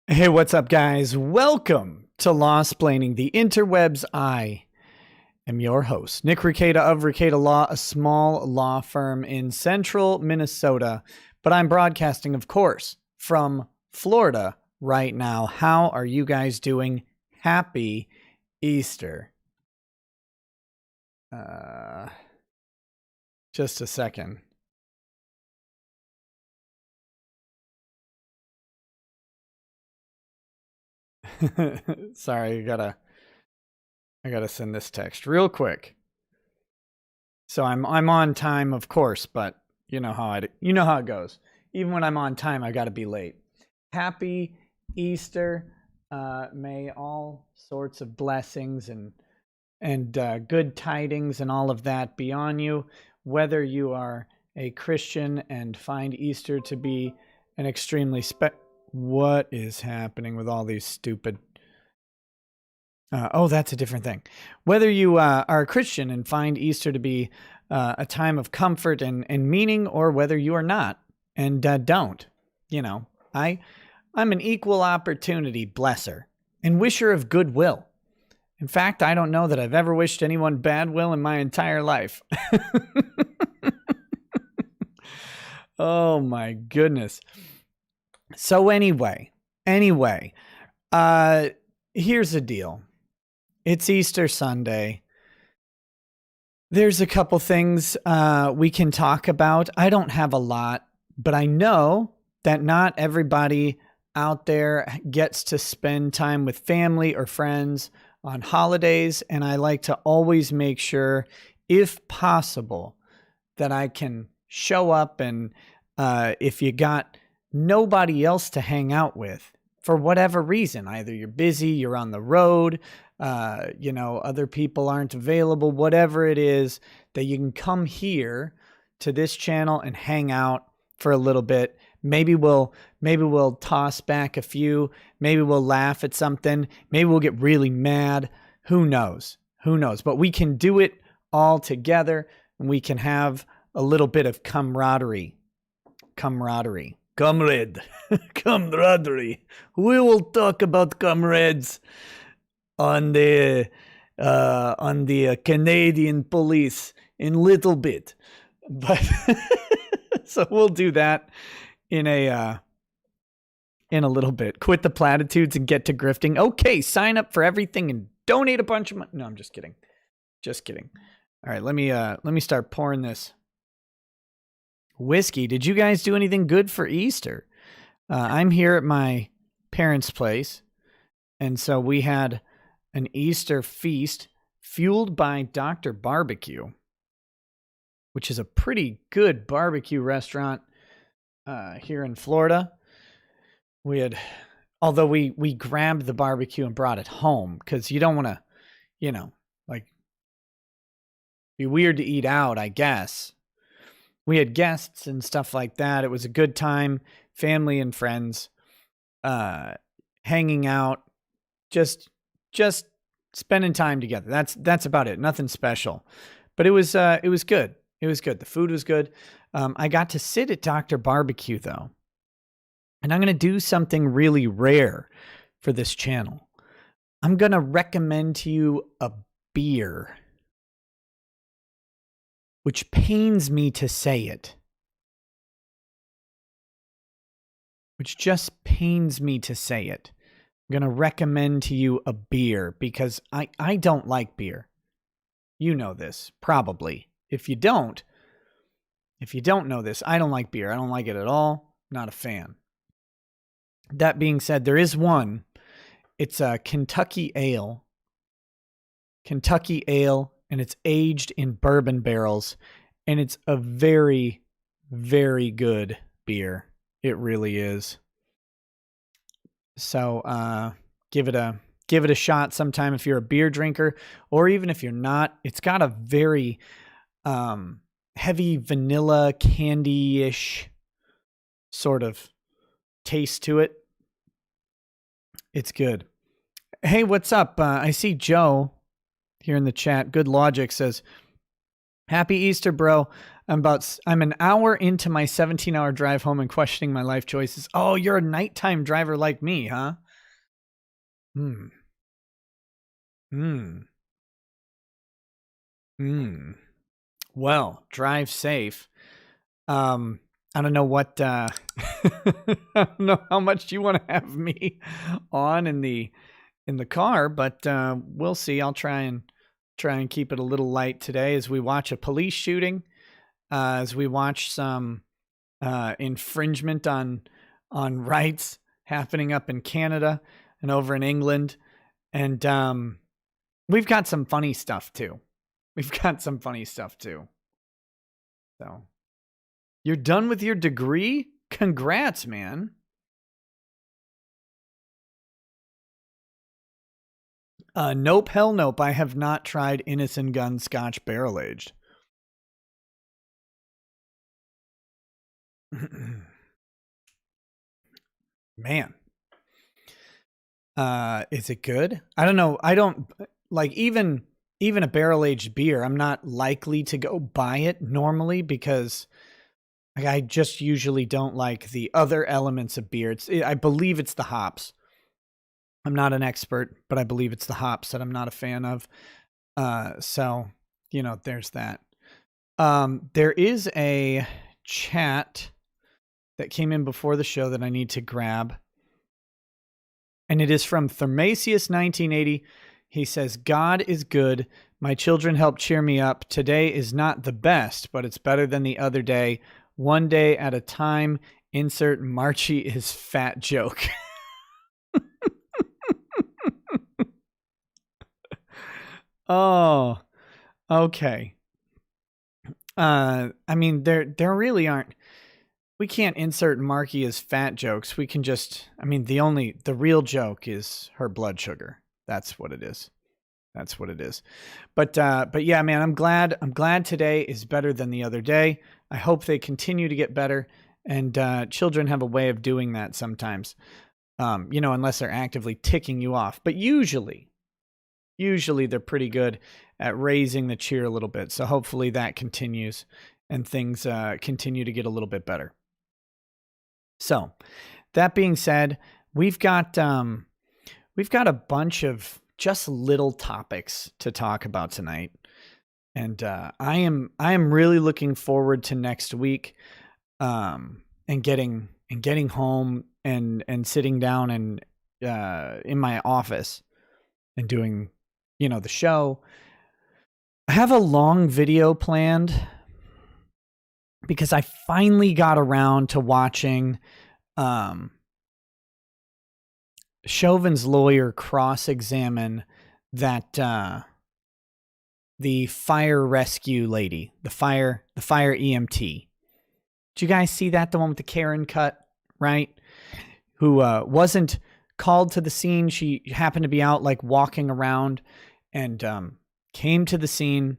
Hey, what's up, guys? Welcome to Lawsplaining the Interwebs. I am your host, Nick Rekieta of Rekieta Law, a small law firm in central Minnesota. But I'm broadcasting, of course, from Florida right now. How are you guys doing? Happy Easter. Just a second. Sorry, I gotta send this text real quick. So I'm on time, of course, but you know how it goes. Even when I'm on time, I got to be late. Happy Easter. May all sorts of blessings and good tidings and all of that be on you, whether you are a Christian and find Easter to be an extremely What is happening with all these stupid? That's a different thing. Whether you are a Christian and find Easter to be a time of comfort and meaning, or whether you are not and don't, I'm an equal opportunity blesser and wisher of goodwill. In fact, I don't know that I've ever wished anyone bad will in my entire life. Oh my goodness. So anyway, here's the deal. It's Easter Sunday. There's a couple things we can talk about. I don't have a lot, but I know that not everybody out there gets to spend time with family or friends on holidays, and I like to always make sure, if possible, that I can show up, and if you got nobody else to hang out with for whatever reason, either you're busy, you're on the road, other people aren't available, whatever it is, that you can come here to this channel and hang out for a little bit. Maybe we'll toss back a few, maybe we'll laugh at something, maybe we'll get really mad. Who knows? But we can do it all together, and we can have a little bit of camaraderie. Camaraderie. We will talk about comrades on the Canadian police in a little bit, but so we'll do that in a little bit. Quit the platitudes and get to grifting. Okay, sign up for everything and donate a bunch of money. No, I'm just kidding. All right, let me start pouring this whiskey. Did you guys do anything good for Easter? I'm here at my parents' place, and so we had an Easter feast fueled by Dr. Barbecue, which is a pretty good barbecue restaurant here in Florida. Although we grabbed the barbecue and brought it home, because you don't want to, be weird to eat out, I guess. We had guests and stuff like that. It was a good time, family and friends, hanging out, just spending time together. That's about it. Nothing special, but it was good. It was good. The food was good. I got to sit at Dr. Barbecue though, and I'm going to do something really rare for this channel. I'm going to recommend to you a beer, which pains me to say it. Which just pains me to say it. I'm going to recommend to you a beer because I don't like beer. You know this, probably. If you don't know this, I don't like beer. I don't like it at all. Not a fan. That being said, there is one. It's a Kentucky Ale. And it's aged in bourbon barrels, and it's a very, very good beer. It really is. So give it a shot sometime if you're a beer drinker, or even if you're not. It's got a very heavy vanilla candy-ish sort of taste to it. It's good. Hey, what's up? I see Joe here in the chat. Good Logic says, "Happy Easter, bro. I'm an hour into my 17-hour drive home and questioning my life choices. Oh, you're a nighttime driver like me, huh? Hmm. Hmm. Hmm. Well, drive safe. I don't know what I don't know how much you want to have me on in the car, but we'll see. I'll try and keep it a little light today as we watch a police shooting, as we watch some infringement on rights happening up in Canada and over in England, and we've got some funny stuff too. So, you're done with your degree? Congrats, man. Nope, hell nope. I have not tried Innocent Gun Scotch Barrel Aged. Man. Is it good? I don't know. I don't like even a barrel aged beer. I'm not likely to go buy it normally because I just usually don't like the other elements of beer. I believe it's the hops. I'm not an expert, but I believe it's the hops that I'm not a fan of. So, there's that. There is a chat that came in before the show that I need to grab. And it is from Thermasius 1980. He says, God is good. My children help cheer me up. Today is not the best, but it's better than the other day. One day at a time. Insert Marchie is fat joke. Oh, okay. I mean, there really aren't. We can't insert Marky as fat jokes. We can just, the real joke is her blood sugar. That's what it is. But yeah, man, I'm glad today is better than the other day. I hope they continue to get better. And children have a way of doing that sometimes, unless they're actively ticking you off. But usually they're pretty good at raising the cheer a little bit. So hopefully that continues and things continue to get a little bit better. So that being said, we've got a bunch of just little topics to talk about tonight. And I am really looking forward to next week and getting home and sitting down and in my office and doing the show. I have a long video planned because I finally got around to watching Chauvin's lawyer cross-examine that the fire rescue lady, the fire EMT. Did you guys see that? The one with the Karen cut, right? Who wasn't called to the scene. She happened to be out like walking around and came to the scene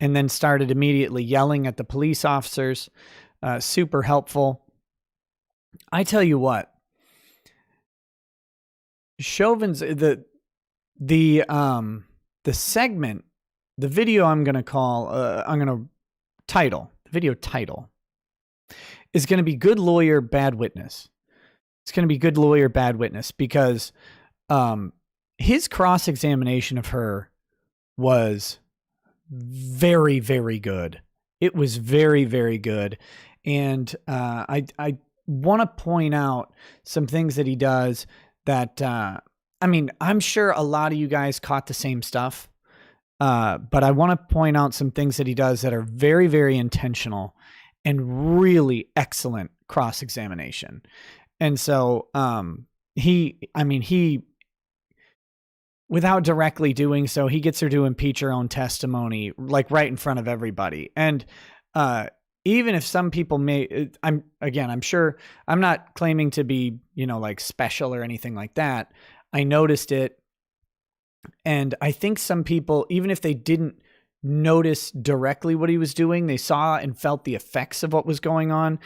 and then started immediately yelling at the police officers. Super helpful. I tell you what, Chauvin's the segment, the video I'm going to title, the video title is going to be Good Lawyer, Bad Witness. It's going to be Good Lawyer, Bad Witness because his cross-examination of her was very, very good. It was very, very good. And I want to point out some things that he does that, I'm sure a lot of you guys caught the same stuff. But I want to point out some things that he does that are very, very intentional and really excellent cross-examination. And so, he, without directly doing so, he gets her to impeach her own testimony, like right in front of everybody. And, even if some people I'm sure I'm not claiming to be, like special or anything like that. I noticed it. And I think some people, even if they didn't notice directly what he was doing, they saw and felt the effects of what was going on.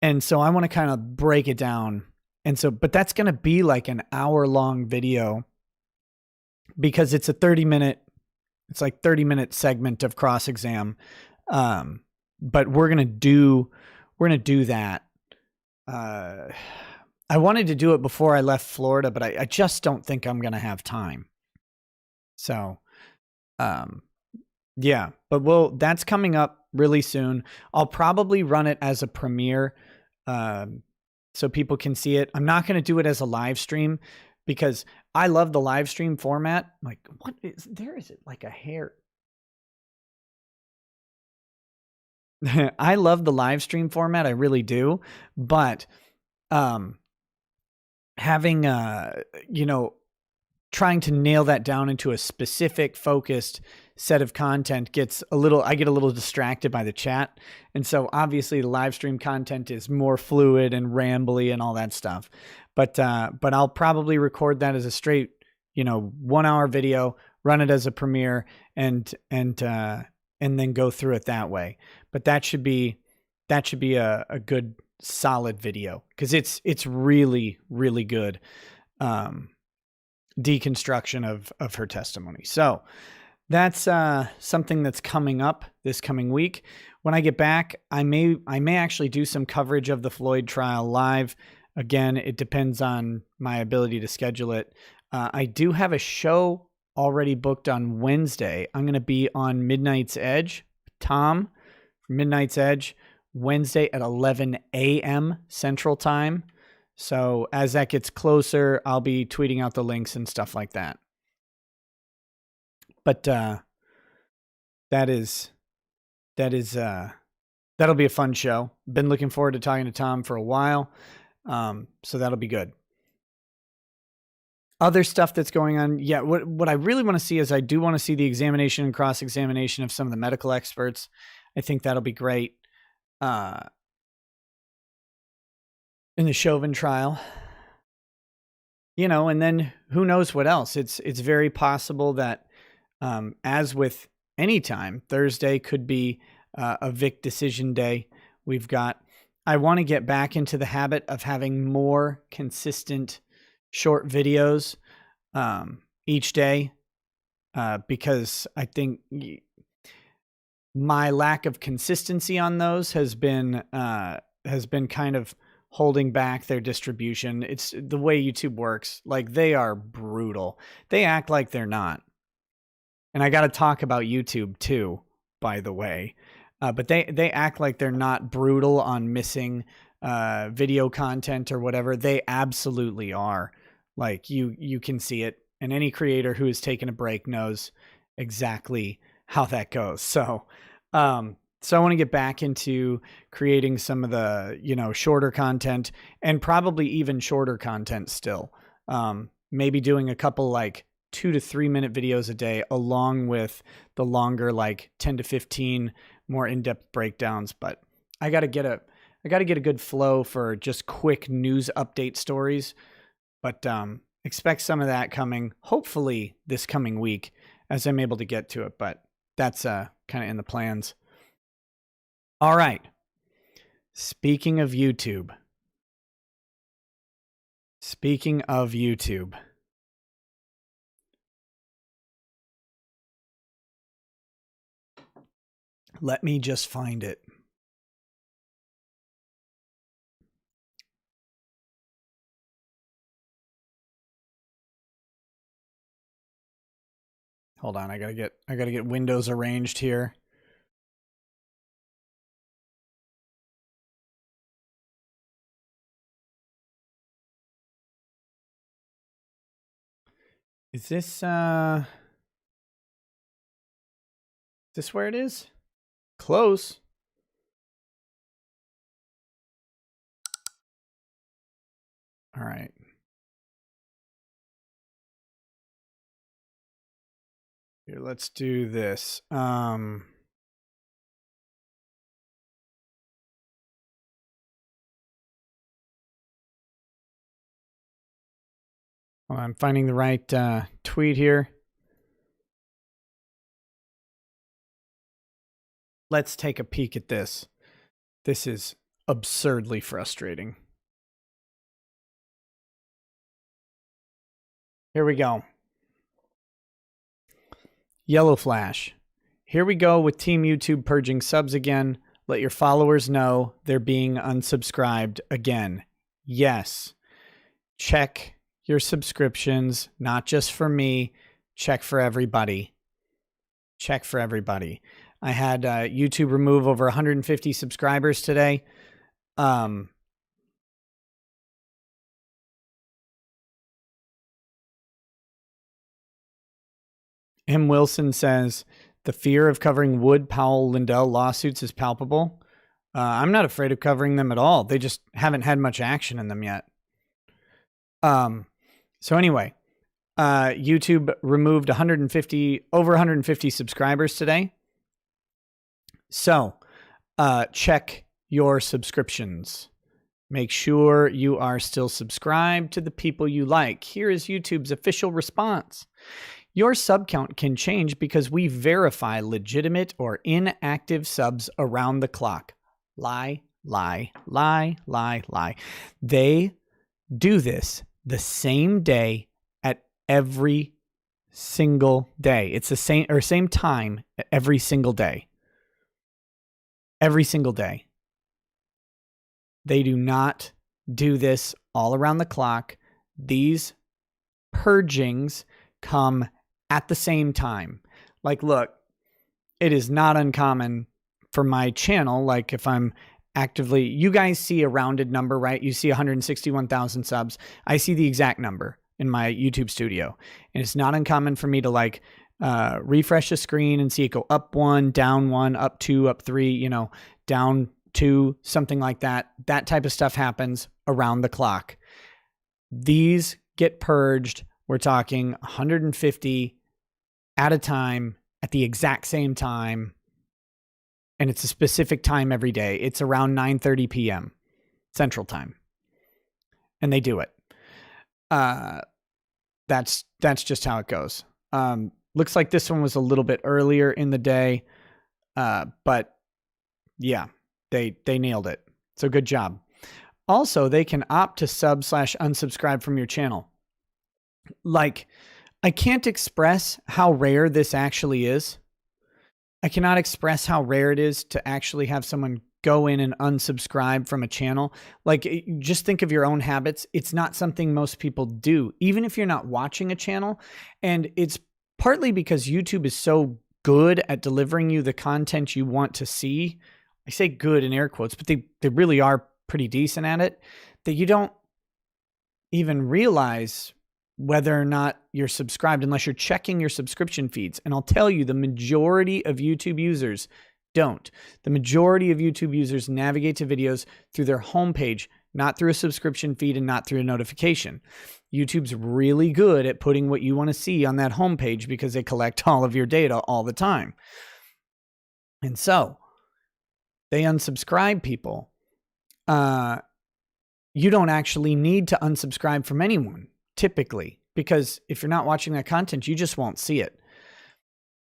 And so I want to kind of break it down. And so, but that's going to be like an hour-long video because it's a 30-minute segment of cross-exam. but we're gonna do that. I wanted to do it before I left Florida, but I just don't think I'm gonna have time. So, yeah, but that's coming up really soon. I'll probably run it as a premiere, so people can see it. I'm not gonna do it as a live stream because I love the live stream format. Like, what is there? Is it like a hair? I love the live stream format. I really do. But having trying to nail that down into a specific focused set of content I get a little distracted by the chat. And so obviously the live stream content is more fluid and rambly and all that stuff. But I'll probably record that as a straight, 1 hour video, run it as a premiere and then go through it that way. But that should be a good solid video because it's really, really good deconstruction of her testimony. So that's something that's coming up this coming week. When I get back, I may actually do some coverage of the Floyd trial live. Again, it depends on my ability to schedule it. I do have a show already booked on Wednesday. I'm going to be on Midnight's Edge, Tom from Midnight's Edge, Wednesday at 11 a.m. Central Time. So as that gets closer, I'll be tweeting out the links and stuff like that. But that'll be a fun show. Been looking forward to talking to Tom for a while. So that'll be good. Other stuff that's going on. Yeah. What I really want to see is I do want to see the examination and cross-examination of some of the medical experts. I think that'll be great. In the Chauvin trial, and then who knows what else. It's very possible that, as with any time, Thursday could be a Vic decision day. I want to get back into the habit of having more consistent short videos each day because I think my lack of consistency on those has been kind of holding back their distribution. It's the way YouTube works. Like, they are brutal. They act like they're not. And I got to talk about YouTube too, by the way. But they act like they're not brutal on missing video content or whatever. They absolutely are. Like, you can see it. And any creator who has taken a break knows exactly how that goes. So I want to get back into creating some of the, shorter content and probably even shorter content still. Maybe doing a couple like 2 to 3 minute videos a day, along with the longer, like 10 to 15 more in-depth breakdowns. But I got to get a good flow for just quick news update stories. But expect some of that coming, hopefully this coming week, as I'm able to get to it. But that's kind of in the plans. All right. Speaking of YouTube. Let me just find it. Hold on, I gotta get windows arranged here. Is this where it is? Close. All right. Here, let's do this. I'm finding the right tweet here. Let's take a peek at this. This is absurdly frustrating. Here we go. Yellow Flash. Here we go with Team YouTube purging subs again. Let your followers know they're being unsubscribed again. Yes. Check your subscriptions, not just for me. Check for everybody. Check for everybody. I had YouTube remove over 150 subscribers today. M. Wilson says, the fear of covering Wood, Powell, Lindell lawsuits is palpable. I'm not afraid of covering them at all. They just haven't had much action in them yet. So anyway, YouTube removed over 150 subscribers today. So, check your subscriptions. Make sure you are still subscribed to the people you like. Here is YouTube's official response. Your sub count can change because we verify legitimate or inactive subs around the clock. Lie, lie, lie, lie, lie. They do this the same day at every single day. It's the same time every single day. Every single day. They do not do this all around the clock. These purgings come at the same time. Like, look, it is not uncommon for my channel. Like if I'm actively, you guys see a rounded number, right? You see 161,000 subs. I see the exact number in my YouTube studio. And it's not uncommon for me to like refresh the screen and see it go up 1, down 1, up 2, up 3, down 2, something like that. That type of stuff happens around the clock. These get purged. We're talking 150 at a time at the exact same time. And it's a specific time every day. It's around 9:30 p.m. Central Time. And they do it. That's just how it goes. Looks like this one was a little bit earlier in the day. But yeah, they nailed it. So good job. Also, they can opt to sub/unsubscribe from your channel. Like, I can't express how rare this actually is. I cannot express how rare it is to actually have someone go in and unsubscribe from a channel. Like, just think of your own habits. It's not something most people do, even if you're not watching a channel. And it's partly because YouTube is so good at delivering you the content you want to see. I say good in air quotes, but they really are pretty decent at it, that you don't even realize whether or not you're subscribed unless you're checking your subscription feeds. And I'll tell you, the majority of YouTube users don't. The majority of YouTube users navigate to videos through their homepage, not through a subscription feed and not through a notification. YouTube's really good at putting what you want to see on that homepage because they collect all of your data all the time. And so they unsubscribe people. You don't actually need to unsubscribe from anyone, typically, because if you're not watching that content, you just won't see it.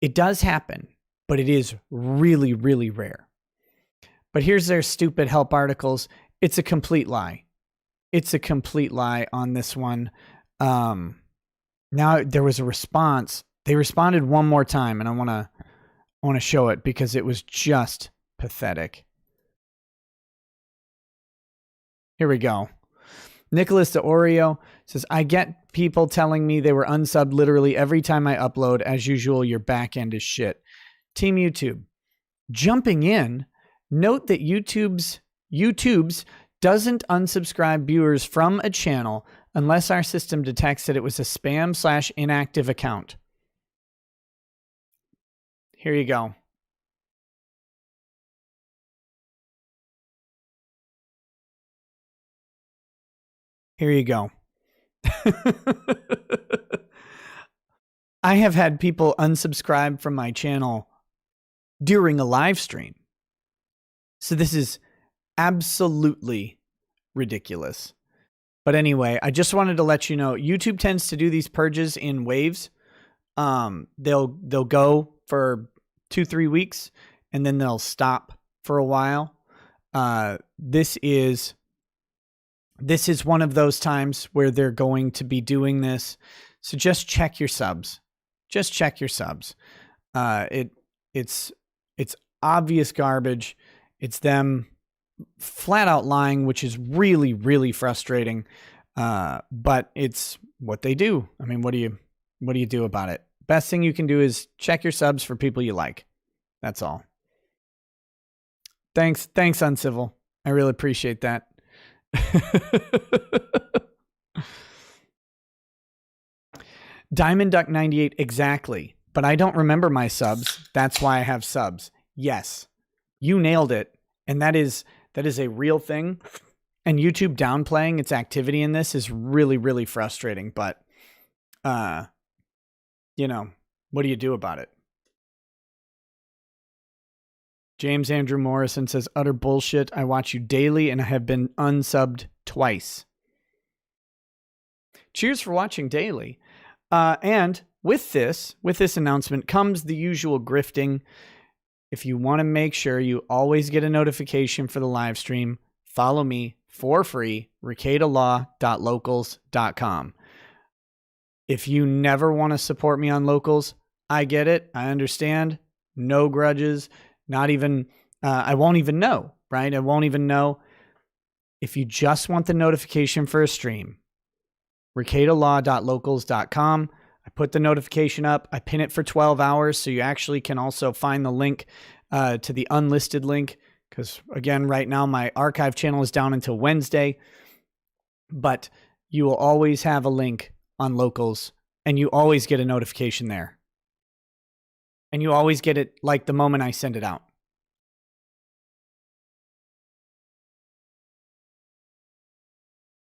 It does happen, but it is really, really rare. But here's their stupid help articles. It's a complete lie. It's a complete lie on this one. Now there was a response. They responded one more time, and I want to show it because it was just pathetic. Here we go. Nicholas de Oreo says, I get people telling me they were unsubbed literally every time I upload. As usual, your back end is shit. Team YouTube. Jumping in, note that YouTube's doesn't unsubscribe viewers from a channel unless our system detects that it was a spam/inactive account. Here you go. Here you go. I have had people unsubscribe from my channel during a live stream. So this is absolutely ridiculous. But anyway, I just wanted to let you know, YouTube tends to do these purges in waves. They'll go for 2-3 weeks and then they'll stop for a while. This is one of those times where they're going to be doing this. So just check your subs. Just check your subs. It's obvious garbage. It's them flat out lying, which is really, really frustrating. But it's what they do. I mean, what do you do about it? Best thing you can do is check your subs for people you like. That's all. Thanks, Uncivil. I really appreciate that. Diamond Duck 98, exactly. But I don't remember my subs. That's why I have subs. Yes, you nailed it. And that is a real thing. And YouTube downplaying its activity in this is really, really frustrating. But, you know, what do you do about it? James Andrew Morrison says, utter bullshit. I watch you daily and I have been unsubbed twice. Cheers for watching daily. And with this announcement comes the usual grifting. If you want to make sure you always get a notification for the live stream, follow me for free, ricadalaw.locals.com. If you never want to support me on Locals, I get it. I understand. No grudges. Not even, I won't even know, right? I won't even know. If you just want the notification for a stream, ricadalaw.locals.com. I put the notification up. I pin it for 12 hours. So you actually can also find the link to the unlisted link. Because again, right now my archive channel is down until Wednesday. But you will always have a link on Locals. And you always get a notification there. And you always get it like the moment I send it out.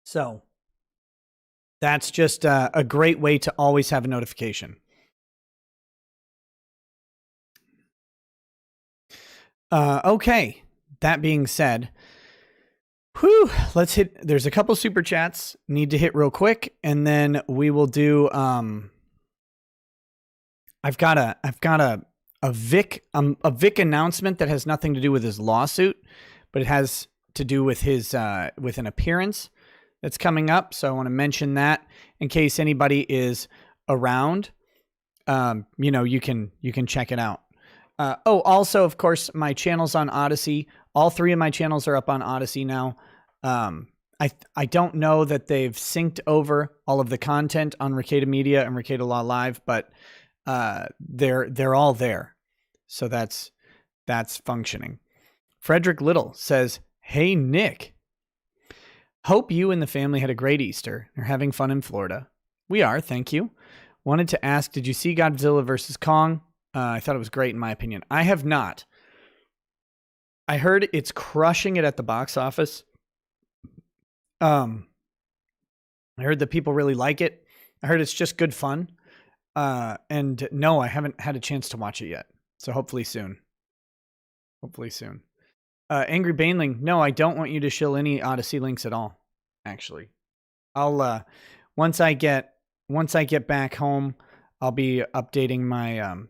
So that's just a great way to always have a notification. Okay. That being said, let's hit. There's a couple super chats need to hit real quick, and then we will do. I've got a Vic announcement that has nothing to do with his lawsuit, but it has to do with his with an appearance that's coming up. So I want to mention that in case anybody is around. You can check it out. Also, of course, my channel's on Odyssey. All three of my channels are up on Odyssey now. I don't know that they've synced over all of the content on Ricada Media and Ricada Law Live, but they're all there. So that's functioning. Frederick Little says, "Hey Nick, hope you and the family had a great Easter. You're having fun in Florida." We are, thank you. Wanted to ask, did you see Godzilla vs. Kong? I thought it was great in my opinion. I have not. I heard it's crushing it at the box office. I heard that people really like it. I heard it's just good fun. And no, I haven't had a chance to watch it yet. So hopefully soon. Angry Baneling, no, I don't want you to shill any Odyssey links at all. Actually, I'll once I get back home, I'll be updating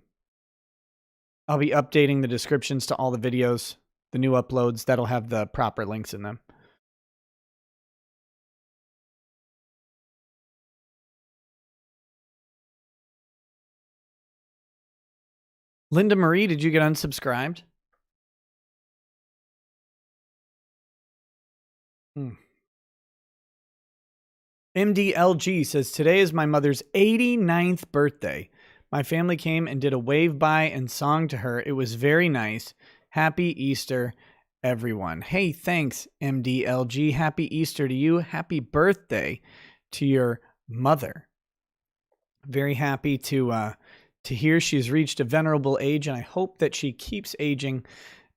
the descriptions to all the videos, the new uploads that'll have the proper links in them. Linda Marie, did you get unsubscribed? MDLG says, today is my mother's 89th birthday. My family came and did a wave by and song to her. It was very nice. Happy Easter, everyone. Hey, thanks, MDLG. Happy Easter to you. Happy birthday to your mother. Very happy to hear she's reached a venerable age, and I hope that she keeps aging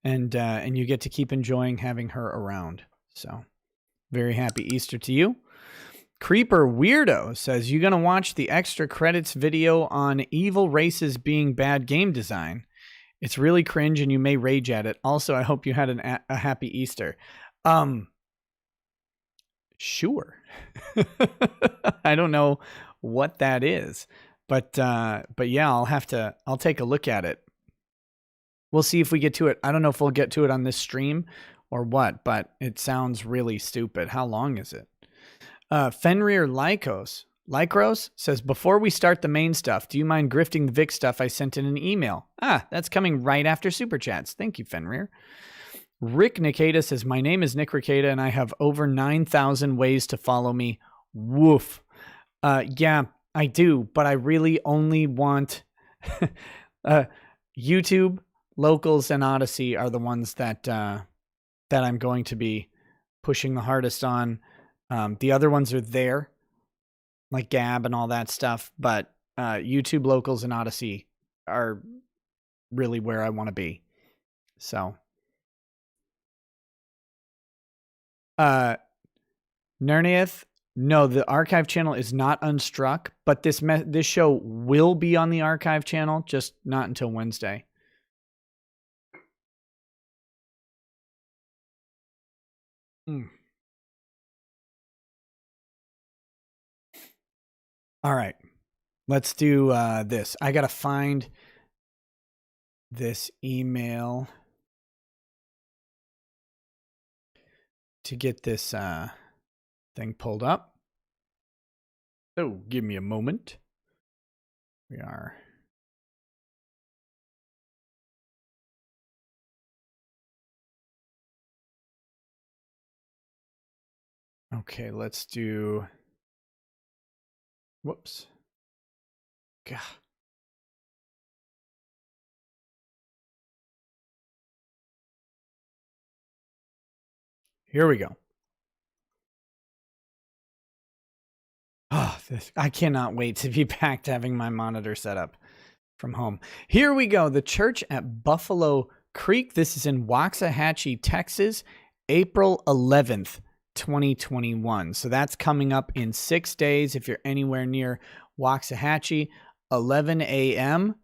and you get to keep enjoying having her around. So very happy Easter to you. Creeper Weirdo says, you going to watch the extra credits video on evil races being bad game design? It's really cringe and you may rage at it. Also, I hope you had a happy Easter. Sure. I don't know what that is, but yeah, I'll take a look at it. We'll see if we get to it. I don't know if we'll get to it on this stream or what, but it sounds really stupid. How long is it? Fenrir Lycros says, before we start the main stuff, do you mind grifting the Vic stuff I sent in an email? That's coming right after Super Chats. Thank you, Fenrir. Rick Nikeda says, my name is Nick Nikeda and I have over 9,000 ways to follow me. Woof. Yeah, I do, but I really only want YouTube, Locals, and Odyssey are the ones that I'm going to be pushing the hardest on. The other ones are there, like Gab and all that stuff, but YouTube, Locals, and Odyssey are really where I want to be. So, Nernieth, no, the archive channel is not unstruck, but this show will be on the archive channel, just not until Wednesday. All right, let's do this. I gotta find this email to get this thing pulled up. So give me a moment. We are. Okay, let's do. Whoops. God. Here we go. Oh, I cannot wait to be back to having my monitor set up from home. Here we go. The church at Buffalo Creek. This is in Waxahachie, Texas, April 11th, 2021. So that's coming up in 6 days. If you're anywhere near Waxahachie, 11 a.m.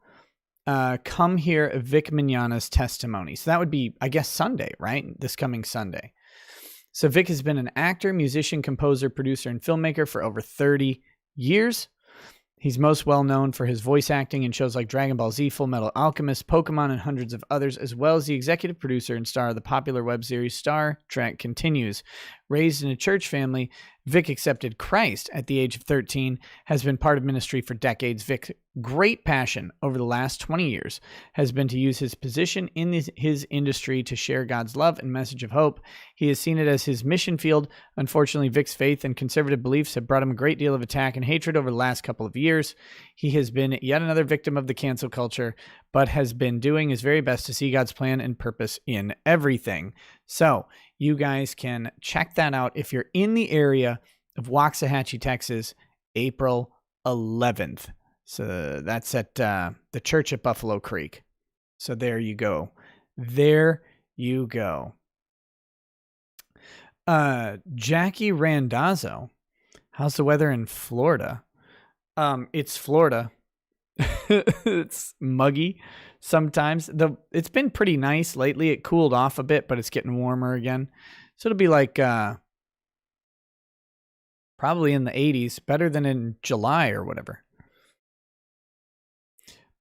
Come hear Vic Mignogna's testimony. So that would be, I guess, Sunday, right? This coming Sunday. So Vic has been an actor, musician, composer, producer, and filmmaker for over 30 years. He's most well known for his voice acting in shows like Dragon Ball Z, Full Metal Alchemist, Pokemon, and hundreds of others, as well as the executive producer and star of the popular web series Star Trek Continues. Raised in a church family, Vic accepted Christ at the age of 13, has been part of ministry for decades. Vic's great passion over the last 20 years has been to use his position in his industry to share God's love and message of hope. He has seen it as his mission field. Unfortunately, Vic's faith and conservative beliefs have brought him a great deal of attack and hatred over the last couple of years. He has been yet another victim of the cancel culture, but has been doing his very best to see God's plan and purpose in everything. So you guys can check that out if you're in the area of Waxahachie, Texas, April 11th. So that's at the church at Buffalo Creek. So there you go. There you go. Jackie Randazzo, how's the weather in Florida? It's Florida. It's muggy sometimes. It's been pretty nice lately. It cooled off a bit, but it's getting warmer again. So it'll be like probably in the 80s, better than in July or whatever.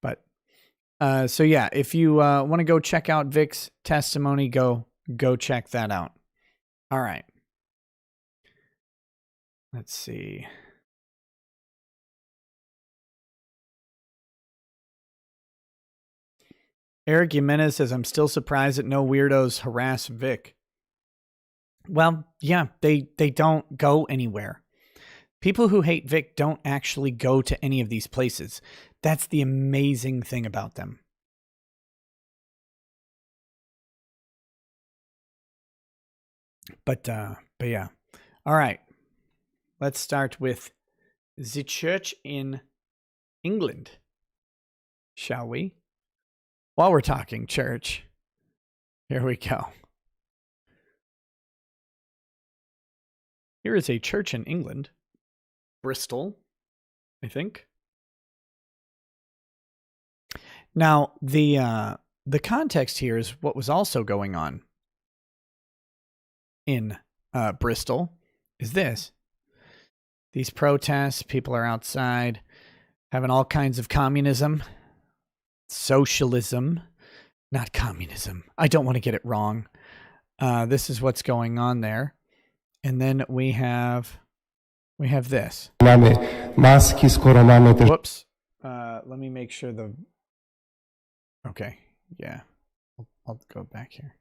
But so yeah, if you want to go check out Vic's testimony, go check that out. All right. Let's see. Eric Jimenez says, I'm still surprised that no weirdos harass Vic. Well, yeah, they don't go anywhere. People who hate Vic don't actually go to any of these places. That's the amazing thing about them. But yeah. All right. Let's start with the church in England, shall we? While we're talking church, here we go. Here is a church in England, Bristol, I think. Now, the context here is what was also going on in Bristol is this. These protests, people are outside having all kinds of communism, socialism, not communism. I don't want to get it wrong. This is what's going on there. And then we have this. Whoops. Let me make sure okay. Yeah. I'll go back here.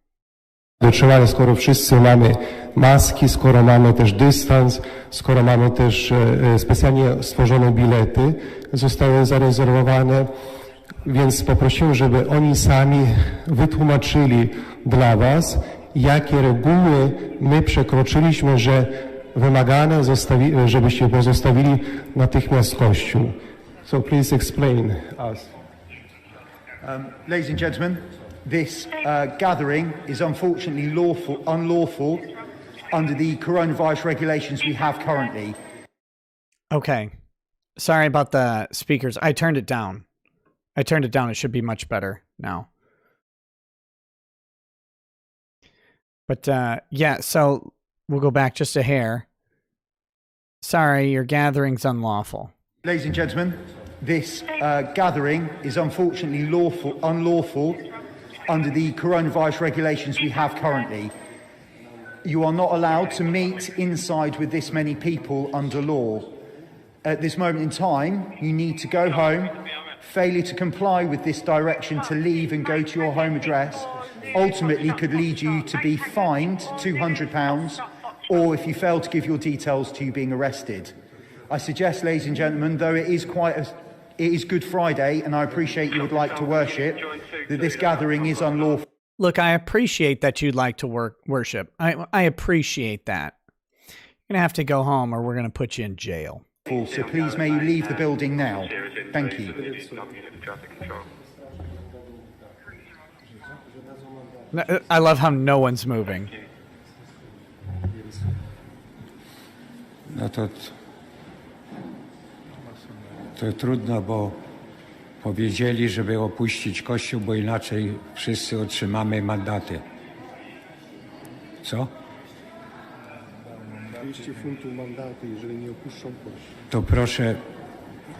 dotrzymania, skoro wszyscy mamy maski, skoro mamy też dystans, skoro mamy też specjalnie stworzone bilety, zostały zarezerwowane, więc poprosimy, żeby oni sami wytłumaczyli dla Was, jakie reguły my przekroczyliśmy, że wymagane, żebyście pozostawili natychmiast Kościół. So please explain us. Ladies and gentlemen, this gathering is unfortunately unlawful under the coronavirus regulations we have currently. Okay. Sorry about the speakers. I turned it down. It should be much better now. But yeah, so we'll go back just a hair. Sorry, your gathering's unlawful. Ladies and gentlemen, this gathering is unfortunately unlawful under the coronavirus regulations we have currently. You are not allowed to meet inside with this many people under law. At this moment in time, you need to go home. Failure to comply with this direction to leave and go to your home address ultimately could lead you to be fined £200, or if you fail to give your details, to you being arrested. I suggest, ladies and gentlemen, though it is Good Friday and I appreciate you would like to worship, that this gathering is unlawful. Look, I appreciate that you'd like to worship. I appreciate that. You're going to have to go home or we're going to put you in jail. So please may you leave the building now. Thank you. I love how no one's moving. No to trudno, bo powiedzieli, żeby opuścić kościół, bo inaczej wszyscy otrzymamy mandaty. Co? 200 funtów mandaty, jeżeli nie opuszczą kościół. To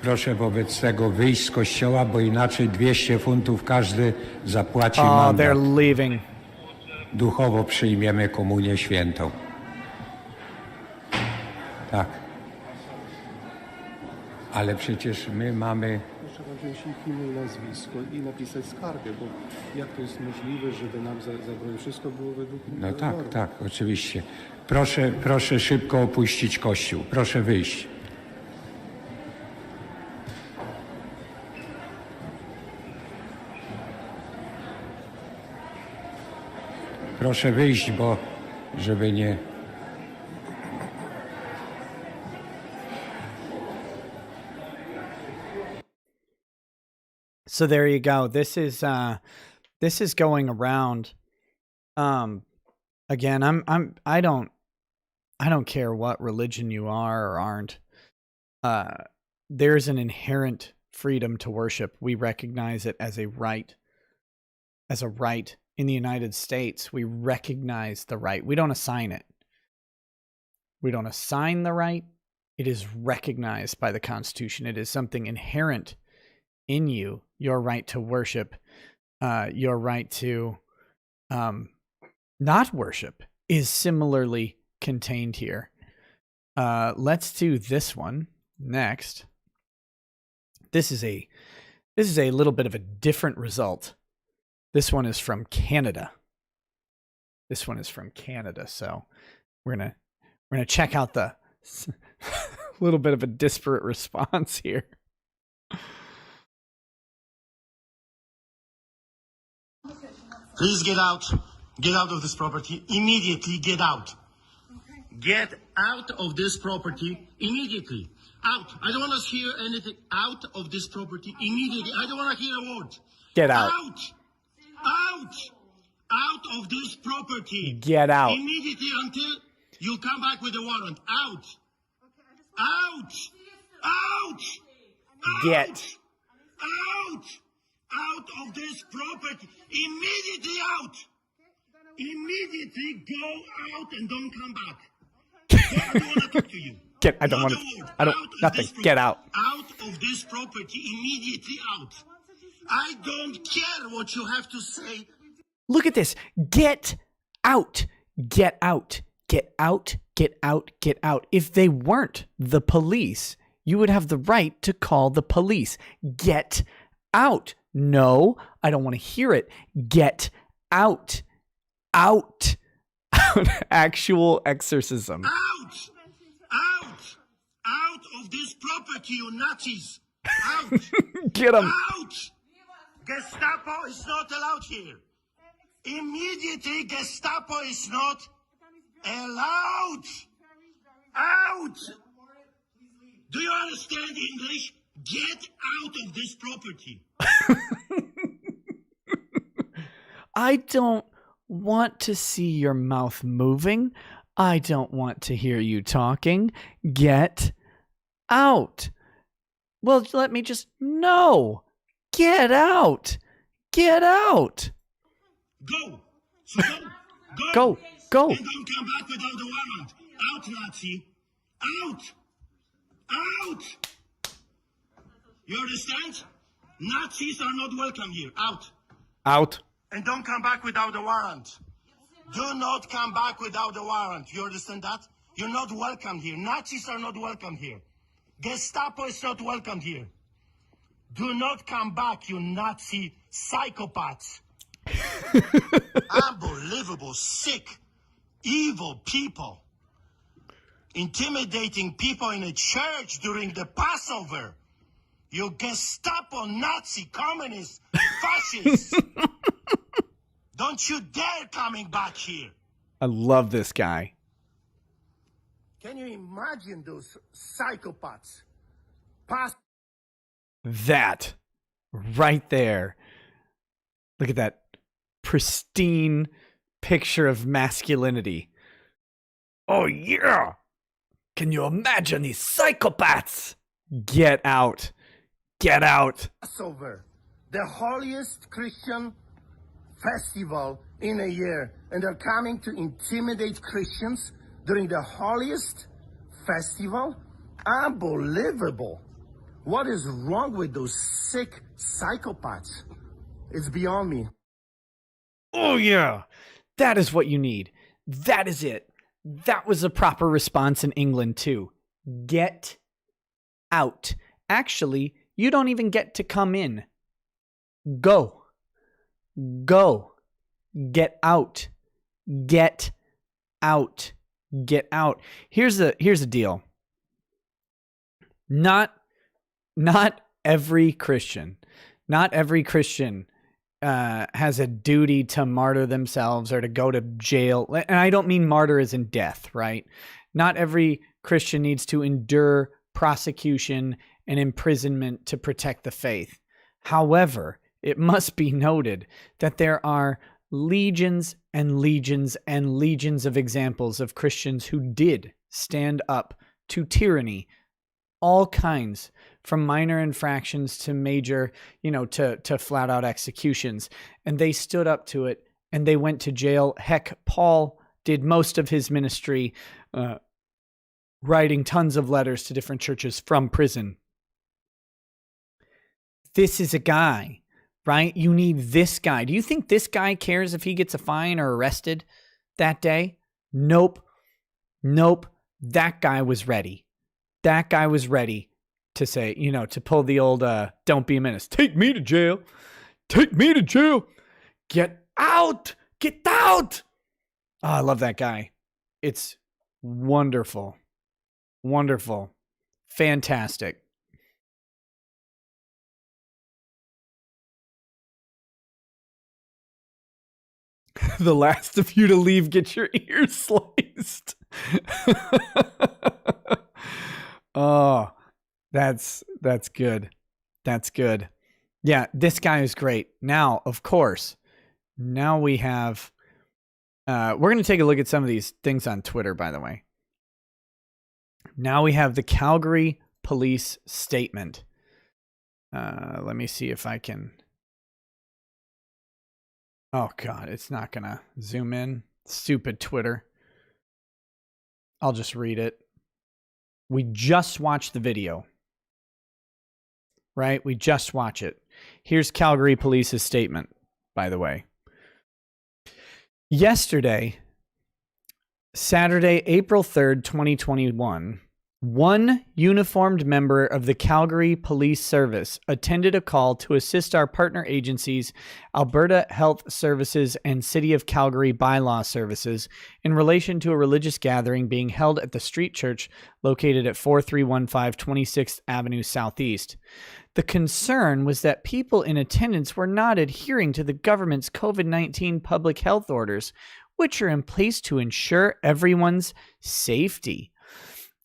proszę wobec tego wyjść z kościoła, bo inaczej 200 funtów każdy zapłaci mandat. They're leaving. Duchowo przyjmiemy komunię świętą. Tak. Ale przecież my mamy... Trzeba wziąć ich imię i nazwisko i napisać skargę, bo jak to jest możliwe, żeby nam zabrać wszystko było według No norm. tak, oczywiście. Proszę szybko opuścić kościół. Proszę wyjść. Proszę wyjść, bo żeby nie... So there you go. This is going around. Again, I don't care what religion you are or aren't. There's an inherent freedom to worship. We recognize it as a right. As a right in the United States, we recognize the right. We don't assign it. We don't assign the right. It is recognized by the Constitution. It is something inherent in you, your right to worship, your right to not worship is similarly contained here. Let's do this one next. This is a little bit of a different result. This one is from Canada. So we're gonna check out the little bit of a disparate response here. Please get out. Get out of this property. Immediately get out. Get out of this property immediately. Out. I don't want to hear anything. Out of this property immediately. I don't want to hear a word. Get out. Out. Out of this property. Get out. Immediately until you come back with a warrant. Out. Out. Out. Get Out. Out of this property. Immediately out. Immediately go out and don't come back. I don't want to talk to you. Nothing. Get out. Out of this property. Immediately out. I don't care what you have to say. Look at this. Get out. Get out. Get out. Get out. Get out. If they weren't the police, you would have the right to call the police. Get out. No, I don't want to hear it. Get out. out. Actual exorcism. Out! Out! Out of this property, you Nazis! Out! Get him. Out! Gestapo is not allowed here. Immediately, Gestapo is not allowed. Out! Do you understand English? Get out of this property. I don't want to see your mouth moving. I don't want to hear you talking. Get out. Well, let me just... No. Get out. Get out. Go. So go. Go. Go. And don't come back without a warrant. Out, Nazi. Out. Out. You understand? Nazis are not welcome here. Out. Out. And don't come back without a warrant. Do not come back without a warrant. You understand that? You're not welcome here. Nazis are not welcome here. Gestapo is not welcome here. Do not come back, you Nazi psychopaths. Unbelievable, sick, evil people. Intimidating people in a church during the Passover. You Gestapo, Nazi, communist, fascists. Don't you dare coming back here. I love this guy. Can you imagine those psychopaths? That right there. Look at that pristine picture of masculinity. Oh, yeah. Can you imagine these psychopaths? Get out. Get out. Passover, the holiest Christian festival in a year, and they're coming to intimidate Christians during the holiest festival? Unbelievable. What is wrong with those sick psychopaths? It's beyond me. Oh, yeah. That is what you need. That is it. That was a proper response in England, too. Get out. Actually, you don't even get to come in. Go. Go. Get out. Get out. Get out. Here's the deal. Not every Christian has a duty to martyr themselves or to go to jail. And I don't mean martyr as in death, right? Not every Christian needs to endure prosecution and imprisonment to protect the faith. However, it must be noted that there are legions and legions and legions of examples of Christians who did stand up to tyranny, all kinds, from minor infractions to major, to flat out executions. And they stood up to it and they went to jail. Heck, Paul did most of his ministry, writing tons of letters to different churches from prison. This is a guy, right? You need this guy. Do you think this guy cares if he gets a fine or arrested that day? Nope. That guy was ready. That guy was ready to say, to pull the old, don't be a menace. Take me to jail. Take me to jail. Get out. Get out. Oh, I love that guy. It's wonderful. Wonderful. Fantastic. The last of you to leave, get your ears sliced. Oh, that's good. That's good. Yeah, this guy is great. Now, of course, we have, we're going to take a look at some of these things on Twitter, by the way. Now we have the Calgary police statement. Let me see if I can. Oh, God, it's not going to zoom in. Stupid Twitter. I'll just read it. We just watched the video, right? We just watch it. Here's Calgary Police's statement, by the way. Yesterday, Saturday, April 3rd, 2021, One uniformed member of the Calgary Police Service attended a call to assist our partner agencies, Alberta Health Services and City of Calgary Bylaw Services, in relation to a religious gathering being held at the street church located at 4315 26th Avenue Southeast. The concern was that people in attendance were not adhering to the government's COVID-19 public health orders, which are in place to ensure everyone's safety.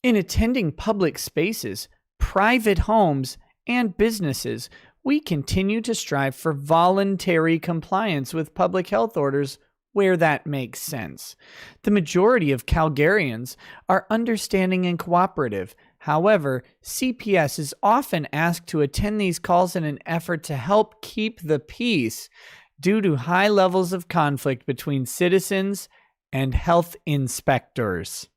In attending public spaces, private homes, and businesses, we continue to strive for voluntary compliance with public health orders where that makes sense. The majority of Calgarians are understanding and cooperative. However, CPS is often asked to attend these calls in an effort to help keep the peace due to high levels of conflict between citizens and health inspectors.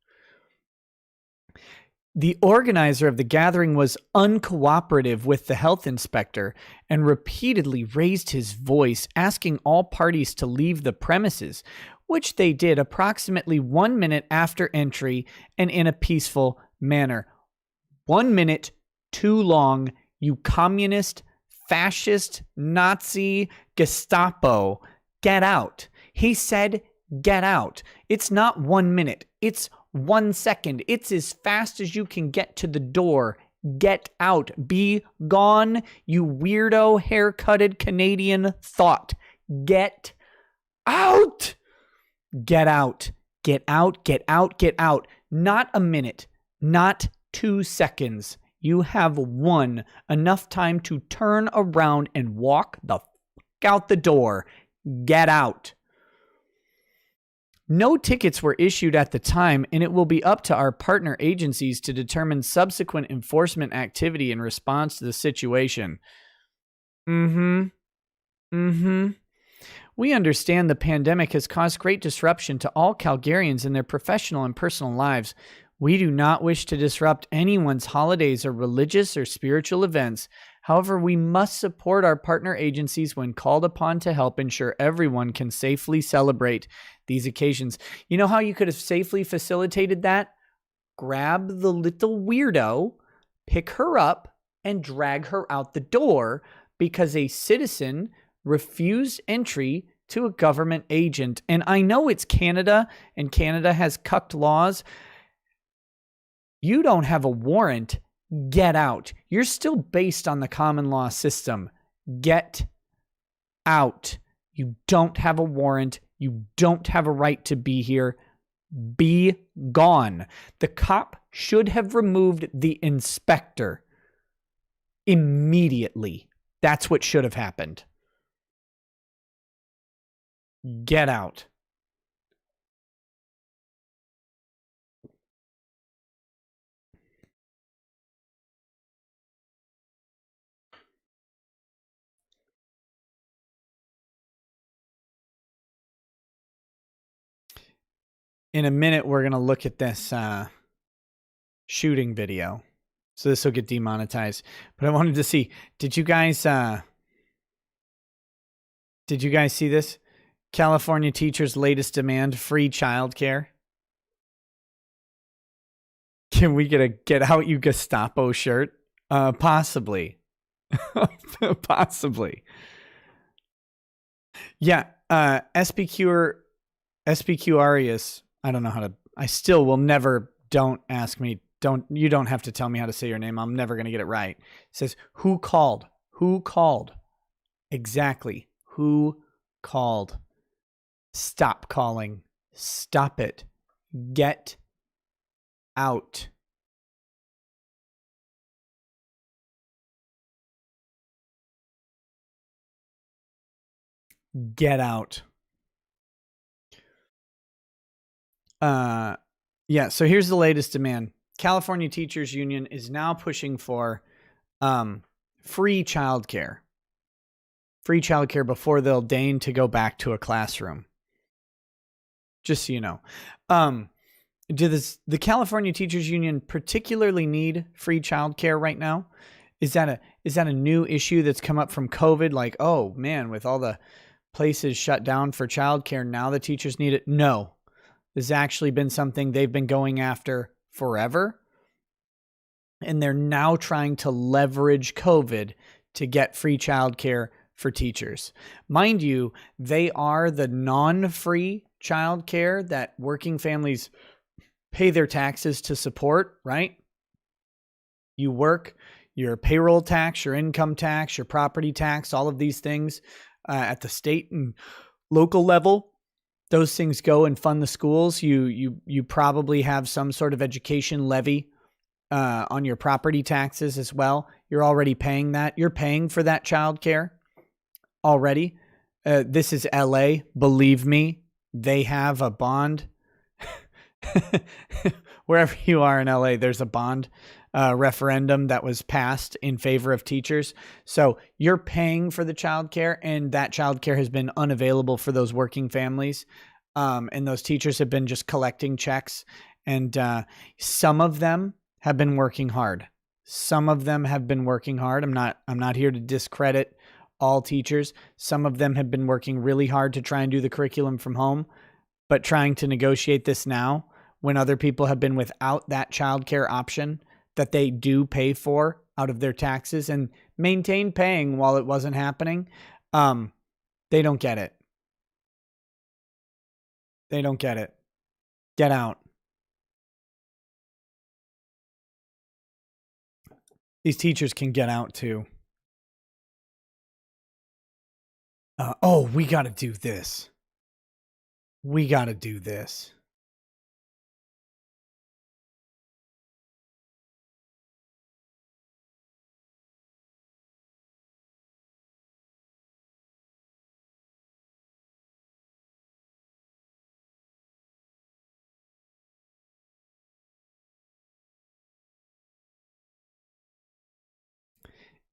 The organizer of the gathering was uncooperative with the health inspector and repeatedly raised his voice, asking all parties to leave the premises, which they did approximately 1 minute after entry and in a peaceful manner. 1 minute too long, you communist, fascist, Nazi, Gestapo. Get out. He said, get out. It's not 1 minute. It's 1 second. It's as fast as you can get to the door. Get out. Be gone, you weirdo haircutted Canadian thought. Get out. Get out. Get out. Get out. Get out. Not a minute. Not 2 seconds. You have enough time to turn around and walk the f*** out the door. Get out. No tickets were issued at the time, and it will be up to our partner agencies to determine subsequent enforcement activity in response to the situation. We understand the pandemic has caused great disruption to all Calgarians in their professional and personal lives. We do not wish to disrupt anyone's holidays or religious or spiritual events. However, we must support our partner agencies when called upon to help ensure everyone can safely celebrate these occasions. You know how you could have safely facilitated that? Grab the little weirdo, pick her up, and drag her out the door because a citizen refused entry to a government agent. And I know it's Canada, and Canada has cucked laws. You don't have a warrant. Get out. You're still based on the common law system. Get out. You don't have a warrant. You don't have a right to be here. Be gone. The cop should have removed the inspector immediately. That's what should have happened. Get out. In a minute, we're going to look at this shooting video. So this will get demonetized. But I wanted to see, did you guys see this? California teachers' latest demand, free childcare. Can we get a Get Out You Gestapo shirt? Possibly. Possibly. Yeah, SPQ Arias. I don't know how to, I still will never, don't ask me, you don't have to tell me how to say your name. I'm never going to get it right. It says, who called? Who called? Exactly. Who called? Stop calling. Stop it. Get out. Get out. Yeah, so here's the latest demand. California Teachers Union is now pushing for free childcare. Free childcare before they'll deign to go back to a classroom. Just so you know. Does the California Teachers Union particularly need free childcare right now? Is that a new issue that's come up from COVID? Like, oh man, with all the places shut down for childcare, now the teachers need it? No. This has actually been something they've been going after forever. And they're now trying to leverage COVID to get free childcare for teachers. Mind you, they are the non-free childcare that working families pay their taxes to support, right? You work, your payroll tax, your income tax, your property tax, all of these things at the state and local level, those things go and fund the schools. You probably have some sort of education levy on your property taxes as well. You're already paying that. You're paying for that childcare already. This is LA. Believe me, they have a bond. Wherever you are in LA, there's a bond referendum that was passed in favor of teachers. So you're paying for the childcare, and that childcare has been unavailable for those working families. And those teachers have been just collecting checks. And some of them have been working hard. Some of them have been working hard. I'm not here to discredit all teachers. Some of them have been working really hard to try and do the curriculum from home, but trying to negotiate this now when other people have been without that childcare option that they do pay for out of their taxes and maintain paying while it wasn't happening. They don't get it. They don't get it. Get out. These teachers can get out too. We got to do this. We got to do this.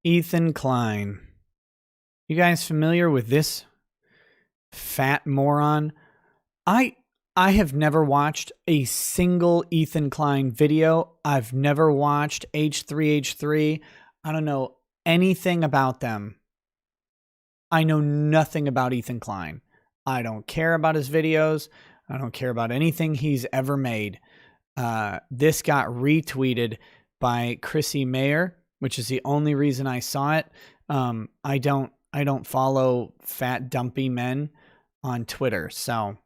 Ethan Klein. You guys familiar with this fat moron? I have never watched a single Ethan Klein video. I've never watched H3H3. I don't know anything about them. I know nothing about Ethan Klein. I don't care about his videos. I don't care about anything he's ever made. This got retweeted by Chrissy Mayer, which is the only reason I saw it. I don't follow fat dumpy men on Twitter, so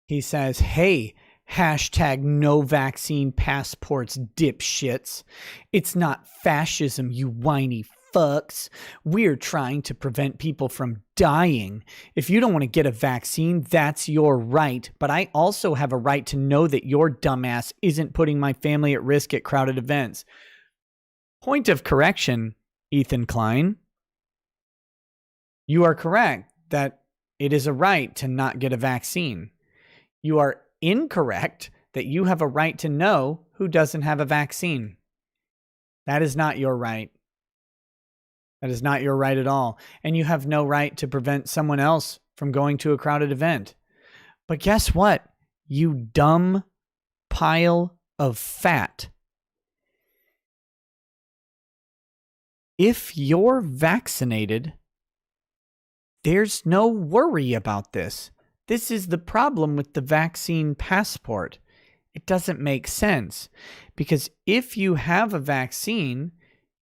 he says, "Hey, hashtag no vaccine passports, dipshits. It's not fascism, you whiny fucks. We're trying to prevent people from dying. If you don't want to get a vaccine, that's your right. But I also have a right to know that your dumbass isn't putting my family at risk at crowded events." Point of correction, Ethan Klein. You are correct that it is a right to not get a vaccine. You are incorrect that you have a right to know who doesn't have a vaccine. That is not your right. That is not your right at all. And you have no right to prevent someone else from going to a crowded event. But guess what? You dumb pile of fat. If you're vaccinated, there's no worry about this. This is the problem with the vaccine passport. It doesn't make sense because if you have a vaccine,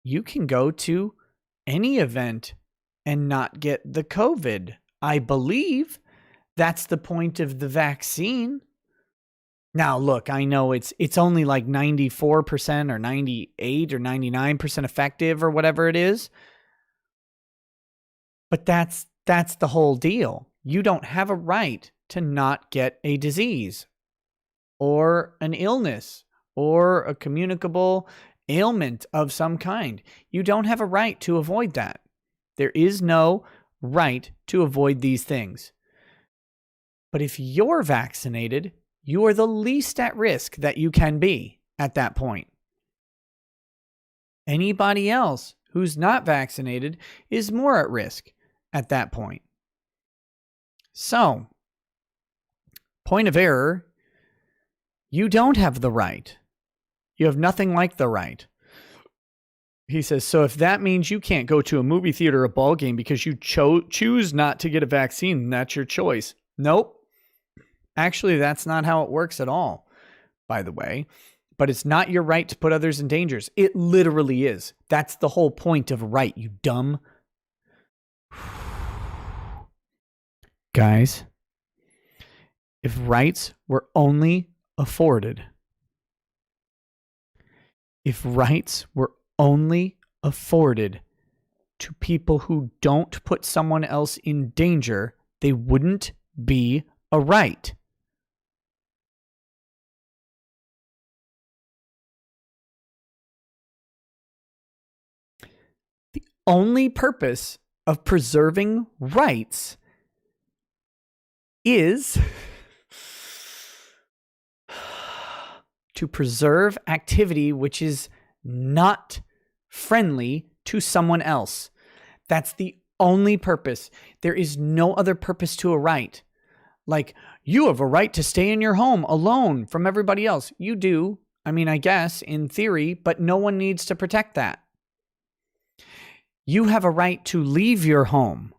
you can go to any event and not get the COVID. I believe that's the point of the vaccine. Now, look, I know it's only like 94% or 98 or 99% effective or whatever it is. But that's the whole deal. You don't have a right to not get a disease or an illness or a communicable ailment of some kind. You don't have a right to avoid that. There is no right to avoid these things. But if you're vaccinated, you are the least at risk that you can be at that point. Anybody else who's not vaccinated is more at risk at that point. So, point of error, you don't have the right. You have nothing like the right. He says, so if that means you can't go to a movie theater or a ball game because you choose not to get a vaccine, that's your choice. Nope. Actually, that's not how it works at all. by the way, but it's not your right to put others in danger. It literally is. That's the whole point of right, you dumb. Guys, if rights were only afforded, to people who don't put someone else in danger, they wouldn't be a right. The only purpose of preserving rights is to preserve activity which is not friendly to someone else. That's the only purpose. There is no other purpose to a right. Like, you have a right to stay in your home alone from everybody else. You do. I mean, I guess in theory, but no one needs to protect that. You have a right to leave your home.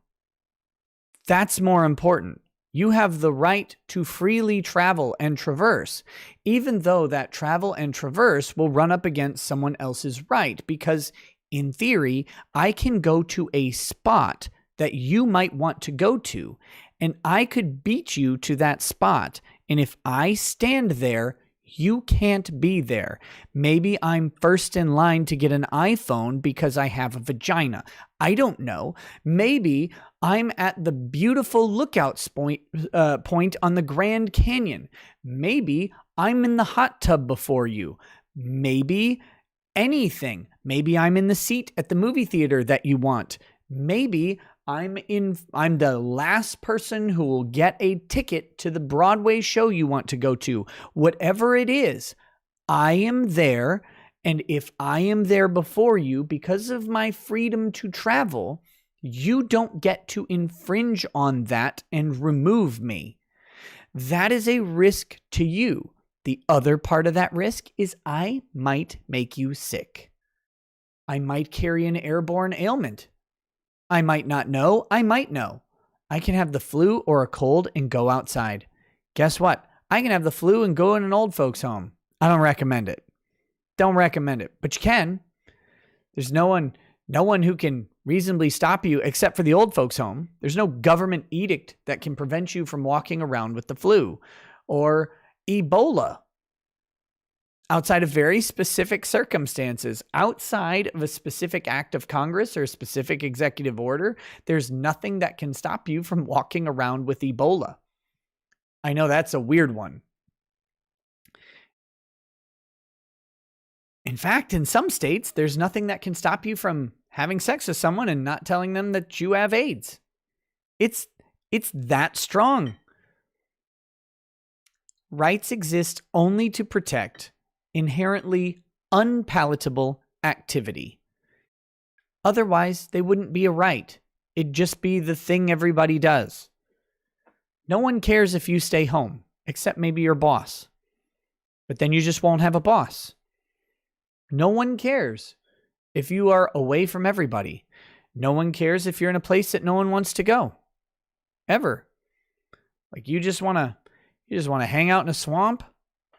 That's more important. You have the right to freely travel and traverse, even though that travel and traverse will run up against someone else's right, because in theory, I can go to a spot that you might want to go to, and I could beat you to that spot. And if I stand there, you can't be there. Maybe I'm first in line to get an iPhone because I have a vagina. I don't know. Maybe I'm at the beautiful lookout point on the Grand Canyon. Maybe I'm in the hot tub before you. Maybe anything. Maybe I'm in the seat at the movie theater that you want. Maybe I'm the last person who will get a ticket to the Broadway show you want to go to. Whatever it is, I am there. And if I am there before you, because of my freedom to travel, you don't get to infringe on that and remove me. That is a risk to you. The other part of that risk is I might make you sick. I might carry an airborne ailment. I might not know. I might know. I can have the flu or a cold and go outside. Guess what? I can have the flu and go in an old folks' home. I don't recommend it. Don't recommend it, but you can. There's no one who can reasonably stop you except for the old folks' home. There's no government edict that can prevent you from walking around with the flu or Ebola. Outside of very specific circumstances, outside of a specific act of Congress or a specific executive order, there's nothing that can stop you from walking around with Ebola. I know that's a weird one. In fact, in some states, there's nothing that can stop you from having sex with someone and not telling them that you have AIDS. It's that strong. Rights exist only to protect inherently unpalatable activity. Otherwise, they wouldn't be a right. It'd just be the thing everybody does. No one cares if you stay home, except maybe your boss. But then you just won't have a boss. No one cares if you are away from everybody. No one cares if you're in a place that no one wants to go. Ever. Like you just want to hang out in a swamp,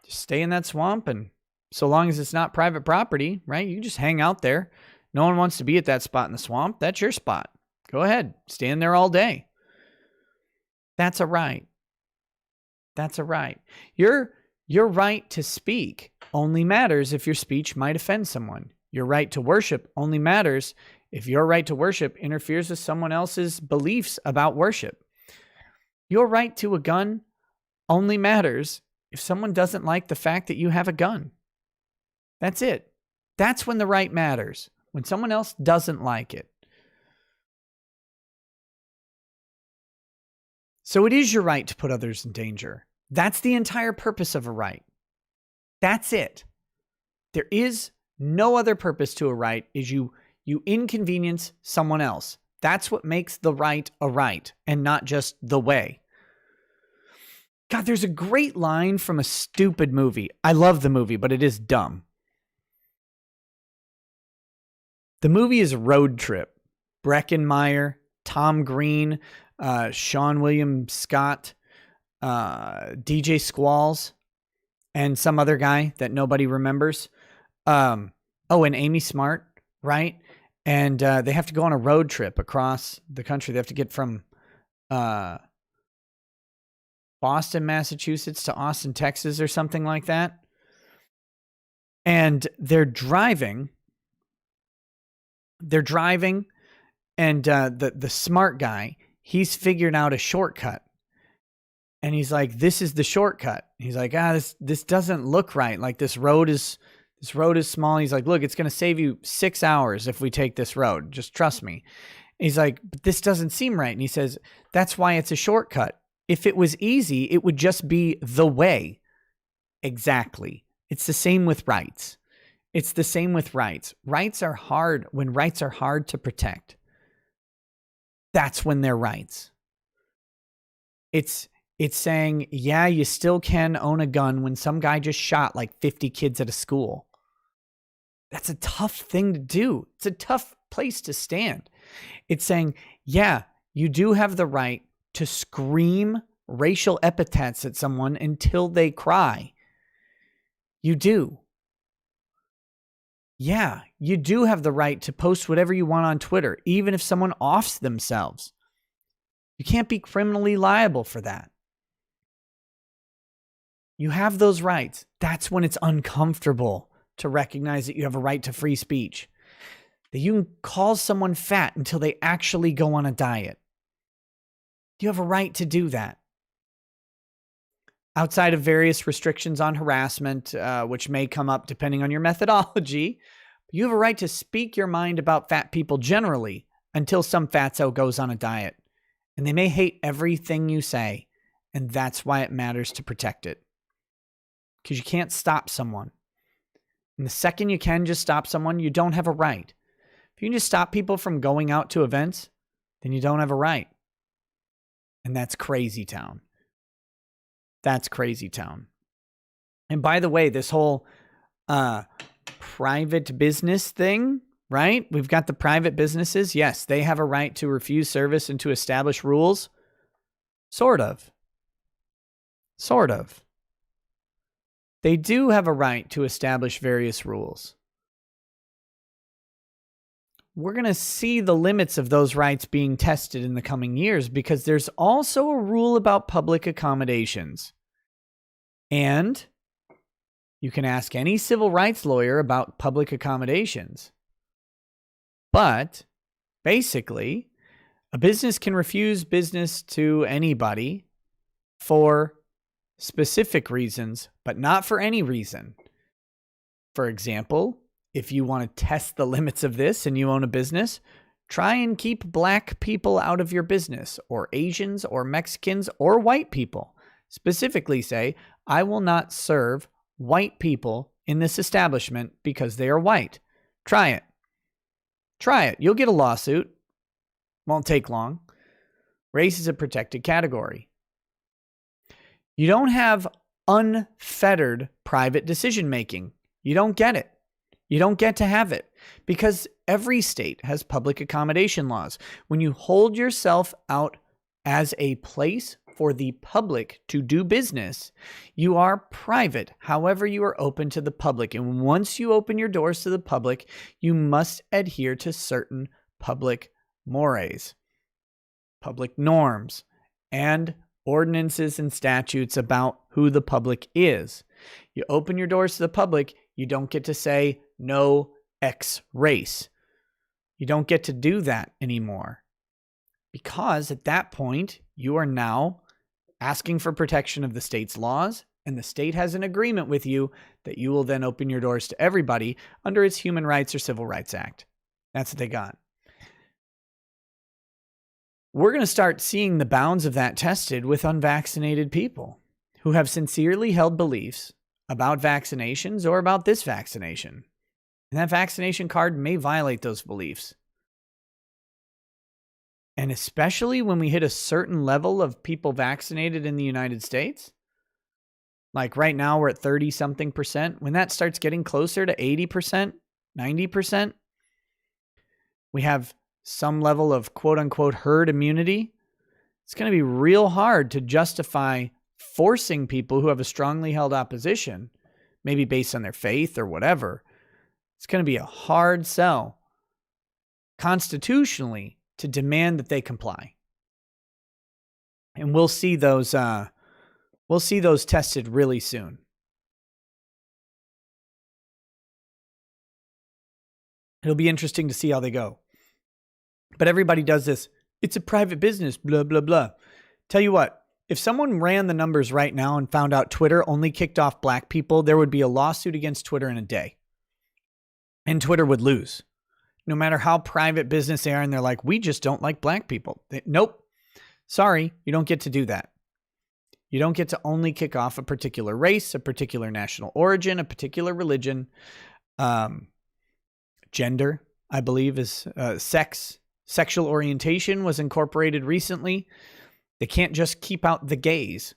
just stay in that swamp, and so long as it's not private property, right? You just hang out there. No one wants to be at that spot in the swamp. That's your spot. Go ahead. Stand there all day. That's a right. That's a right. Your right to speak only matters if your speech might offend someone. Your right to worship only matters if your right to worship interferes with someone else's beliefs about worship. Your right to a gun only matters if someone doesn't like the fact that you have a gun. That's it. That's when the right matters, when someone else doesn't like it. So it is your right to put others in danger. That's the entire purpose of a right. That's it. There is no other purpose to a right, is you inconvenience someone else. That's what makes the right a right and not just the way. God, there's a great line from a stupid movie. I love the movie, but it is dumb. The movie is Road Trip. Breckenmeyer, Tom Green, Sean William Scott, DJ Squalls. and some other guy that nobody remembers. And Amy Smart, right? And they have to go on a road trip across the country. They have to get from Boston, Massachusetts to Austin, Texas, or something like that. And they're driving, and the smart guy, he's figured out a shortcut. And he's like, this is the shortcut. He's like, this doesn't look right. Like this road is small. He's like, look, it's going to save you 6 hours if we take this road. Just trust me. And he's like, but this doesn't seem right. And he says, that's why it's a shortcut. If it was easy, it would just be the way. Exactly. It's the same with rights. It's the same with rights. Rights are hard. When rights are hard to protect, that's when they're rights. It's saying, yeah, you still can own a gun when some guy just shot like 50 kids at a school. That's a tough thing to do. It's a tough place to stand. It's saying, yeah, you do have the right to scream racial epithets at someone until they cry. You do. Yeah, you do have the right to post whatever you want on Twitter, even if someone offs themselves. You can't be criminally liable for that. You have those rights. That's when it's uncomfortable to recognize that you have a right to free speech. That you can call someone fat until they actually go on a diet. You have a right to do that. Outside of various restrictions on harassment, which may come up depending on your methodology, you have a right to speak your mind about fat people generally until some fatso goes on a diet. And they may hate everything you say, and that's why it matters to protect it. Because you can't stop someone. And the second you can just stop someone, you don't have a right. If you can just stop people from going out to events, then you don't have a right. And that's crazy town. That's crazy town. And by the way, this whole private business thing, right? We've got the private businesses. Yes, they have a right to refuse service and to establish rules. Sort of. Sort of. They do have a right to establish various rules. We're going to see the limits of those rights being tested in the coming years because there's also a rule about public accommodations. And you can ask any civil rights lawyer about public accommodations. But basically, a business can refuse business to anybody for specific reasons, but not for any reason. For example, if you want to test the limits of this and you own a business, try and keep black people out of your business, or Asians, or Mexicans, or white people. Specifically say, I will not serve white people in this establishment because they are white. Try it. Try it. You'll get a lawsuit. Won't take long. Race is a protected category. You don't have unfettered private decision making. You don't get it. You don't get to have it because every state has public accommodation laws. When you hold yourself out as a place for the public to do business, you are private. However, you are open to the public. And once you open your doors to the public, you must adhere to certain public mores, public norms, and ordinances and statutes about who the public is. You open your doors to the public, you don't get to say no X race. You don't get to do that anymore. Because at that point, you are now asking for protection of the state's laws, and the state has an agreement with you that you will then open your doors to everybody under its Human Rights or Civil Rights Act. That's what they got. We're going to start seeing the bounds of that tested with unvaccinated people who have sincerely held beliefs about vaccinations or about this vaccination. And that vaccination card may violate those beliefs. And especially when we hit a certain level of people vaccinated in the United States, like right now we're at 30-something%. When that starts getting closer to 80%, 90%, we have some level of quote unquote herd immunity. It's going to be real hard to justify forcing people who have a strongly held opposition, maybe based on their faith or whatever, it's going to be a hard sell constitutionally to demand that they comply. And we'll see those tested really soon. It'll be interesting to see how they go. But everybody does this. It's a private business, blah, blah, blah. Tell you what, if someone ran the numbers right now and found out Twitter only kicked off black people, there would be a lawsuit against Twitter in a day. And Twitter would lose. No matter how private business they are, and they're like, we just don't like black people. Nope. Sorry, you don't get to do that. You don't get to only kick off a particular race, a particular national origin, a particular religion, gender, I believe, is sex. Sexual orientation was incorporated recently. They can't just keep out the gays.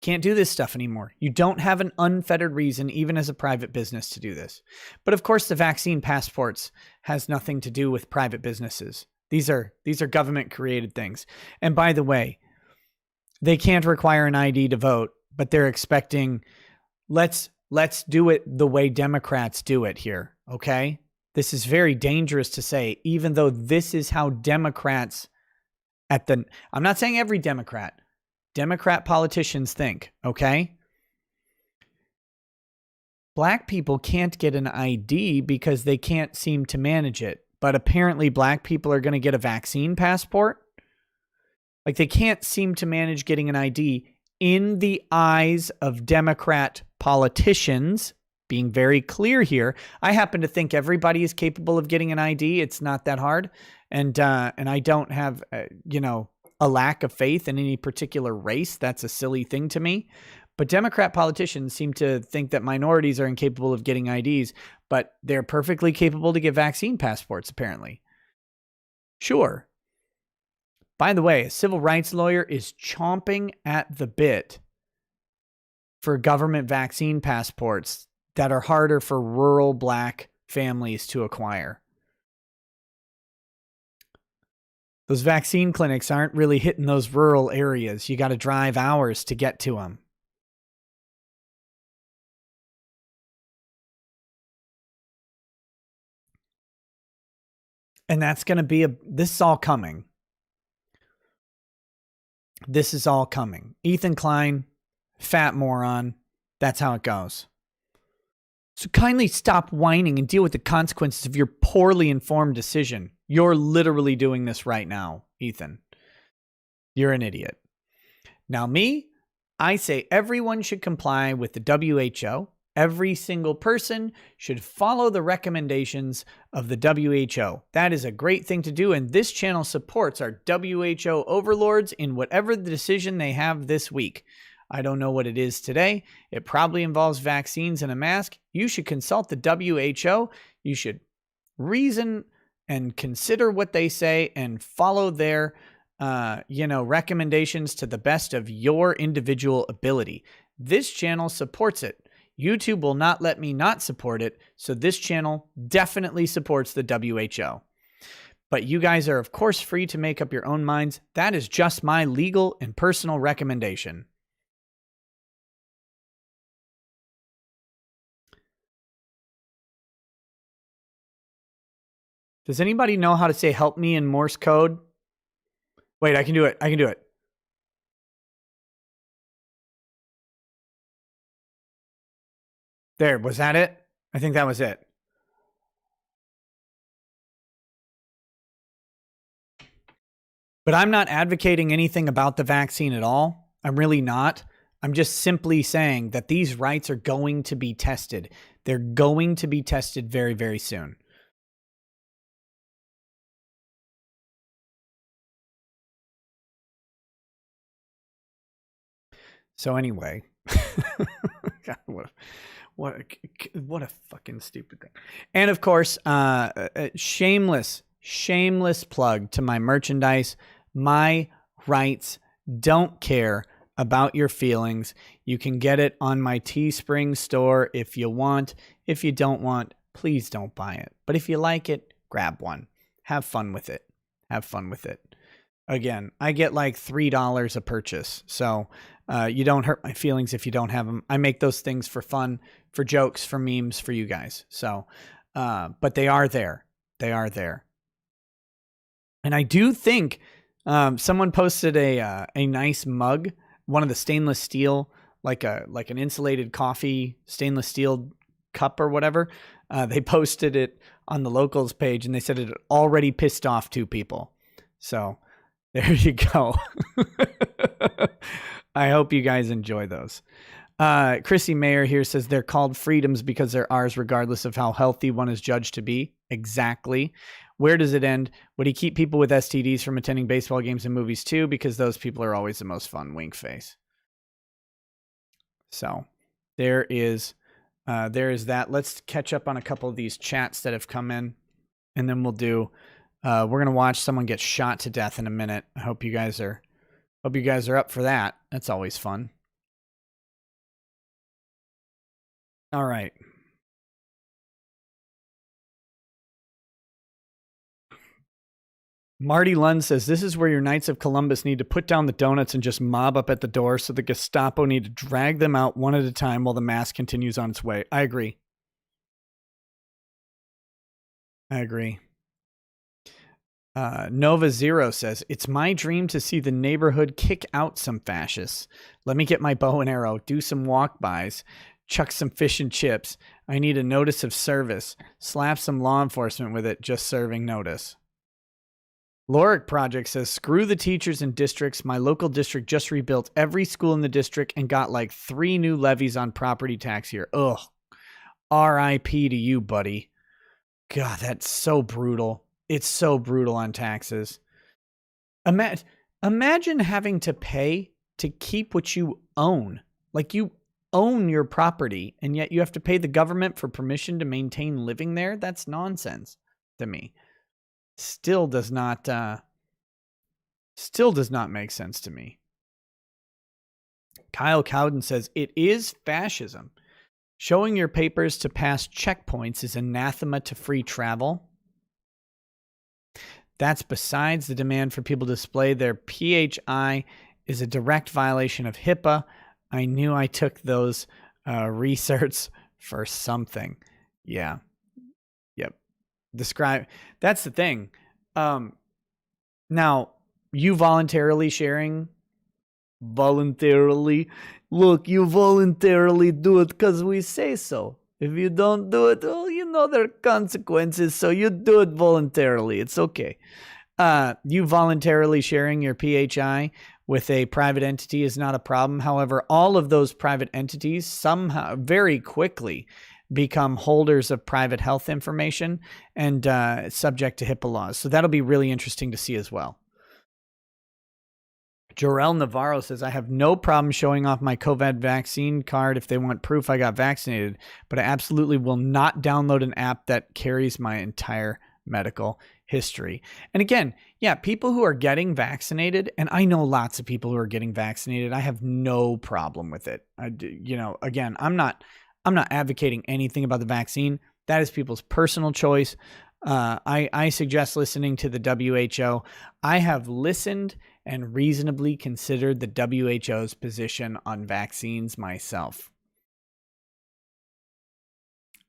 Can't do this stuff anymore. You don't have an unfettered reason, even as a private business, to do this. But of course, the vaccine passports has nothing to do with private businesses. These are government created things. And by the way, they can't require an ID to vote, but they're expecting, let's do it the way Democrats do it here. Okay. This is very dangerous to say, even though this is how Democrats I'm not saying every Democrat politicians think, okay? Black people can't get an ID because they can't seem to manage it. But apparently black people are going to get a vaccine passport. Like, they can't seem to manage getting an ID in the eyes of Democrat politicians. Being very clear here, I happen to think everybody is capable of getting an ID. It's not that hard. And I don't have, a lack of faith in any particular race. That's a silly thing to me. But Democrat politicians seem to think that minorities are incapable of getting IDs, but they're perfectly capable to get vaccine passports, apparently. Sure. By the way, a civil rights lawyer is chomping at the bit for government vaccine passports that are harder for rural black families to acquire. Those vaccine clinics aren't really hitting those rural areas. You got to drive hours to get to them. And that's going to be this is all coming. This is all coming. Ethan Klein, fat moron. That's how it goes. So kindly stop whining and deal with the consequences of your poorly informed decision. You're literally doing this right now, Ethan. You're an idiot. Now me, I say everyone should comply with the WHO. Every single person should follow the recommendations of the WHO. That is a great thing to do, and this channel supports our WHO overlords in whatever the decision they have this week. I don't know what it is today. It probably involves vaccines and a mask. You should consult the WHO. You should reason and consider what they say and follow their recommendations to the best of your individual ability. This channel supports it. YouTube will not let me not support it, so this channel definitely supports the WHO. But you guys are, of course, free to make up your own minds. That is just my legal and personal recommendation. Does anybody know how to say help me in Morse code? Wait, I can do it. I can do it. There, was that it? I think that was it. But I'm not advocating anything about the vaccine at all. I'm really not. I'm just simply saying that these rights are going to be tested. They're going to be tested very, very soon. So anyway, God, what a fucking stupid thing. And of course, shameless plug to my merchandise. My rights don't care about your feelings. You can get it on my Teespring store if you want. If you don't want, please don't buy it. But if you like it, grab one. Have fun with it. Have fun with it. Again, I get like $3 a purchase. So you don't hurt my feelings if you don't have them. I make those things for fun, for jokes, for memes, for you guys. So, but they are there. They are there. And I do think someone posted a nice mug, one of the stainless steel, like an insulated coffee stainless steel cup or whatever. They posted it on the locals page, and they said it had already pissed off 2 people. So there you go. I hope you guys enjoy those. Chrissy Mayer here says they're called freedoms because they're ours regardless of how healthy one is judged to be. Exactly. Where does it end? Would he keep people with STDs from attending baseball games and movies too? Because those people are always the most fun. Wink face. So there is that. Let's catch up on a couple of these chats that have come in, and then we'll do. We're gonna watch someone get shot to death in a minute. I hope you guys are up for that. That's always fun. All right. Marty Lund says, this is where your Knights of Columbus need to put down the donuts and just mob up at the door, so the Gestapo need to drag them out one at a time while the mass continues on its way. I agree. Nova Zero says, it's my dream to see the neighborhood kick out some fascists. Let me get my bow and arrow, do some walk-bys, chuck some fish and chips. I need a notice of service. Slap some law enforcement with it, just serving notice. Loric Project says, screw the teachers and districts. My local district just rebuilt every school in the district and got like 3 new levies on property tax here. Ugh. R.I.P. to you, buddy. God, that's so brutal. It's so brutal on taxes. Imagine having to pay to keep what you own. Like, you own your property, and yet you have to pay the government for permission to maintain living there? That's nonsense to me. Still does not make sense to me. Kyle Cowden says, it is fascism. Showing your papers to pass checkpoints is anathema to free travel. That's besides the demand for people to display their PHI is a direct violation of HIPAA. I knew I took those research for something. Yeah. Yep. That's the thing. Now, you voluntarily sharing, look, you voluntarily do it because we say so. If you don't do it, well, you know there are consequences, so you do it voluntarily. It's okay. You voluntarily sharing your PHI with a private entity is not a problem. However, all of those private entities somehow very quickly become holders of private health information and subject to HIPAA laws. So that'll be really interesting to see as well. Jorel Navarro says, I have no problem showing off my COVID vaccine card if they want proof I got vaccinated, but I absolutely will not download an app that carries my entire medical history. And again, yeah, people who are getting vaccinated, and I know lots of people who are getting vaccinated, I have no problem with it. Again, I'm not advocating anything about the vaccine. That is people's personal choice. I suggest listening to the WHO. I have listened and reasonably considered the WHO's position on vaccines myself.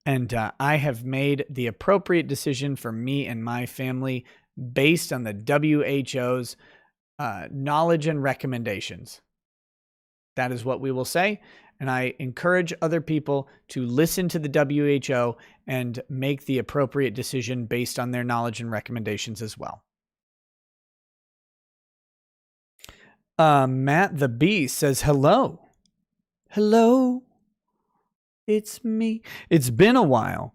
And I have made the appropriate decision for me and my family based on the WHO's knowledge and recommendations. That is what we will say. And I encourage other people to listen to the WHO and make the appropriate decision based on their knowledge and recommendations as well. Matt the Beast says, hello. Hello. It's me. It's been a while.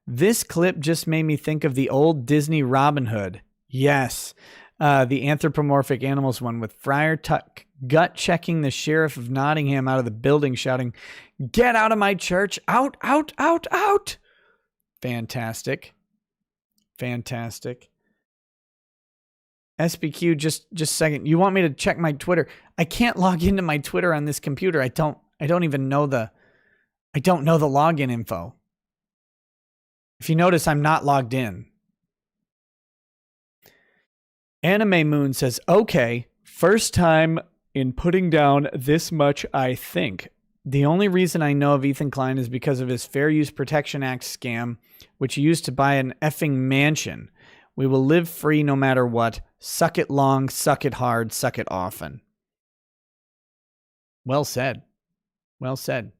This clip just made me think of the old Disney Robin Hood. Yes. The anthropomorphic animals one with Friar Tuck gut checking the sheriff of Nottingham out of the building, shouting, "Get out of my church. Out, out, out, out." Fantastic. Fantastic. SBQ, just a second. You want me to check my Twitter? I can't log into my Twitter on this computer. I don't even know the login info. If you notice, I'm not logged in. Anime Moon says, okay, first time in putting down this much, I think. The only reason I know of Ethan Klein is because of his Fair Use Protection Act scam, which he used to buy an effing mansion. We will live free no matter what. Suck it long, suck it hard, suck it often. Well said. Well said.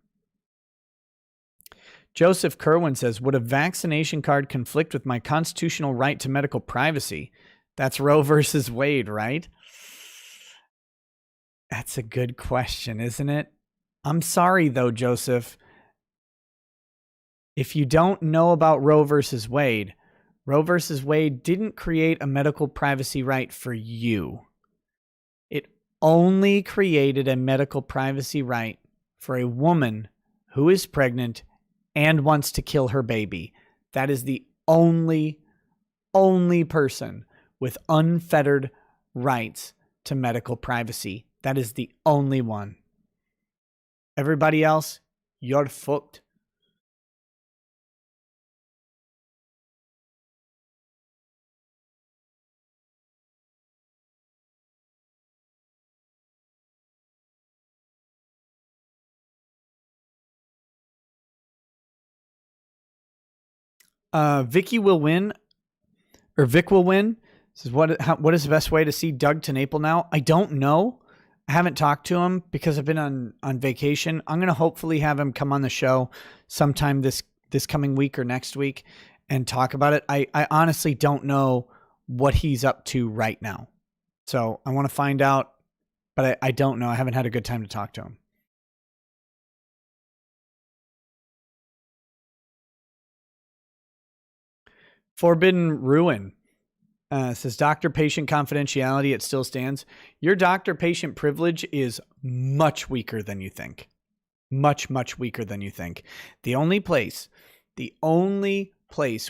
Joseph Kerwin says, would a vaccination card conflict with my constitutional right to medical privacy? That's Roe versus Wade, right? That's a good question, isn't it? I'm sorry, though, Joseph. If you don't know about Roe versus Wade didn't create a medical privacy right for you. It only created a medical privacy right for a woman who is pregnant and wants to kill her baby. That is the only person with unfettered rights to medical privacy. That is the only one. Everybody else, you're fucked. Vicky will win, or Vic will win. Says, what is the best way to see Doug TeNapel now? I don't know. I haven't talked to him because I've been on vacation. I'm going to hopefully have him come on the show sometime this coming week or next week and talk about it. I honestly don't know what he's up to right now. So I want to find out, but I don't know. I haven't had a good time to talk to him. Forbidden Ruin says, doctor-patient confidentiality, it still stands. Your doctor-patient privilege is much weaker than you think. Much, much weaker than you think. The only place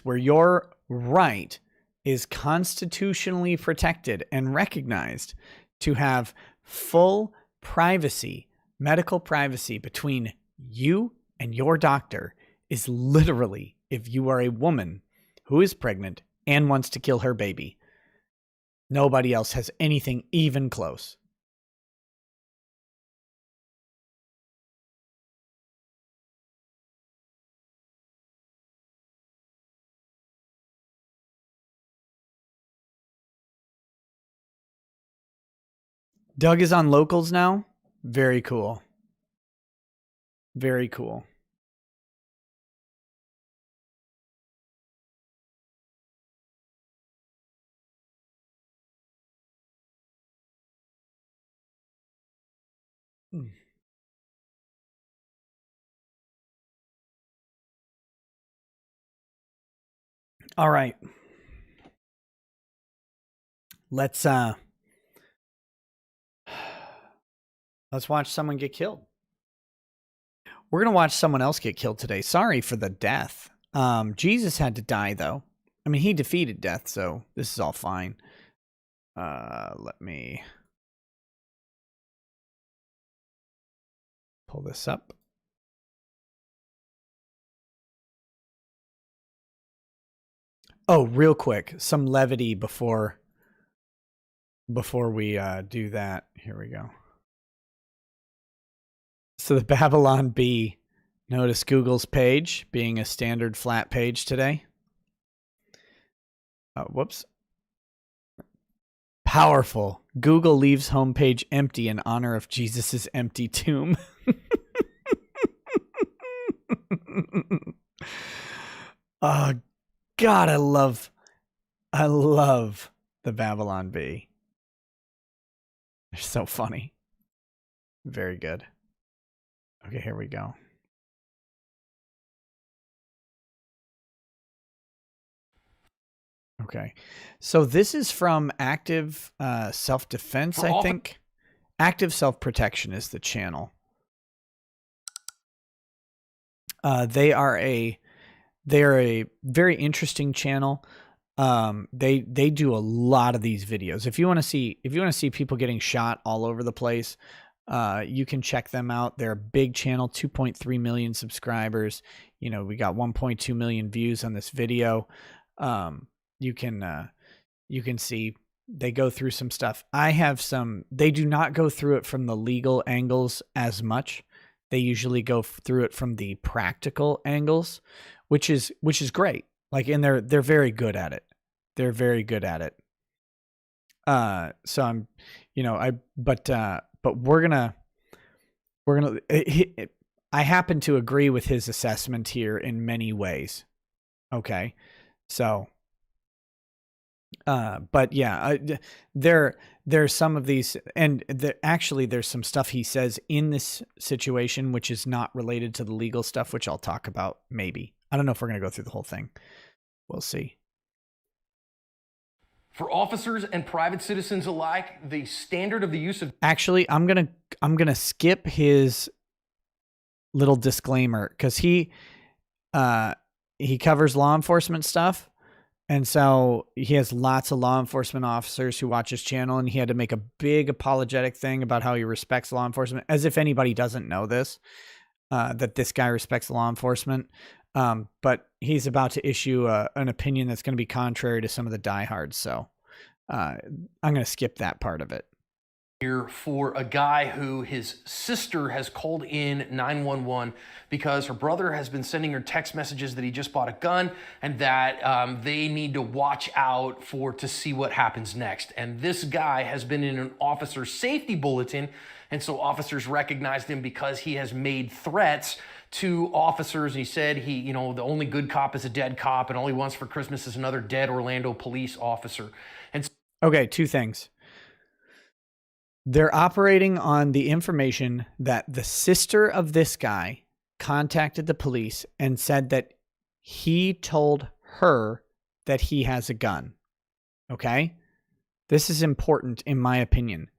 where your right is constitutionally protected and recognized to have full privacy, medical privacy between you and your doctor is literally if you are a woman who is pregnant and wants to kill her baby. Nobody else has anything even close. Doug is on Locals now. Very cool. Very cool. All right. Let's watch someone get killed. We're going to watch someone else get killed today. Sorry for the death. Jesus had to die though. I mean, he defeated death, so this is all fine. Let me pull this up. Oh, real quick, some levity before we do that. Here we go. So the Babylon Bee, notice Google's page being a standard flat page today. Whoops. Powerful. Google leaves homepage empty in honor of Jesus's empty tomb. God, I love the Babylon Bee. They're so funny. Very good. Okay, here we go. Okay. So this is from Active Self-Defense, I think. Active Self-Protection is the channel. They are a very interesting channel. They do a lot of these videos. If you want to see people getting shot all over the place, you can check them out. They're a big channel, 2.3 million subscribers. You know, we got 1.2 million views on this video. You can see They go through some stuff. They do not go through it from the legal angles as much. They usually go through it from the practical angles, which is great. Like, and they're very good at it. They're very good at it. So I'm, but I happen to agree with his assessment here in many ways. Okay. So, but yeah, there's some of these, and actually there's some stuff he says in this situation, which is not related to the legal stuff, which I'll talk about maybe. I don't know if we're going to go through the whole thing. We'll see. For officers and private citizens alike, the standard of the use of... Actually, I'm going to skip his little disclaimer because he covers law enforcement stuff. And so he has lots of law enforcement officers who watch his channel, and he had to make a big apologetic thing about how he respects law enforcement, as if anybody doesn't know this, that this guy respects law enforcement. But he's about to issue an opinion that's going to be contrary to some of the diehards. So I'm going to skip that part of it. Here for a guy who his sister has called in 911 because her brother has been sending her text messages that he just bought a gun and that they need to watch out to see what happens next. And this guy has been in an officer safety bulletin, and so officers recognized him because he has made threats to officers. And he said the only good cop is a dead cop, and all he wants for Christmas is another dead Orlando police officer. And okay, two things. They're operating on the information that the sister of this guy contacted the police and said that he told her that he has a gun. Okay? This is important in my opinion.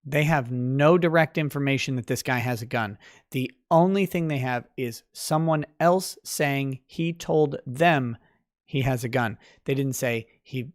They have no direct information that this guy has a gun. The only thing they have is someone else saying he told them he has a gun. They didn't say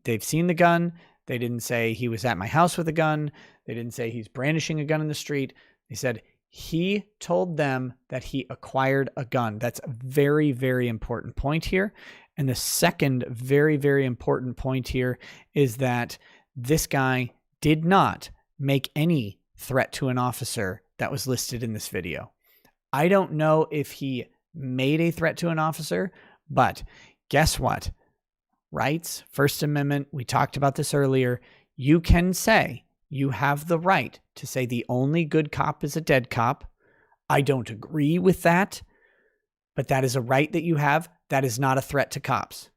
they've seen the gun. They didn't say he was at my house with a gun. They didn't say he's brandishing a gun in the street. They said he told them that he acquired a gun. That's a very, very important point here. And the second very, very important point here is that this guy did not make any threat to an officer that was listed in this video. I don't know if he made a threat to an officer, but guess what? Rights, First Amendment, we talked about this earlier. You can say, you have the right to say the only good cop is a dead cop. I don't agree with that, but that is a right that you have. That is not a threat to cops.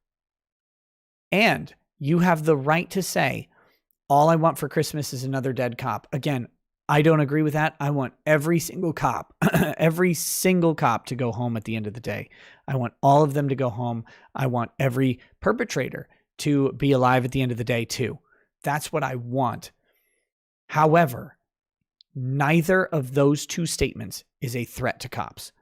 And you have the right to say, all I want for Christmas is another dead cop. Again, I don't agree with that. I want every single cop, every single cop to go home at the end of the day. I want all of them to go home. I want every perpetrator to be alive at the end of the day too. That's what I want. However, neither of those two statements is a threat to cops.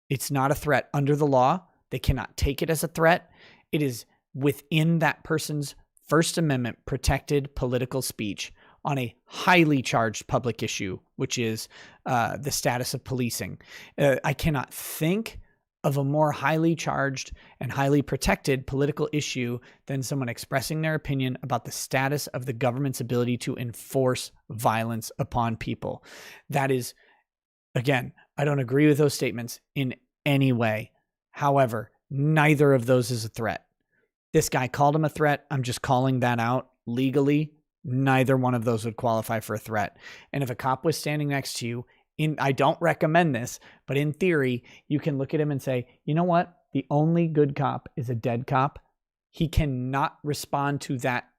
It's not a threat under the law. They cannot take it as a threat. It is within that person's First Amendment protected political speech on a highly charged public issue, which is the status of policing. I cannot think of a more highly charged and highly protected political issue than someone expressing their opinion about the status of the government's ability to enforce violence upon people. That is, again, I don't agree with those statements in any way. However, neither of those is a threat. This guy called him a threat. I'm just calling that out legally. Neither one of those would qualify for a threat. And if a cop was standing next to you, I don't recommend this, but in theory, you can look at him and say, you know what? The only good cop is a dead cop. He cannot respond to that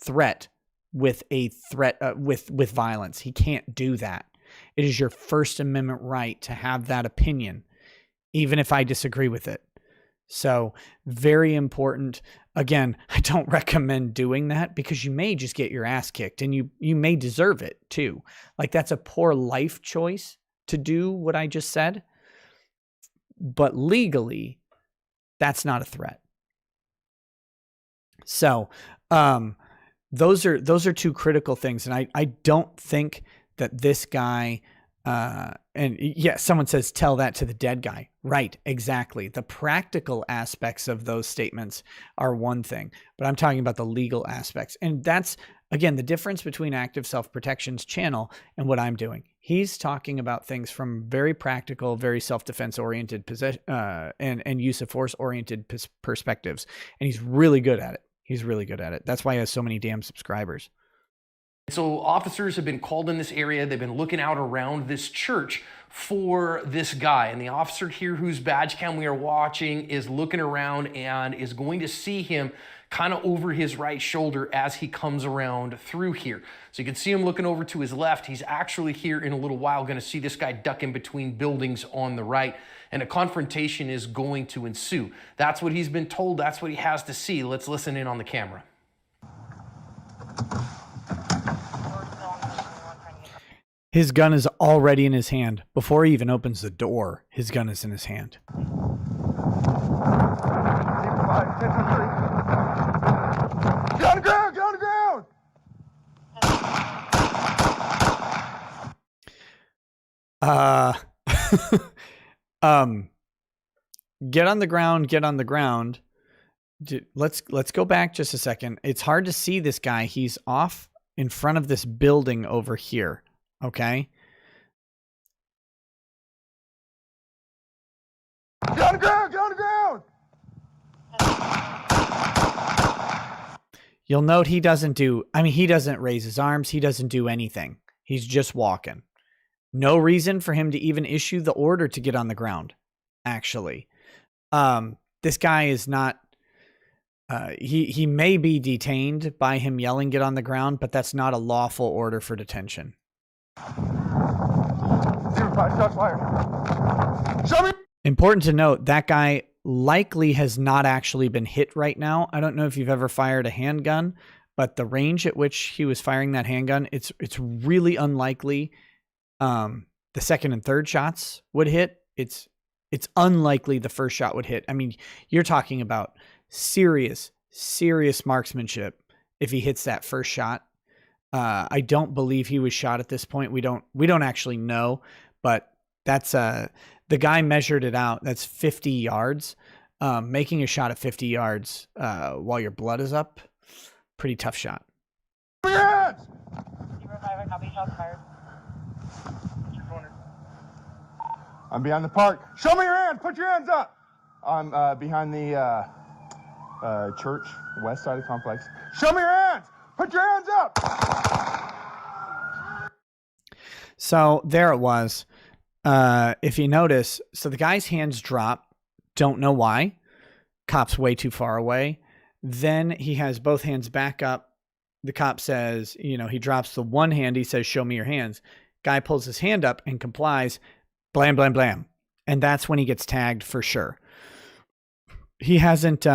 threat with a threat, with violence. He can't do that. It is your First Amendment right to have that opinion, even if I disagree with it. So very important. Again, I don't recommend doing that because you may just get your ass kicked and you may deserve it too. Like, that's a poor life choice to do what I just said. But legally, that's not a threat. So those are two critical things. And I don't think that this guy, and yeah, someone says, tell that to the dead guy. Right, exactly. The practical aspects of those statements are one thing, but I'm talking about the legal aspects. And that's, Again, the difference between Active Self-Protection's channel and what I'm doing. He's talking about things from very practical, very self-defense oriented and use of force oriented perspectives. And he's really good at it. He's really good at it. That's why he has so many damn subscribers. So officers have been called in this area. They've been looking out around this church for this guy. And the officer here whose badge cam we are watching is looking around and is going to see him kind of over his right shoulder as he comes around through here. So you can see him looking over to his left. He's actually here in a little while going to see this guy duck in between buildings on the right, and a confrontation is going to ensue. That's what he's been told. That's what he has to see. Let's listen in on the camera. His gun is already in his hand. Before he even opens the door, his gun is in his hand. Get on the ground! Get on the ground! Get on the ground, get on the ground. Let's go back just a second. It's hard to see this guy. He's off in front of this building over here. Okay. Get on the ground! Get on the ground! You'll note he doesn't raise his arms. He doesn't do anything. He's just walking. No reason for him to even issue the order to get on the ground, actually. This guy is not, he may be detained by him yelling, get on the ground, but that's not a lawful order for detention. 05, shots fired. Show me! Important to note, that guy likely has not actually been hit right now. I don't know if you've ever fired a handgun, but the range at which he was firing that handgun, it's really unlikely the second and third shots would hit. It's unlikely the first shot would hit. I mean, you're talking about serious marksmanship if he hits that first shot. I don't believe he was shot at this point. We don't actually know, but that's the guy measured it out. That's 50 yards. Making a shot at 50 yards while your blood is up, pretty tough shot. Show me your hands! I'm behind the park. Show me your hands! Put your hands up! I'm behind the church, west side of the complex. Show me your hands! Put your hands up! So there it was. If you notice, so the guy's hands drop. Don't know why. Cop's way too far away. Then he has both hands back up. The cop says, he drops the one hand. He says, show me your hands. Guy pulls his hand up and complies. Blam, blam, blam. And that's when he gets tagged for sure. He hadn't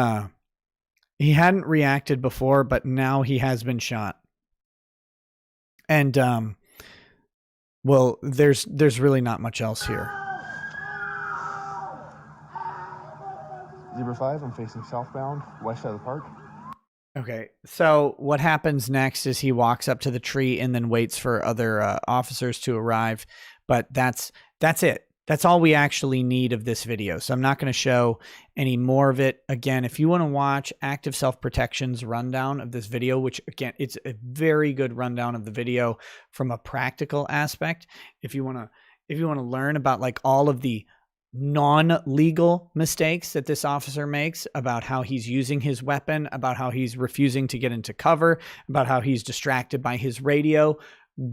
reacted before, but now he has been shot. And, well, there's really not much else here. 05, I'm facing southbound, west side of the park. Okay, so what happens next is he walks up to the tree and then waits for other officers to arrive. But that's it. That's all we actually need of this video. So I'm not going to show any more of it. Again, if you want to watch Active Self-Protection's rundown of this video, which again, it's a very good rundown of the video from a practical aspect. If you want to learn about like all of the non-legal mistakes that this officer makes, about how he's using his weapon, about how he's refusing to get into cover, about how he's distracted by his radio,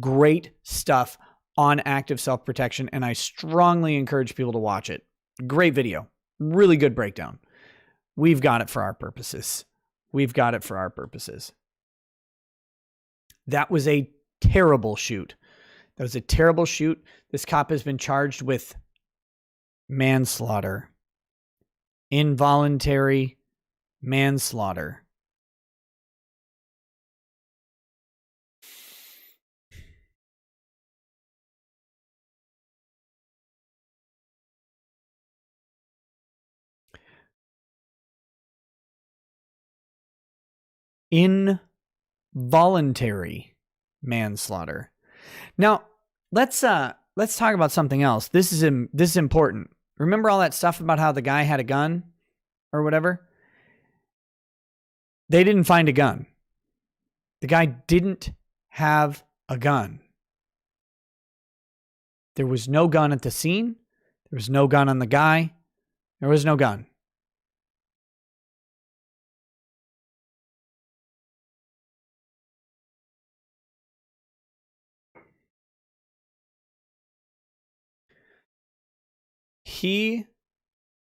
great stuff on Active Self-Protection, and I strongly encourage people to watch it. Great video. Really good breakdown. We've got it for our purposes. That was a terrible shoot. This cop has been charged with manslaughter. Involuntary manslaughter. Involuntary manslaughter. Now, let's talk about something else. This is important. Remember all that stuff about how the guy had a gun or whatever? They didn't find a gun. The guy didn't have a gun. There was no gun at the scene. There was no gun on the guy. There was no gun.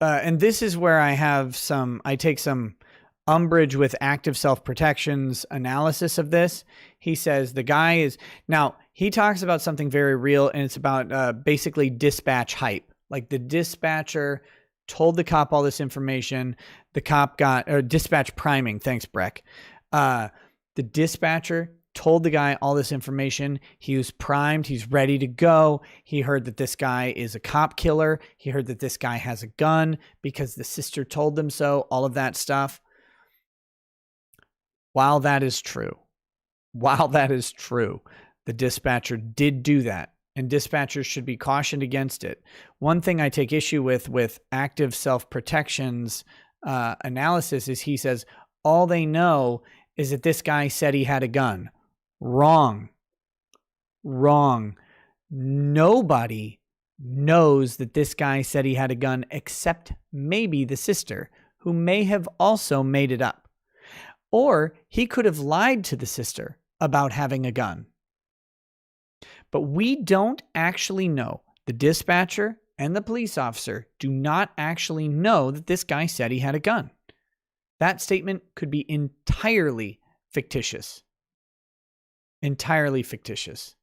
And this is where I take some umbrage with active self-protection's analysis of this. He says the guy is, now he talks about something very real, and it's about basically dispatch hype. Like the dispatcher told the cop all this information. The cop dispatch priming. Thanks, Breck. The dispatcher told the guy all this information. He was primed. He's ready to go. He heard that this guy is a cop killer. He heard that this guy has a gun because the sister told them so, all of that stuff. While that is true, the dispatcher did do that, and dispatchers should be cautioned against it. One thing I take issue with active self-protection's analysis is he says all they know is that this guy said he had a gun. Wrong. Nobody knows that this guy said he had a gun except maybe the sister, who may have also made it up. Or he could have lied to the sister about having a gun. But we don't actually know. The dispatcher and the police officer do not actually know that this guy said he had a gun. That statement could be entirely fictitious. Entirely fictitious.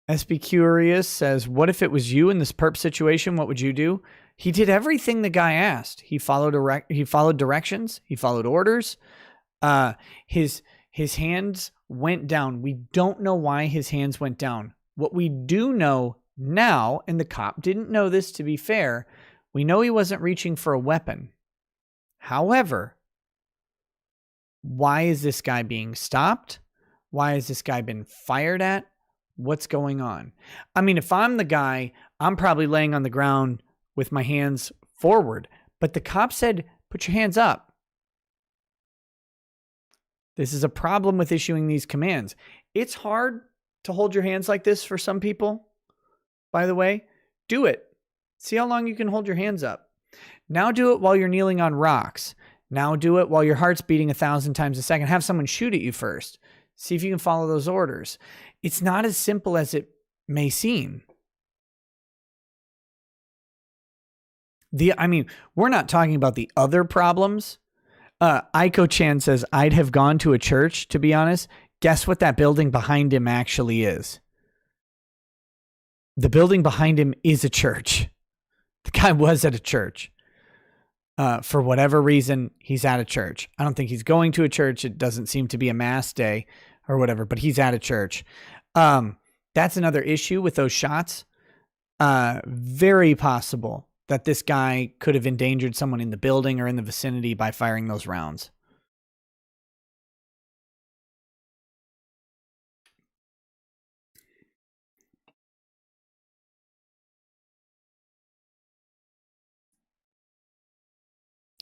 SB Curious says, what if it was you in this perp situation? What would you do? He did everything the guy asked. He followed directions. He followed orders. His hands went down. We don't know why his hands went down. What we do know now, and the cop didn't know this to be fair, we know he wasn't reaching for a weapon. However, why is this guy being stopped? Why has this guy been fired at? What's going on? I mean, if I'm the guy, I'm probably laying on the ground with my hands forward. But the cop said, put your hands up. This is a problem with issuing these commands. It's hard to hold your hands like this for some people. By the way, do it. See how long you can hold your hands up. Now do it while you're kneeling on rocks. Now do it while your heart's beating 1,000 times a second. Have someone shoot at you first. See if you can follow those orders. It's not as simple as it may seem. We're not talking about the other problems. Aiko Chan says, I'd have gone to a church, to be honest. Guess what that building behind him actually is? The building behind him is a church. The guy was at a church. For whatever reason, he's at a church. I don't think he's going to a church. It doesn't seem to be a mass day or whatever, but he's at a church. That's another issue with those shots. Very possible that this guy could have endangered someone in the building or in the vicinity by firing those rounds.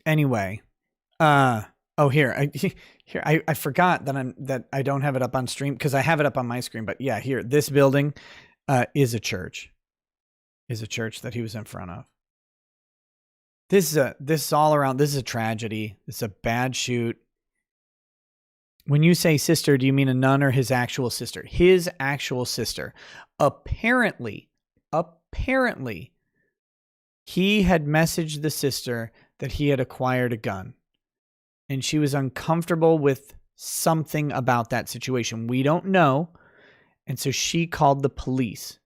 Anyway, I forgot that I don't have it up on stream because I have it up on my screen. But yeah, here, this building is a church. Is a church that he was in front of. This is all around. This is a tragedy. This is a bad shoot. When you say sister, do you mean a nun or his actual sister? His actual sister. Apparently, he had messaged the sister that he had acquired a gun. And she was uncomfortable with something about that situation. We don't know. And so she called the police.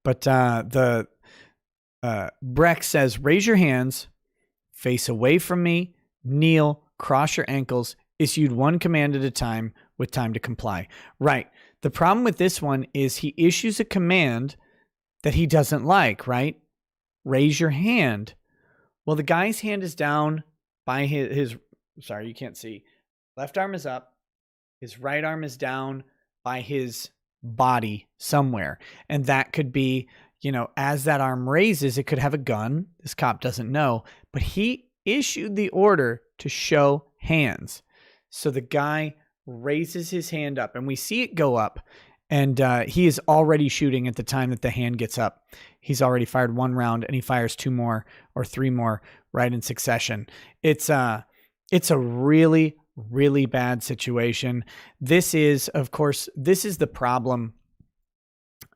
But Breck says, raise your hands, face away from me, kneel, cross your ankles, issued one command at a time with time to comply. Right. The problem with this one is he issues a command that he doesn't like, right? Raise your hand. Well, the guy's hand is down by his sorry, you can't see. Left arm is up. His right arm is down by his body somewhere. And that could be, as that arm raises, it could have a gun. This cop doesn't know, but he issued the order to show hands. So the guy raises his hand up and we see it go up, and he is already shooting at the time that the hand gets up. He's already fired one round and he fires 2 more or 3 more right in succession. It's a really, really bad situation. This is, of course, the problem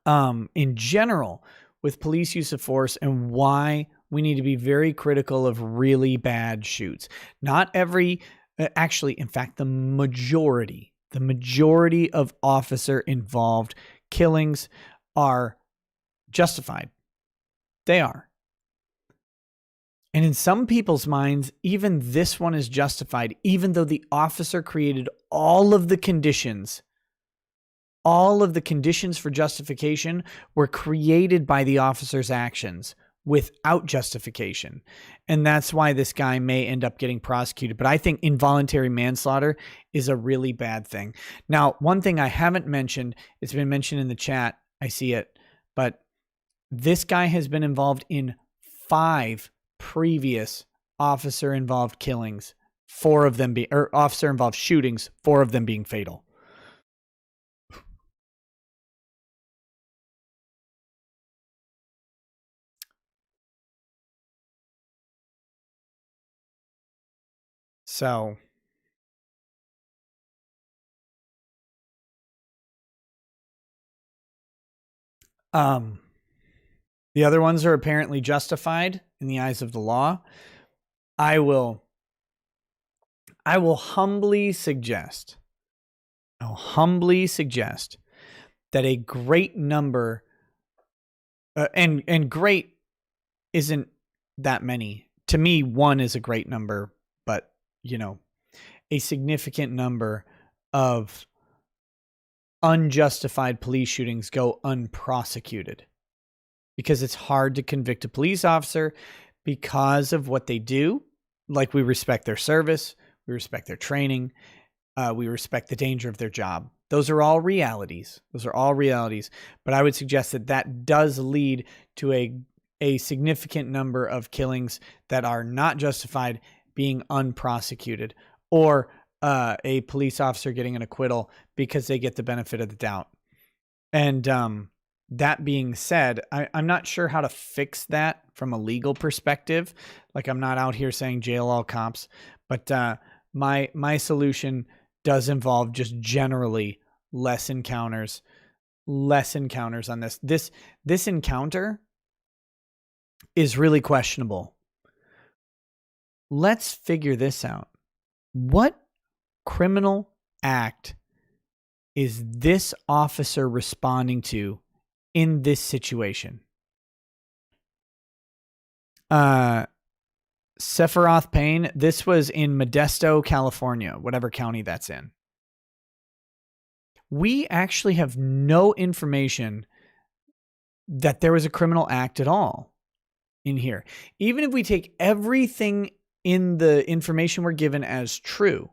in general with police use of force, and why we need to be very critical of really bad shoots. Not every, actually, in fact, the majority of officer involved killings are justified. They are. And in some people's minds, even this one is justified, even though the officer created all of the conditions for justification were created by the officer's actions without justification. And that's why this guy may end up getting prosecuted. But I think involuntary manslaughter is a really bad thing. Now, one thing I haven't mentioned, it's been mentioned in the chat, I see it, but this guy has been involved in 5 previous officer-involved killings, 4 of them officer-involved shootings, 4 of them being fatal. So, the other ones are apparently justified in the eyes of the law. I will humbly suggest that a great number, and great isn't that many. To me, 1 is a great number, but a significant number of unjustified police shootings go unprosecuted because it's hard to convict a police officer because of what they do. Like, we respect their service, we respect their training, we respect the danger of their job. Those are all realities. But I would suggest that does lead to a significant number of killings that are not justified being unprosecuted, or a police officer getting an acquittal because they get the benefit of the doubt. And that being said, I'm not sure how to fix that from a legal perspective. Like, I'm not out here saying jail all cops, but my solution does involve just generally less encounters on this. This encounter is really questionable. Let's figure this out. What criminal act is this officer responding to in this situation? Sephiroth Payne, this was in Modesto, California, whatever county that's in. We actually have no information that there was a criminal act at all in here. Even if we take everything in the information we're given as true,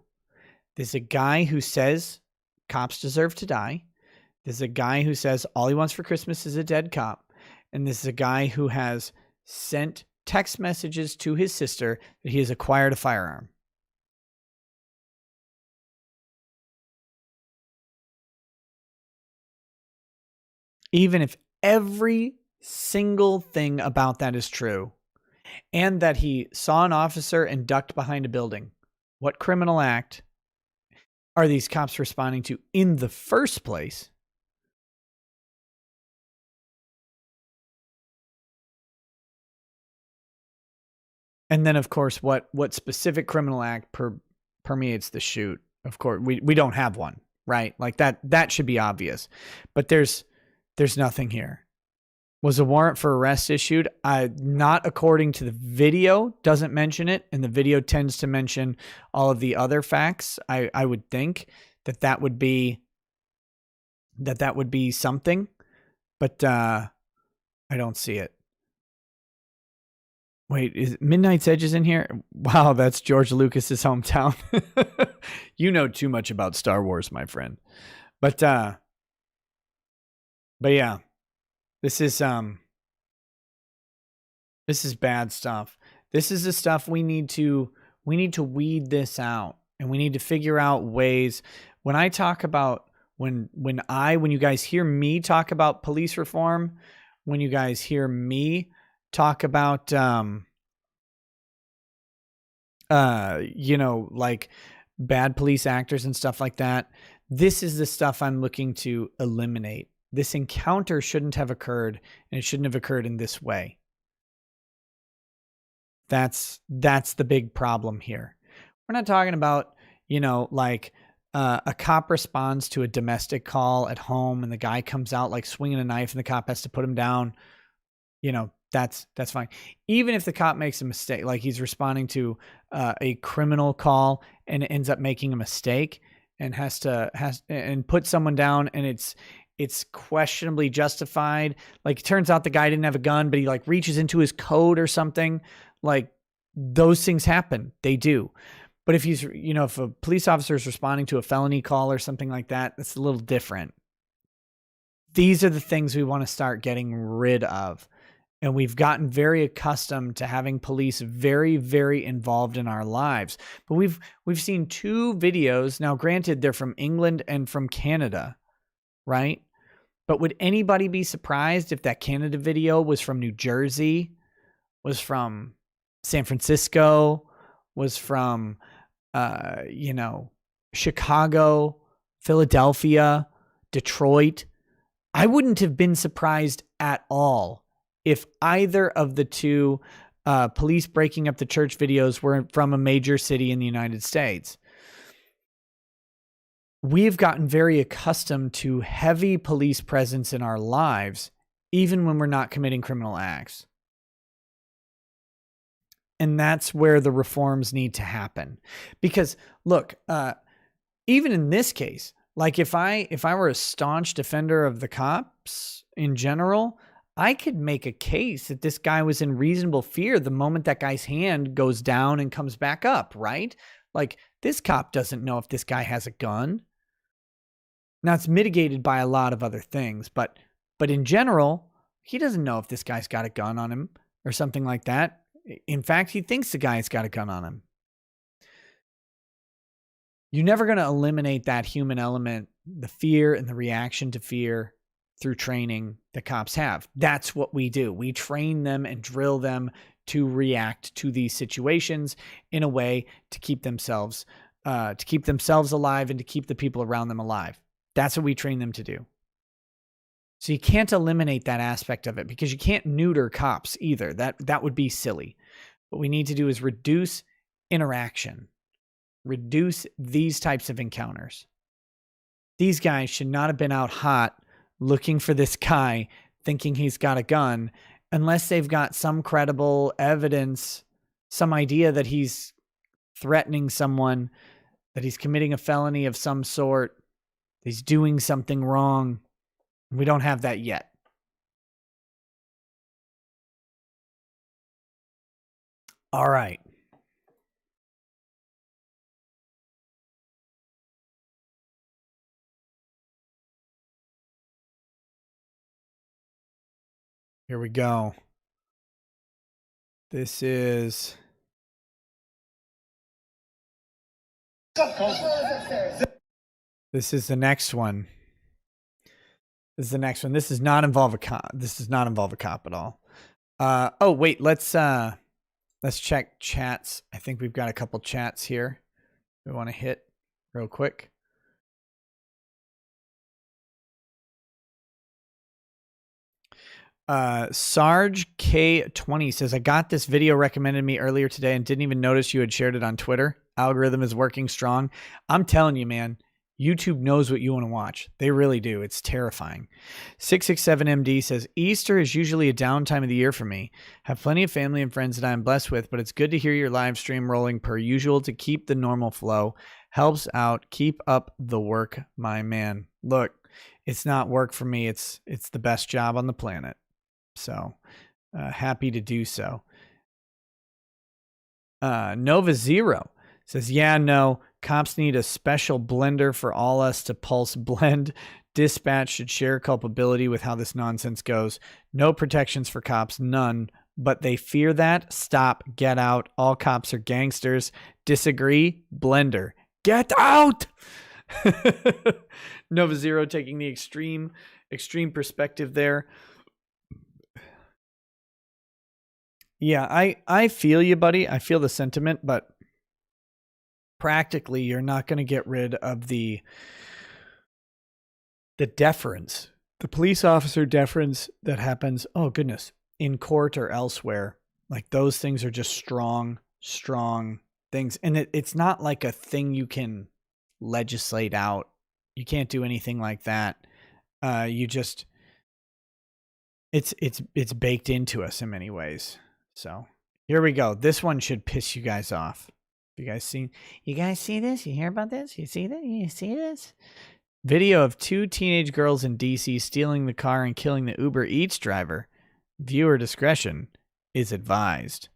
there's a guy who says cops deserve to die. There's a guy who says all he wants for Christmas is a dead cop. And this is a guy who has sent text messages to his sister that he has acquired a firearm. Even if every single thing about that is true, and that he saw an officer and ducked behind a building, what criminal act are these cops responding to in the first place? And then, of course, what specific criminal act permeates the shoot? Of course, we don't have one, right? Like that should be obvious. But there's nothing here. Was a warrant for arrest issued? Not according to the video, doesn't mention it, and the video tends to mention all of the other facts. I would think that would be something, but I don't see it. Wait, is Midnight's Edge is in here? Wow, that's George Lucas's hometown. You know too much about Star Wars, my friend. But But yeah, this is bad stuff. This is the stuff we need to weed this out, and we need to figure out ways. When I talk about when you guys hear me talk about police reform, when you guys hear me talk about like bad police actors and stuff like that, this is the stuff I'm looking to eliminate. This encounter shouldn't have occurred, and it shouldn't have occurred in this way. That's the big problem here. We're not talking about, like a cop responds to a domestic call at home and the guy comes out like swinging a knife and the cop has to put him down. That's fine. Even if the cop makes a mistake, like he's responding to a criminal call and ends up making a mistake and has and put someone down, and it's questionably justified. Like, it turns out the guy didn't have a gun, but he like reaches into his coat or something. Like, those things happen. They do. But if he's, if a police officer is responding to a felony call or something like that, that's a little different. These are the things we want to start getting rid of. And we've gotten very accustomed to having police very, very involved in our lives. But we've seen 2 videos. Now, granted, they're from England and from Canada, right? But would anybody be surprised if that Canada video was from New Jersey, was from San Francisco, was from, Chicago, Philadelphia, Detroit? I wouldn't have been surprised at all if either of the 2 police breaking up the church videos were from a major city in the United States. We've gotten very accustomed to heavy police presence in our lives, even when we're not committing criminal acts. And that's where the reforms need to happen. Because look, even in this case, like if I were a staunch defender of the cops in general, I could make a case that this guy was in reasonable fear the moment that guy's hand goes down and comes back up, right? Like, this cop doesn't know if this guy has a gun. Now, it's mitigated by a lot of other things, but in general, he doesn't know if this guy's got a gun on him or something like that. In fact, he thinks the guy's got a gun on him. You're never going to eliminate that human element, the fear and the reaction to fear, through training that cops have. That's what we do. We train them and drill them to react to these situations in a way to keep themselves alive and to keep the people around them alive. That's what we train them to do. So you can't eliminate that aspect of it, because you can't neuter cops either. That would be silly. What we need to do is reduce interaction, reduce these types of encounters. These guys should not have been out hot looking for this guy thinking he's got a gun, unless they've got some credible evidence, some idea that he's threatening someone, that he's committing a felony of some sort, he's doing something wrong. We don't have that yet. All right. Here we go. This is the next one. This does not involve a cop. This does not involve a cop at all. Oh wait, let's check chats. I think we've got a couple chats here we want to hit real quick. Sarge K20 says, I got this video recommended to me earlier today and didn't even notice you had shared it on Twitter. Algorithm is working strong. I'm telling you, man, YouTube knows what you want to watch. They really do. It's terrifying. 667MD says, Easter is usually a downtime of the year for me. Have plenty of family and friends that I'm blessed with, but it's good to hear your live stream rolling per usual to keep the normal flow. Helps out. Keep up the work, my man. Look, it's not work for me. It's the best job on the planet. So happy to do so. Nova Zero says, yeah, no, cops need a special blender for all us to pulse blend Dispatch should share culpability with how this nonsense goes. No protections for cops, none. But they fear that. Stop. Get out. All cops are gangsters. Disagree? Blender. Get out! Nova Zero taking the extreme perspective there. Yeah, I feel you, buddy. I feel the sentiment, but practically you're not going to get rid of the deference, the police officer deference that happens, oh goodness, in court or elsewhere. Like those things are just strong things. And it's not like a thing you can legislate out. You can't do anything like that. You just, it's baked into us in many ways. So here we go. This one should piss you guys off. You guys see this? You hear about this? You see that? You see this? Video of 2 teenage girls in DC stealing the car and killing the Uber Eats driver. Viewer discretion is advised.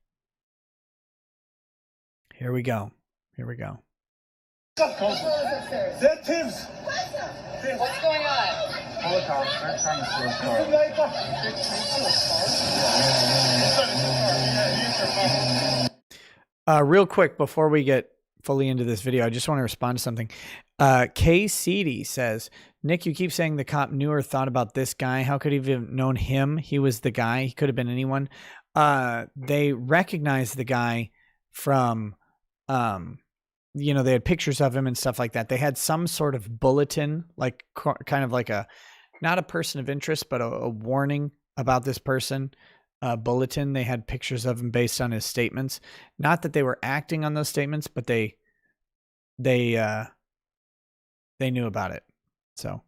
Here we go. What's going on? Call the cops. They're trying to steal his car. Real quick, before we get fully into this video, I just want to respond to something. K. Seedy says, Nick, you keep saying the cop knew or thought about this guy. How could he have known him? He was the guy. He could have been anyone. They recognized the guy from, they had pictures of him and stuff like that. They had some sort of bulletin, like kind of like not a person of interest, but a warning about this person. Bulletin. They had pictures of him based on his statements. Not that they were acting on those statements, but they knew about it. So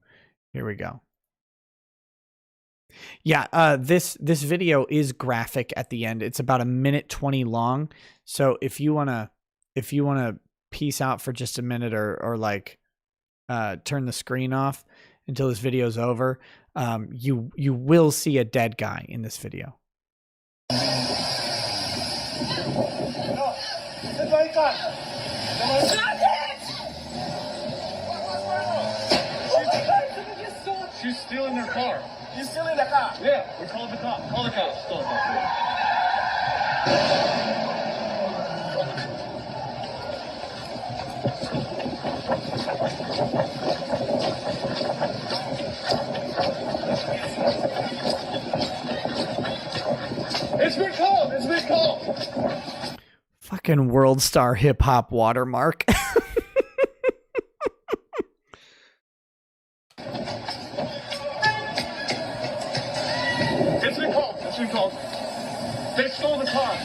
here we go. Yeah, this video is graphic at the end. It's about 1:20 long. So if you wanna peace out for just a minute or like turn the screen off until this video's over, you will see a dead guy in this video. She's stealing their car. You're stealing the car? Yeah, we called the cop. Call the cops. Stole the car. It's been called. It's been called. Fucking world star hip hop watermark. They stole the car.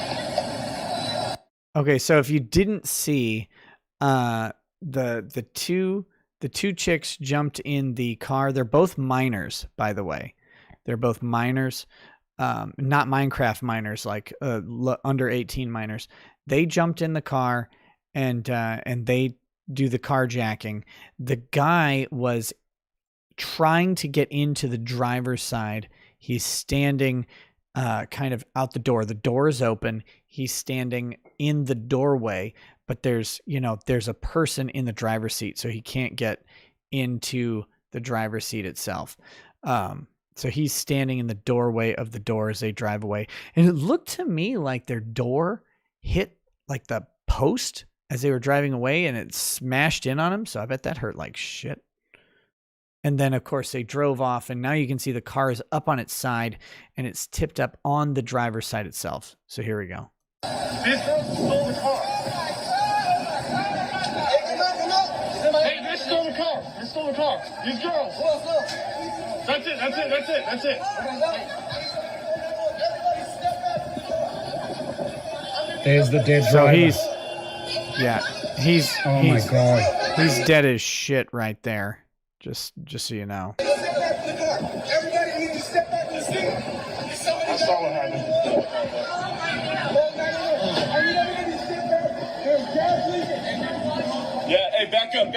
Okay, so if you didn't see, the two chicks jumped in the car. They're both minors, by the way. They're both minors, not Minecraft minors, like under 18 minors. They jumped in the car and they do the carjacking. The guy was trying to get into the driver's side. He's standing kind of out the door. The door is open. He's standing in the doorway, but there's a person in the driver's seat, so he can't get into the driver's seat itself. So he's standing in the doorway of the door as they drive away. And it looked to me like their door hit like the post as they were driving away, and it smashed in on him. So I bet that hurt like shit. And then, of course, they drove off, and now you can see the car is up on its side, and it's tipped up on the driver's side itself. So here we go. This stole the car. Hey, they stole the car. They stole the car. These girls. That's it. There's the dead So driver. he's my God. He's dead as shit right there. Just so you know. Everybody needs to step back in the seat. I saw what happened. Yeah, hey, back up.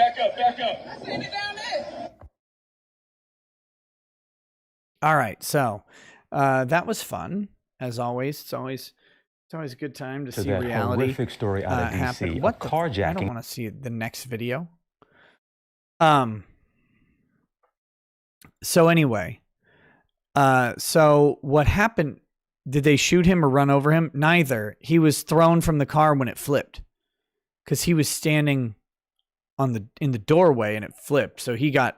All right, so that was fun as always. It's always a good time to see that reality horrific story out of DC, happen. a What carjacking. I don't want to see the next video. So anyway, so what happened? Did they shoot him or run over him? Neither. He was thrown from the car when it flipped because he was standing in the doorway and it flipped. So he got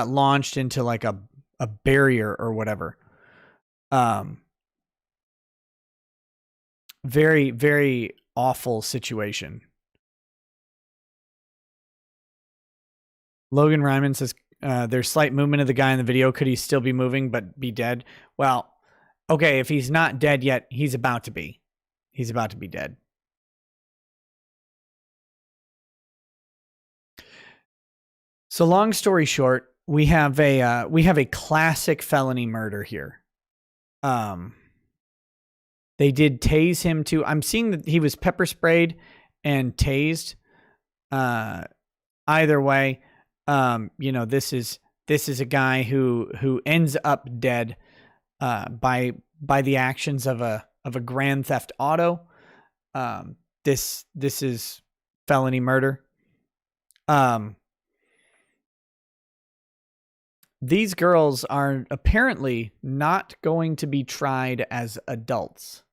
launched into like a barrier or whatever. Very, very awful situation. Logan Ryman says, there's slight movement of the guy in the video. Could he still be moving but be dead? Well, okay, if he's not dead yet, he's about to be. He's about to be dead. So long story short, we have a classic felony murder here. They did tase him too. I'm seeing that he was pepper sprayed and tased. Either way, this is a guy who ends up dead by the actions of a grand theft auto. This is felony murder. These girls are apparently not going to be tried as adults.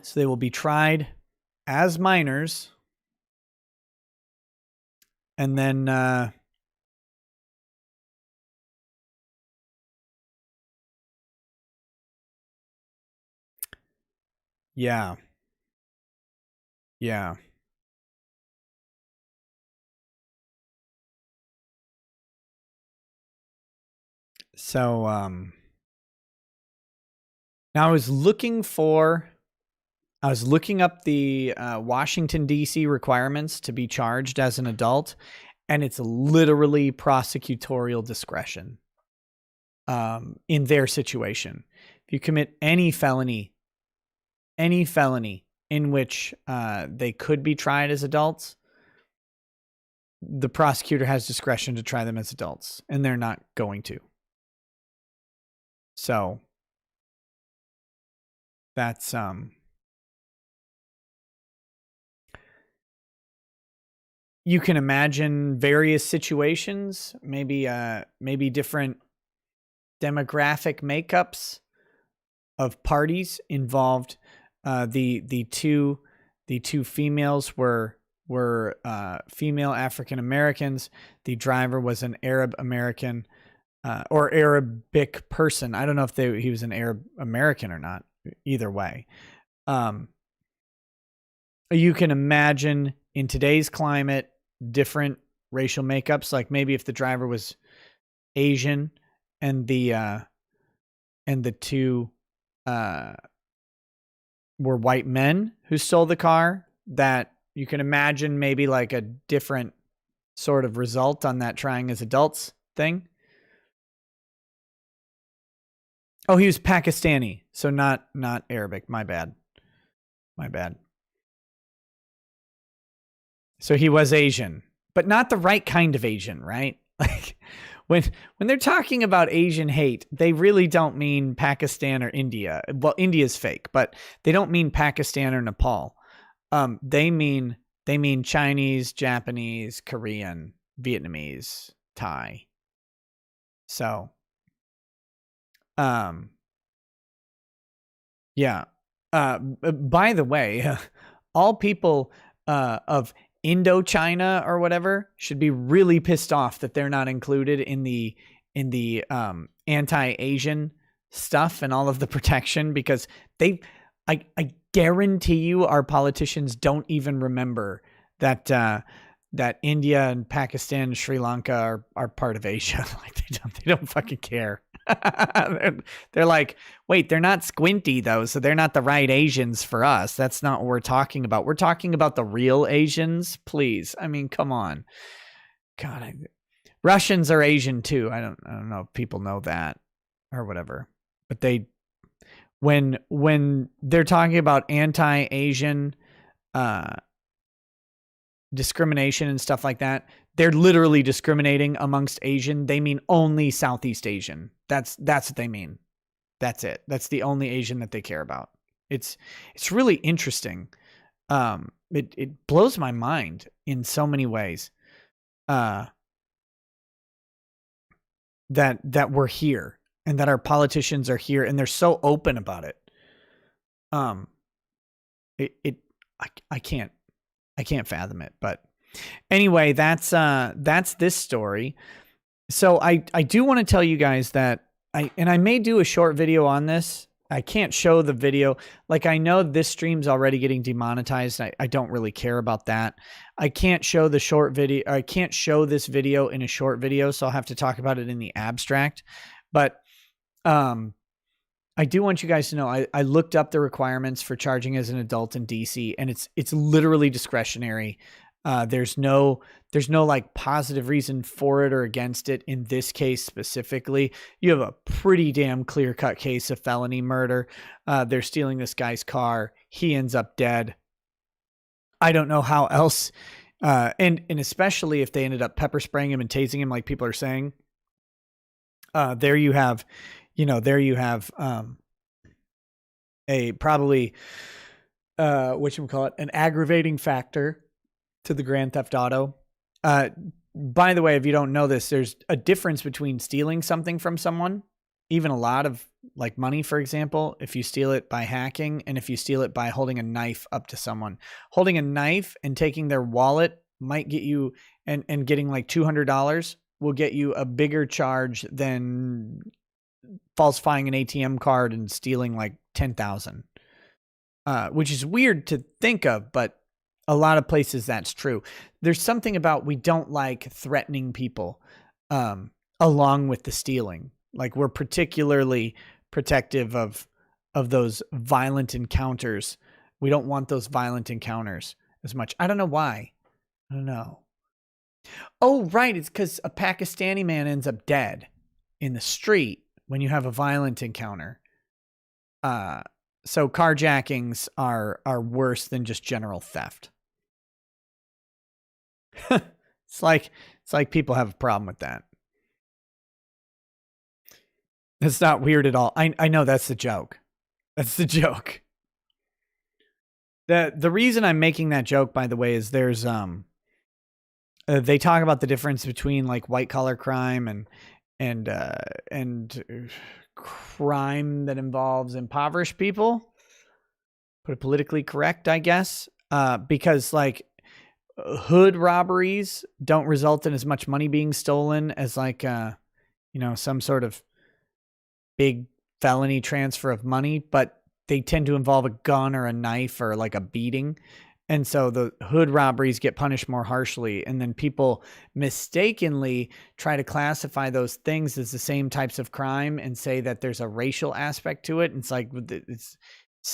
So they will be tried as minors. And then yeah. So now I was looking up the Washington, D.C. requirements to be charged as an adult, and it's literally prosecutorial discretion in their situation. If you commit any felony in which they could be tried as adults, the prosecutor has discretion to try them as adults, and they're not going to. So that's you can imagine various situations, maybe different demographic makeups of parties involved. The two females were female African Americans. The driver was an Arab American or Arabic person. I don't know if he was an Arab American or not. Either way, you can imagine in today's climate different racial makeups. Like maybe if the driver was Asian and the two were white men who stole the car, that you can imagine maybe like a different sort of result on that trying as adults thing. Oh, he was Pakistani, so not Arabic. My bad. So he was Asian, but not the right kind of Asian, right? Like when they're talking about Asian hate, they really don't mean Pakistan or India. Well, India's fake, but they don't mean Pakistan or Nepal. They mean Chinese, Japanese, Korean, Vietnamese, Thai. So yeah. By the way, all people of Indochina or whatever should be really pissed off that they're not included in the anti-Asian stuff and all of the protection, because I guarantee you our politicians don't even remember that that India and Pakistan and Sri Lanka are part of Asia. Like they don't fucking care. They're like, wait, they're not squinty though, so they're not the right Asians for us. That's not what we're talking about. We're talking about the real Asians, please. I mean, come on. God, Russians are Asian too. I don't know if people know that or whatever. But when they're talking about anti-Asian discrimination and stuff like that, they're literally discriminating amongst Asian. They mean only Southeast Asian. That's what they mean. That's it. That's the only Asian that they care about. It's really interesting. It blows my mind in so many ways. That we're here and that our politicians are here and they're so open about it. I can't fathom it. But anyway, that's this story. So I do want to tell you guys that I may do a short video on this. I can't show the video. Like, I know this stream's already getting demonetized. I don't really care about that. I can't show the short video. I can't show this video in a short video, so I'll have to talk about it in the abstract. But I do want you guys to know I looked up the requirements for charging as an adult in DC, and it's literally discretionary. There's no like positive reason for it or against it. In this case specifically, you have a pretty damn clear cut case of felony murder. They're stealing this guy's car. He ends up dead. I don't know how else. And especially if they ended up pepper spraying him and tasing him, like people are saying, there you have a probably, an aggravating factor to the Grand Theft Auto. By the way, if you don't know this, there's a difference between stealing something from someone, even a lot of like money, for example, if you steal it by hacking, and if you steal it by holding a knife up to someone. Holding a knife and taking their wallet might get you, and getting like $200 will get you a bigger charge than falsifying an ATM card and stealing like 10,000, which is weird to think of, but a lot of places that's true. There's something about, we don't like threatening people along with the stealing. Like, we're particularly protective of those violent encounters. We don't want those violent encounters as much. I don't know why. I don't know. Oh, right. It's because a Pakistani man ends up dead in the street when you have a violent encounter. So carjackings are worse than just general theft. It's like people have a problem with that. It's not weird at all. I know that's the joke. That's the joke. The reason I'm making that joke, by the way, is there's they talk about the difference between like white collar crime and crime that involves impoverished people. Put it politically correct, I guess, because like hood robberies don't result in as much money being stolen as like some sort of big felony transfer of money, but they tend to involve a gun or a knife or like a beating. And so the hood robberies get punished more harshly. And then people mistakenly try to classify those things as the same types of crime and say that there's a racial aspect to it. And it's like, it's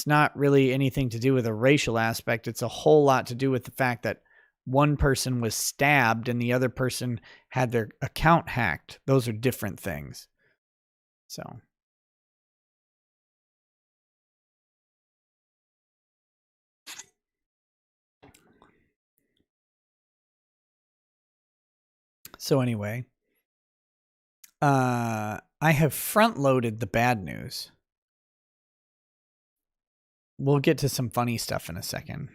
not really anything to do with a racial aspect. It's a whole lot to do with the fact that one person was stabbed and the other person had their account hacked. Those are different things. So anyway, I have front-loaded the bad news. We'll get to some funny stuff in a second.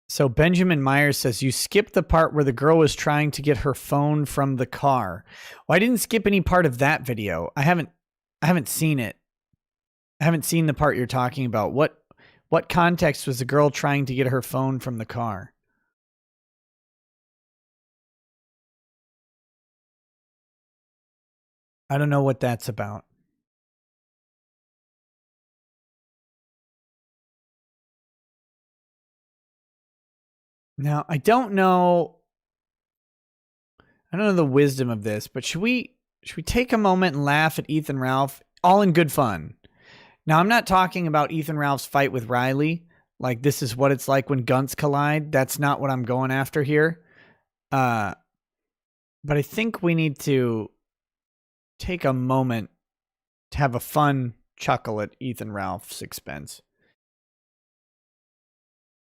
So Benjamin Myers says, you skipped the part where the girl was trying to get her phone from the car. Well, I didn't skip any part of that video. I haven't seen it. I haven't seen the part you're talking about. What context was the girl trying to get her phone from the car? I don't know what that's about. Now, I don't know the wisdom of this, but should we take a moment and laugh at Ethan Ralph, all in good fun? Now, I'm not talking about Ethan Ralph's fight with Riley, like this is what it's like when guns collide. That's not what I'm going after here. But I think we need to take a moment to have a fun chuckle at Ethan Ralph's expense.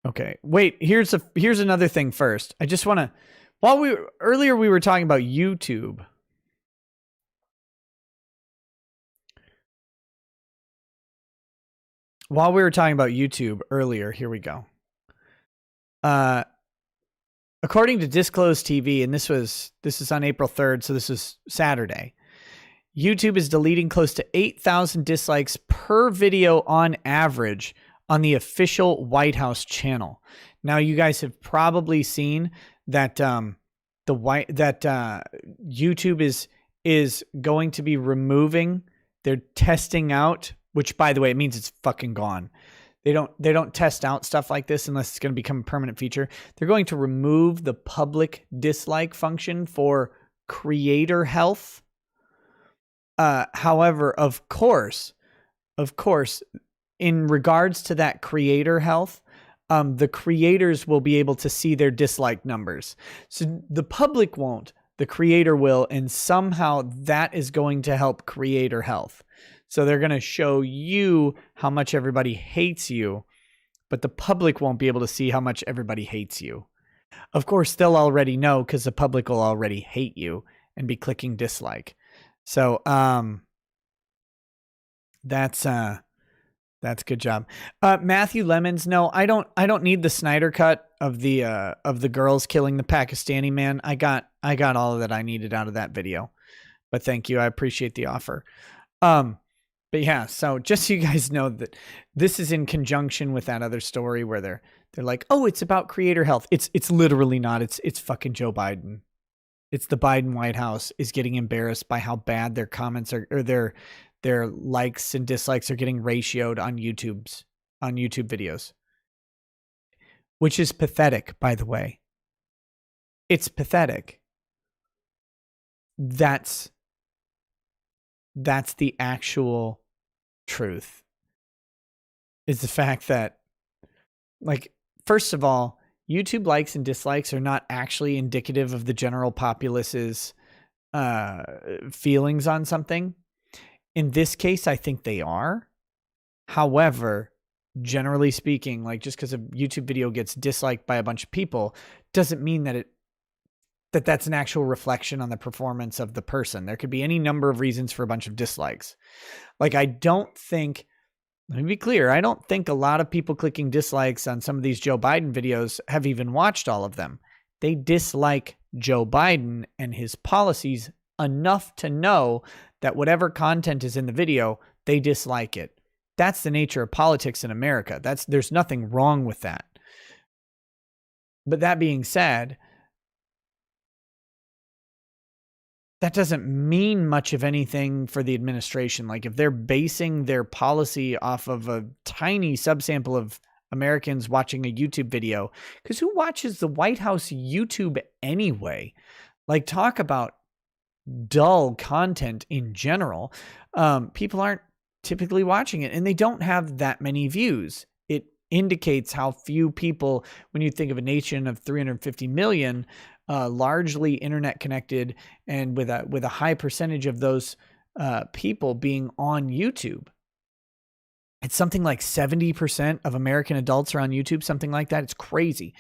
Okay, wait, here's another thing first. I just want to, earlier we were talking about YouTube. while we were talking about YouTube earlier, here we go. According to Disclosed TV, and this is on April 3rd, so this is Saturday. YouTube is deleting close to 8,000 dislikes per video on average on the official White House channel. Now, you guys have probably seen that YouTube is going to be removing. They're testing out, which, by the way, it means it's fucking gone. They don't test out stuff like this unless it's going to become a permanent feature. They're going to remove the public dislike function for creator health. However, of course, in regards to that creator health, the creators will be able to see their dislike numbers. So the public won't, the creator will, and somehow that is going to help creator health. So they're going to show you how much everybody hates you, but the public won't be able to see how much everybody hates you. Of course, they'll already know because the public will already hate you and be clicking dislike. So that's good job. Matthew Lemons, no, I don't need the Snyder cut of the girls killing the Pakistani man. I got all that I needed out of that video. But thank you. I appreciate the offer. But yeah, so just so you guys know that this is in conjunction with that other story where they're like, "Oh, it's about creator health." It's literally not. It's fucking Joe Biden. It's the Biden White House is getting embarrassed by how bad their comments are, or their likes and dislikes are getting ratioed on YouTube videos. Which is pathetic, by the way. It's pathetic. That's the actual truth. Is the fact that, like, first of all, YouTube likes and dislikes are not actually indicative of the general populace's feelings on something. In this case, I think they are. However, generally speaking, like, just because a YouTube video gets disliked by a bunch of people doesn't mean that that's an actual reflection on the performance of the person. There could be any number of reasons for a bunch of dislikes. Like, let me be clear, I don't think a lot of people clicking dislikes on some of these Joe Biden videos have even watched all of them. They dislike Joe Biden and his policies enough to know that whatever content is in the video, they dislike it. That's the nature of politics in America. There's nothing wrong with that. But that being said, that doesn't mean much of anything for the administration. Like, if they're basing their policy off of a tiny subsample of Americans watching a YouTube video, because who watches the White House YouTube anyway? Like, talk about dull content in general. People aren't typically watching it, and they don't have that many views. It indicates how few people, when you think of a nation of 350 million, largely internet connected, and with a high percentage of those people being on YouTube. It's something like 70% of American adults are on YouTube, something like that. It's crazy.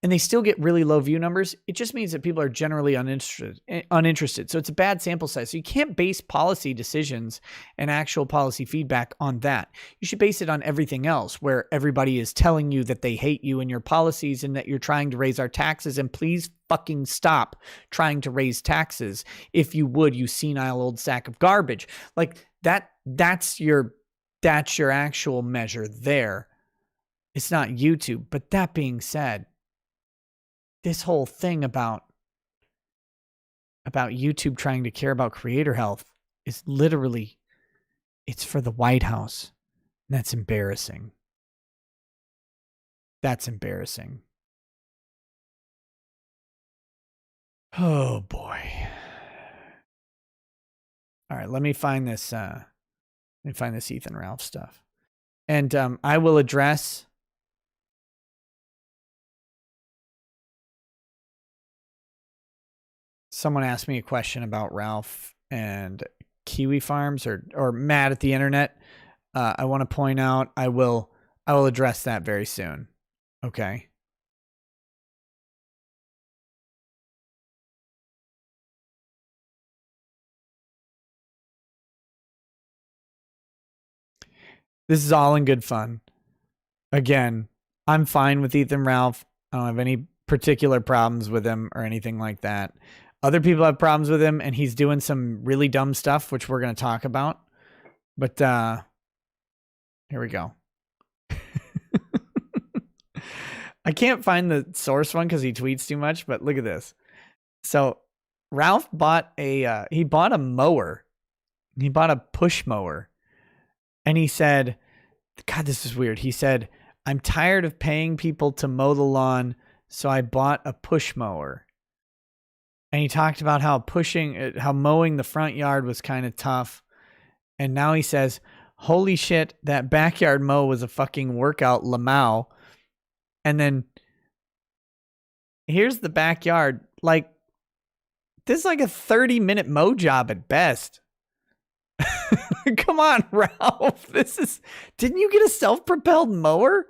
And they still get really low view numbers. It just means that people are generally uninterested. So it's a bad sample size. So you can't base policy decisions and actual policy feedback on that. You should base it on everything else, where everybody is telling you that they hate you and your policies and that you're trying to raise our taxes. And please fucking stop trying to raise taxes. If you would, you senile old sack of garbage. Like that's your actual measure there. It's not YouTube. But that being said, this whole thing about YouTube trying to care about creator health is literally, it's for the White House. And that's embarrassing. That's embarrassing. Oh boy. All right, let me find this Ethan Ralph stuff. And I will address someone asked me a question about Ralph and Kiwi Farms or Matt at the internet. I want to point out I will address that very soon. Okay. This is all in good fun. Again, I'm fine with Ethan Ralph. I don't have any particular problems with him or anything like that. Other people have problems with him, and he's doing some really dumb stuff, which we're going to talk about. But here we go. I can't find the source one because he tweets too much, but look at this. So Ralph bought a mower. He bought a push mower. And he said, God, this is weird. He said, I'm tired of paying people to mow the lawn, so I bought a push mower. And he talked about how mowing the front yard was kind of tough. And now he says, holy shit, that backyard mow was a fucking workout, Lamau. And then here's the backyard. Like, this is like a 30-minute mow job at best. Come on, Ralph. Didn't you get a self-propelled mower?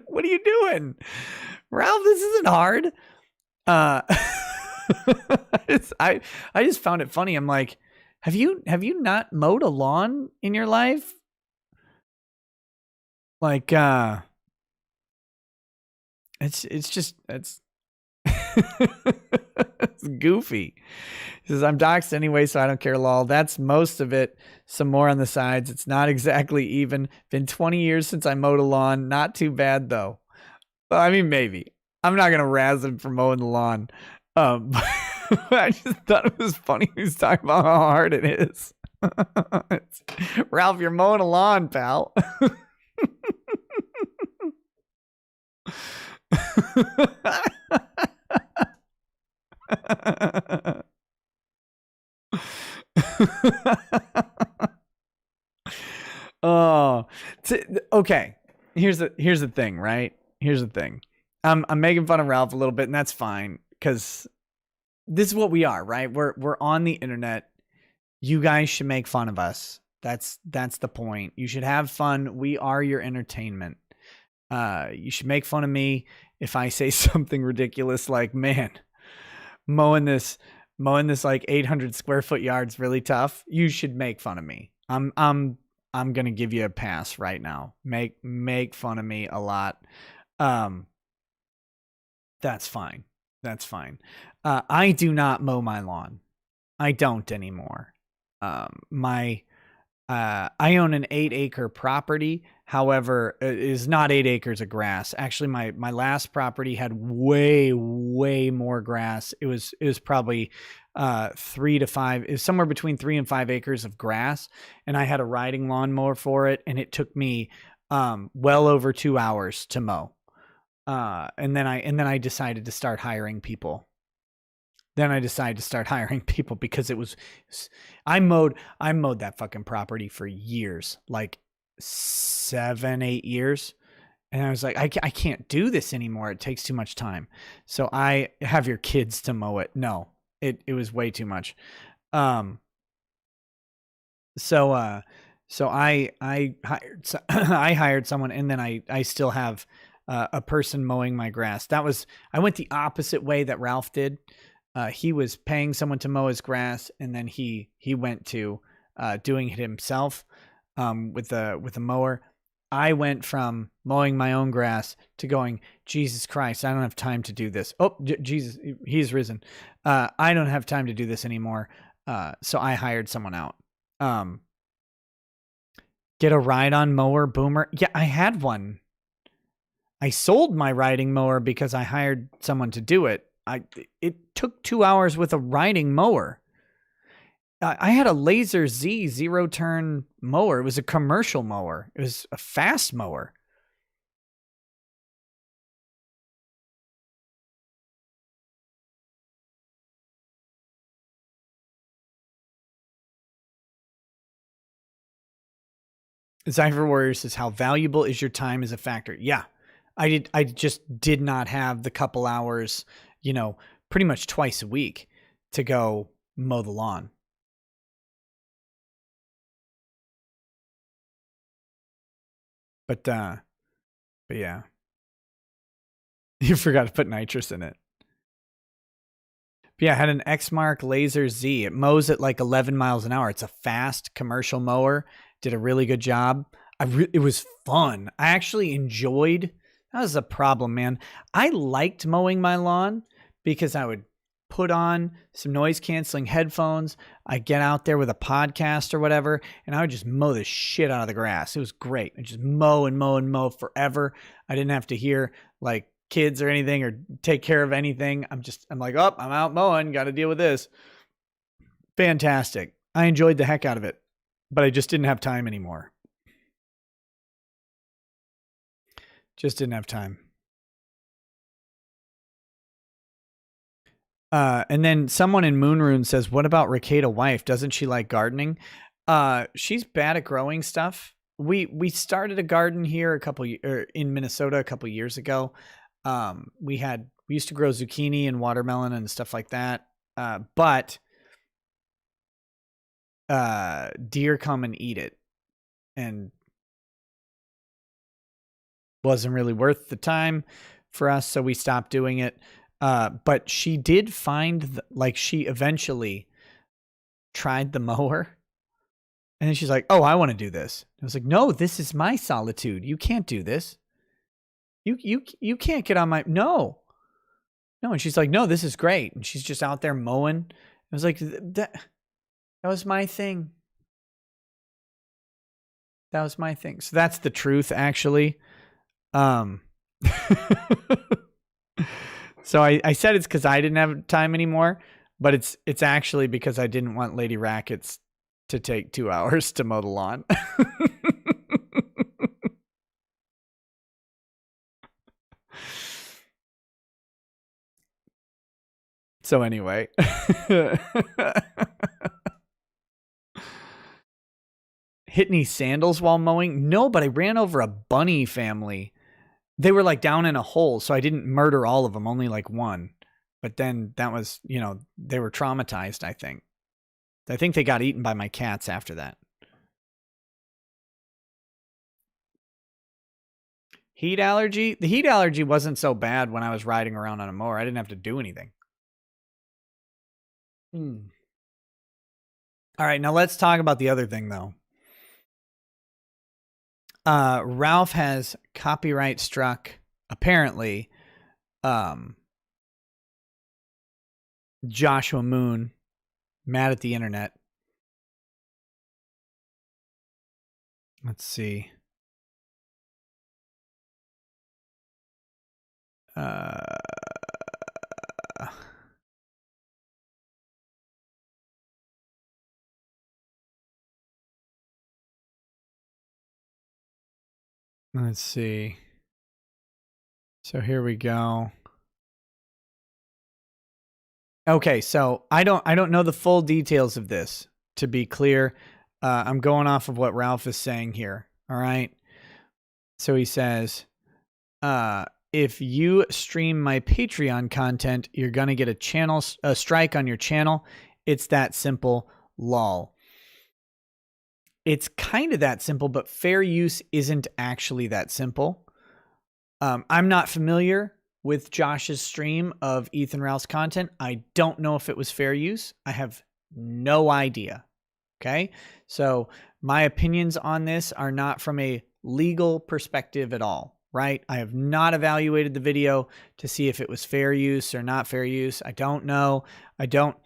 What are you doing? Ralph, this isn't hard. I just found it funny. I'm like, have you not mowed a lawn in your life? Like, it's it's goofy. He says, I'm doxxed anyway, so I don't care, lol. That's most of it. Some more on the sides. It's not exactly even. Been 20 years since I mowed a lawn. Not too bad, though. Well, I mean, maybe. I'm not going to razz him for mowing the lawn. But I just thought it was funny. He was talking about how hard it is. Ralph, you're mowing a lawn, pal. Okay. Here's the thing, right? Here's the thing. I'm making fun of Ralph a little bit, and that's fine because this is what we are, right? We're on the internet. You guys should make fun of us. That's the point. You should have fun. We are your entertainment. You should make fun of me if I say something ridiculous like, man, mowing this like 800 square foot yard's really tough. You should make fun of me. I'm going to give you a pass right now. Make fun of me a lot. That's fine. That's fine. I do not mow my lawn. I don't anymore. I own an 8-acre property. However, it is not 8 acres of grass. Actually, my last property had way more grass. It was probably 3 to 5. It was somewhere between 3 and 5 acres of grass, and I had a riding lawnmower for it, and it took me well over 2 hours to mow. And then I decided to start hiring people. Because I mowed that fucking property for years, like 7-8 years. And I was like, I can't do this anymore. It takes too much time. So I have your kids to mow it. No, it was way too much. So I hired someone, and then I still have a person mowing my grass. I went the opposite way that Ralph did. He was paying someone to mow his grass, and then he went to doing it himself with a mower. I went from mowing my own grass to going, Jesus Christ, I don't have time to do this. Oh, Jesus, he's risen. I don't have time to do this anymore. So I hired someone out. Get a ride-on mower, Boomer. Yeah, I had one. I sold my riding mower because I hired someone to do it. It took 2 hours with a riding mower. I had a Laser Z 0-turn mower. It was a commercial mower. It was a fast mower. Cypher Warrior says, how valuable is your time as a factor? Yeah, I just did not have the couple hours, pretty much twice a week to go mow the lawn. But yeah, you forgot to put nitrous in it. But yeah, I had an Exmark Laser Z. It mows at like 11 miles an hour. It's a fast commercial mower. Did a really good job. It was fun. I actually enjoyed. That was a problem, man. I liked mowing my lawn because I would put on some noise canceling headphones. I get out there with a podcast or whatever, and I would just mow the shit out of the grass. It was great. I just mow and mow and mow forever. I didn't have to hear like kids or anything or take care of anything. I'm like, oh, I'm out mowing. Got to deal with this. Fantastic. I enjoyed the heck out of it, but I just didn't have time anymore. Just didn't have time. And then someone in Moonrune says, what about Ricada wife? Doesn't she like gardening? She's bad at growing stuff. We started a garden here in Minnesota a couple years ago. We used to grow zucchini and watermelon and stuff like that. But deer come and eat it, and wasn't really worth the time for us. So we stopped doing it. But she did find, she eventually tried the mower, and then she's like, oh, I want to do this. I was like, no, this is my solitude. You can't do this. You can't get on my, no. And she's like, no, this is great. And she's just out there mowing. I was like, that was my thing. That was my thing. So that's the truth, actually. So I said it's because I didn't have time anymore, but it's actually because I didn't want Lady Rackets to take 2 hours to mow the lawn. So anyway. Hit any sandals while mowing? No, but I ran over a bunny family. They were like down in a hole, so I didn't murder all of them, only like one. But then that was, they were traumatized, I think. I think they got eaten by my cats after that. Heat allergy? The heat allergy wasn't so bad when I was riding around on a mower. I didn't have to do anything. All right, now let's talk about the other thing, though. Ralph has copyright struck, apparently, Joshua Moon, mad at the internet. Let's see. Let's see. So here we go. Okay, so I don't know the full details of this, to be clear. I'm going off of what Ralph is saying here. All right. So he says, if you stream my Patreon content, you're going to get a strike on your channel. It's that simple, lol. It's kind of that simple, but fair use isn't actually that simple. I'm not familiar with Josh's stream of Ethan Ralph's content. I don't know if it was fair use. I have no idea. Okay. So my opinions on this are not from a legal perspective at all, right? I have not evaluated the video to see if it was fair use or not fair use. I don't know. I don't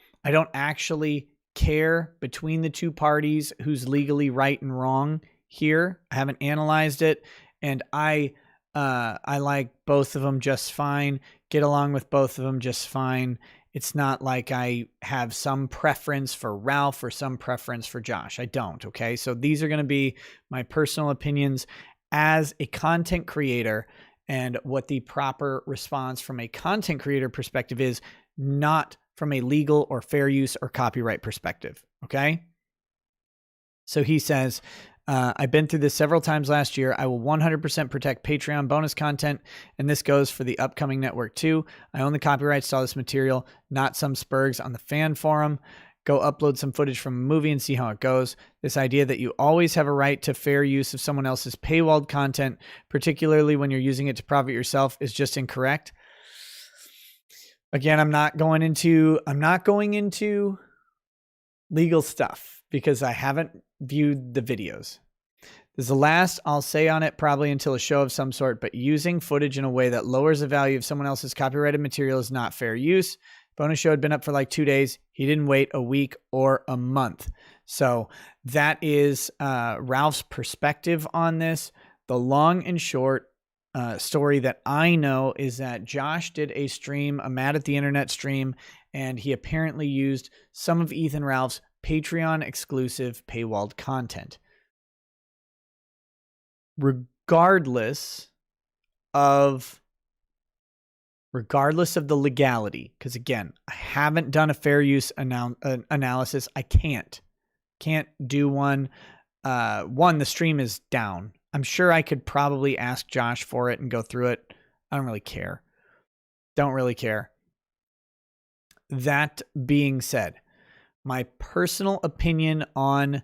actually care between the two parties who's legally right and wrong here. I haven't analyzed it, and I like both of them just fine, get along with both of them just fine. It's not like I have some preference for Ralph or some preference for Josh. I don't, okay? So these are going to be my personal opinions as a content creator, and what the proper response from a content creator perspective is, not from a legal or fair use or copyright perspective, okay? So he says, I've been through this several times last year. I will 100% protect Patreon bonus content, and this goes for the upcoming network too. I own the copyrights to all this material, not some spurgs on the fan forum. Go upload some footage from a movie and see how it goes. This idea that you always have a right to fair use of someone else's paywalled content, particularly when you're using it to profit yourself, is just incorrect. Again, I'm not going into legal stuff because I haven't viewed the videos. This is the last I'll say on it, probably until a show of some sort, but using footage in a way that lowers the value of someone else's copyrighted material is not fair use. Bonus show had been up for like 2 days. He didn't wait a week or a month. So that is Ralph's perspective on this. The long and short story that I know is that Josh did a stream, a Mad at the Internet stream, and he apparently used some of Ethan Ralph's Patreon exclusive paywalled content. Regardless of the legality, because again, I haven't done a fair use analysis. I can't do one. The stream is down. I'm sure I could probably ask Josh for it and go through it. I don't really care. That being said, my personal opinion on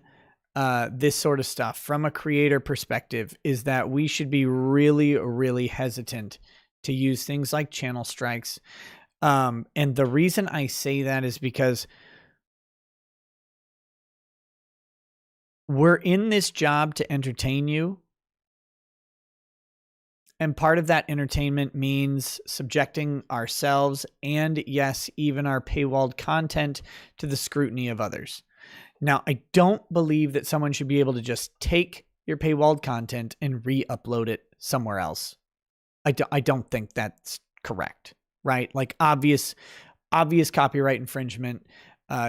this sort of stuff from a creator perspective is that we should be really, really hesitant to use things like channel strikes. And the reason I say that is because we're in this job to entertain you. And part of that entertainment means subjecting ourselves and, yes, even our paywalled content to the scrutiny of others. Now, I don't believe that someone should be able to just take your paywalled content and re-upload it somewhere else. I don't think that's correct, right? Like obvious copyright infringement.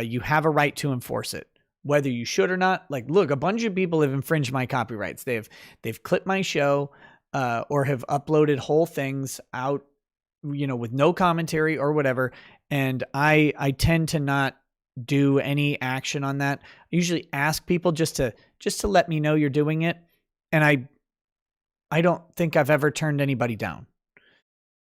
You have a right to enforce it, whether you should or not. Like, look, a bunch of people have infringed my copyrights. They've clipped my show, or have uploaded whole things out, with no commentary or whatever. And I tend to not do any action on that. I usually ask people just to let me know you're doing it. And I don't think I've ever turned anybody down.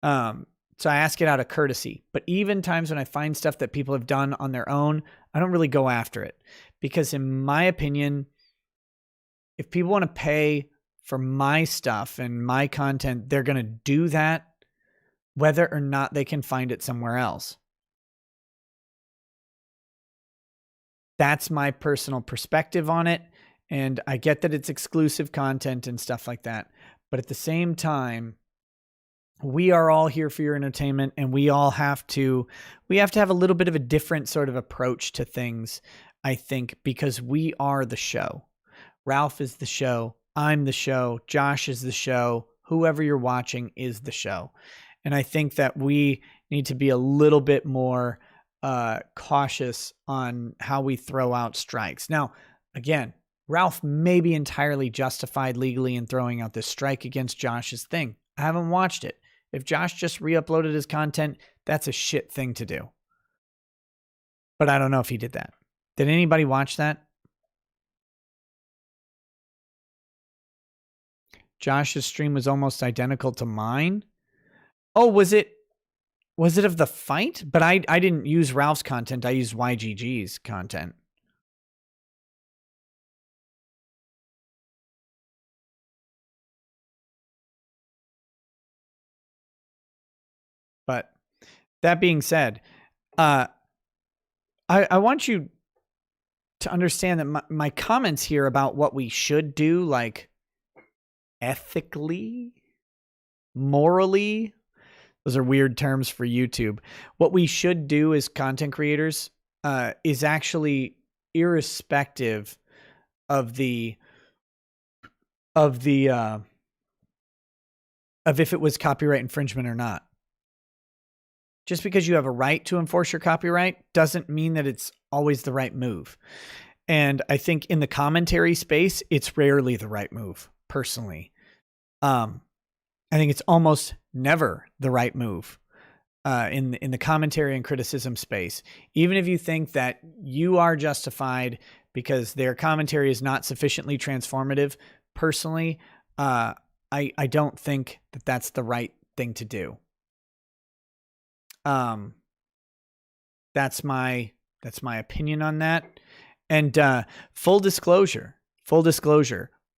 So I ask it out of courtesy, but even times when I find stuff that people have done on their own, I don't really go after it, because in my opinion, if people want to pay for my stuff and my content, they're going to do that whether or not they can find it somewhere else. That's my personal perspective on it. And I get that it's exclusive content and stuff like that. But at the same time, we are all here for your entertainment, and we have to have a little bit of a different sort of approach to things, I think, because we are the show. Ralph is the show. I'm the show. Josh is the show. Whoever you're watching is the show. And I think that we need to be a little bit more cautious on how we throw out strikes. Now, again, Ralph may be entirely justified legally in throwing out this strike against Josh's thing. I haven't watched it. If Josh just re-uploaded his content, that's a shit thing to do. But I don't know if he did that. Did anybody watch that? Josh's stream was almost identical to mine. Oh, was it of the fight? But I didn't use Ralph's content. I used YGG's content. But that being said, I want you to understand that my comments here about what we should do, like ethically, morally, those are weird terms for YouTube. What we should do as content creators is actually irrespective of if it was copyright infringement or not. Just because you have a right to enforce your copyright doesn't mean that it's always the right move. And I think in the commentary space, it's rarely the right move, personally. I think it's almost never the right move in the commentary and criticism space. Even if you think that you are justified because their commentary is not sufficiently transformative, personally, I don't think that that's the right thing to do. That's my opinion on that. And full disclosure,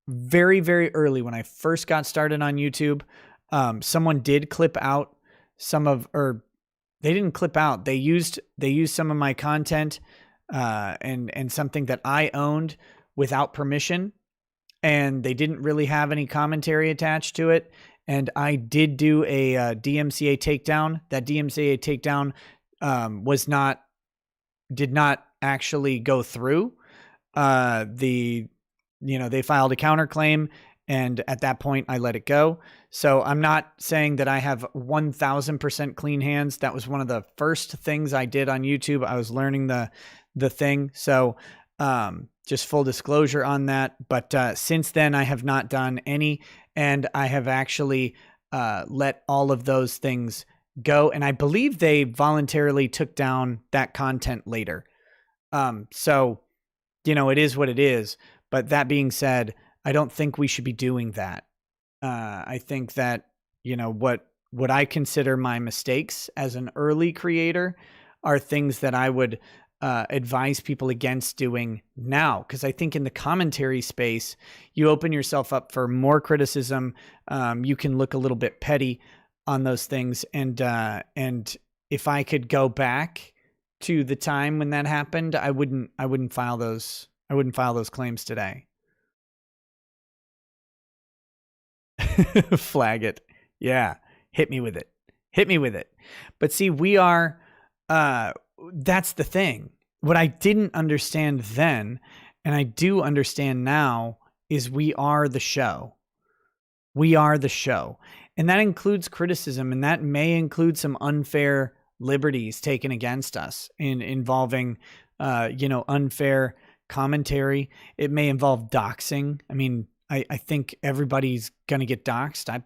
very, very early when I first got started on YouTube, someone did clip out some of They didn't clip out. They used some of my content and something that I owned without permission, and they didn't really have any commentary attached to it. And I did do a DMCA takedown. That DMCA takedown did not actually go through. They filed a counterclaim, and at that point I let it go. So I'm not saying that I have 1000% clean hands. That was one of the first things I did on YouTube. I was learning the thing. So just full disclosure on that. But since then I have not done any, and I have actually let all of those things go. And I believe they voluntarily took down that content later. So, it is what it is. But that being said, I don't think we should be doing that. I think that, what I consider my mistakes as an early creator are things that I would advise people against doing now. Because I think in the commentary space, you open yourself up for more criticism. You can look a little bit petty on those things. And if I could go back to the time when that happened, I wouldn't file those claims today. Flag it. Yeah. Hit me with it. But see, that's the thing. What I didn't understand then, and I do understand now, is we are the show. We are the show. And that includes criticism, and that may include some unfair liberties taken against us involving, unfair commentary. It may involve doxing. I mean, I think everybody's going to get doxed. I've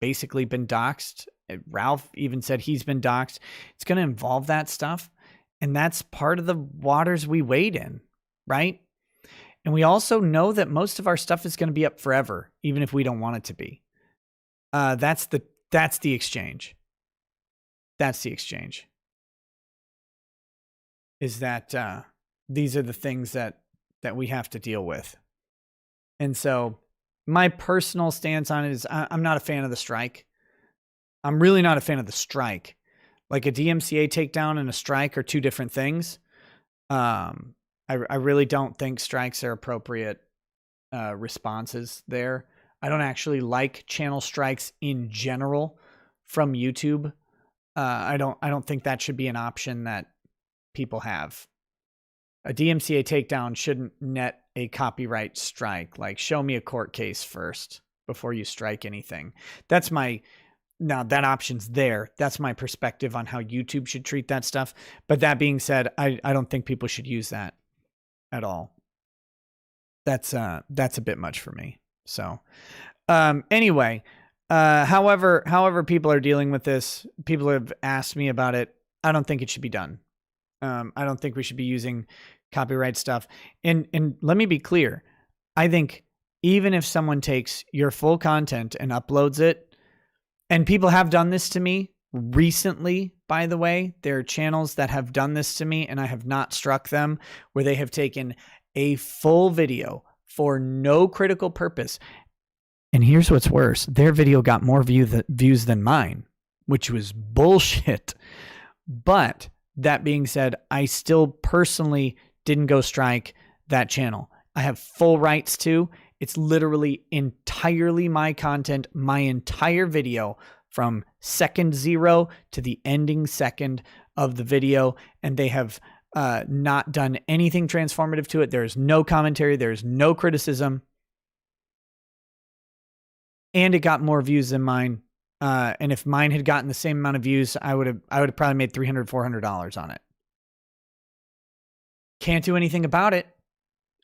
basically been doxed. Ralph even said he's been doxed. It's going to involve that stuff. And that's part of the waters we wade in, right? And we also know that most of our stuff is going to be up forever, even if we don't want it to be. That's the exchange. That's the exchange. Is that these are the things that we have to deal with. And so my personal stance on it is I'm not a fan of the strike. I'm really not a fan of the strike. Like a DMCA takedown and a strike are two different things. I really don't think strikes are appropriate responses there. I don't actually like channel strikes in general from YouTube. I don't think that should be an option that people have. A DMCA takedown shouldn't net a copyright strike. Like, show me a court case first before you strike anything. Now that option's there. That's my perspective on how YouTube should treat that stuff. But that being said, I don't think people should use that at all. That's a bit much for me. So, anyway, however people are dealing with this, people have asked me about it. I don't think it should be done. I don't think we should be using copyright stuff. And let me be clear. I think even if someone takes your full content and uploads it, and people have done this to me recently, by the way, there are channels that have done this to me and I have not struck them, where they have taken a full video for no critical purpose. And here's what's worse. Their video got more views than mine, which was bullshit. But that being said, I still personally didn't go strike that channel. I have full rights to. It's literally entirely my content, my entire video from second 0 to the ending second of the video. And they have not done anything transformative to it. There's no commentary. There's no criticism. And it got more views than mine. And if mine had gotten the same amount of views, I would have probably made $300, $400 on it. Can't do anything about it.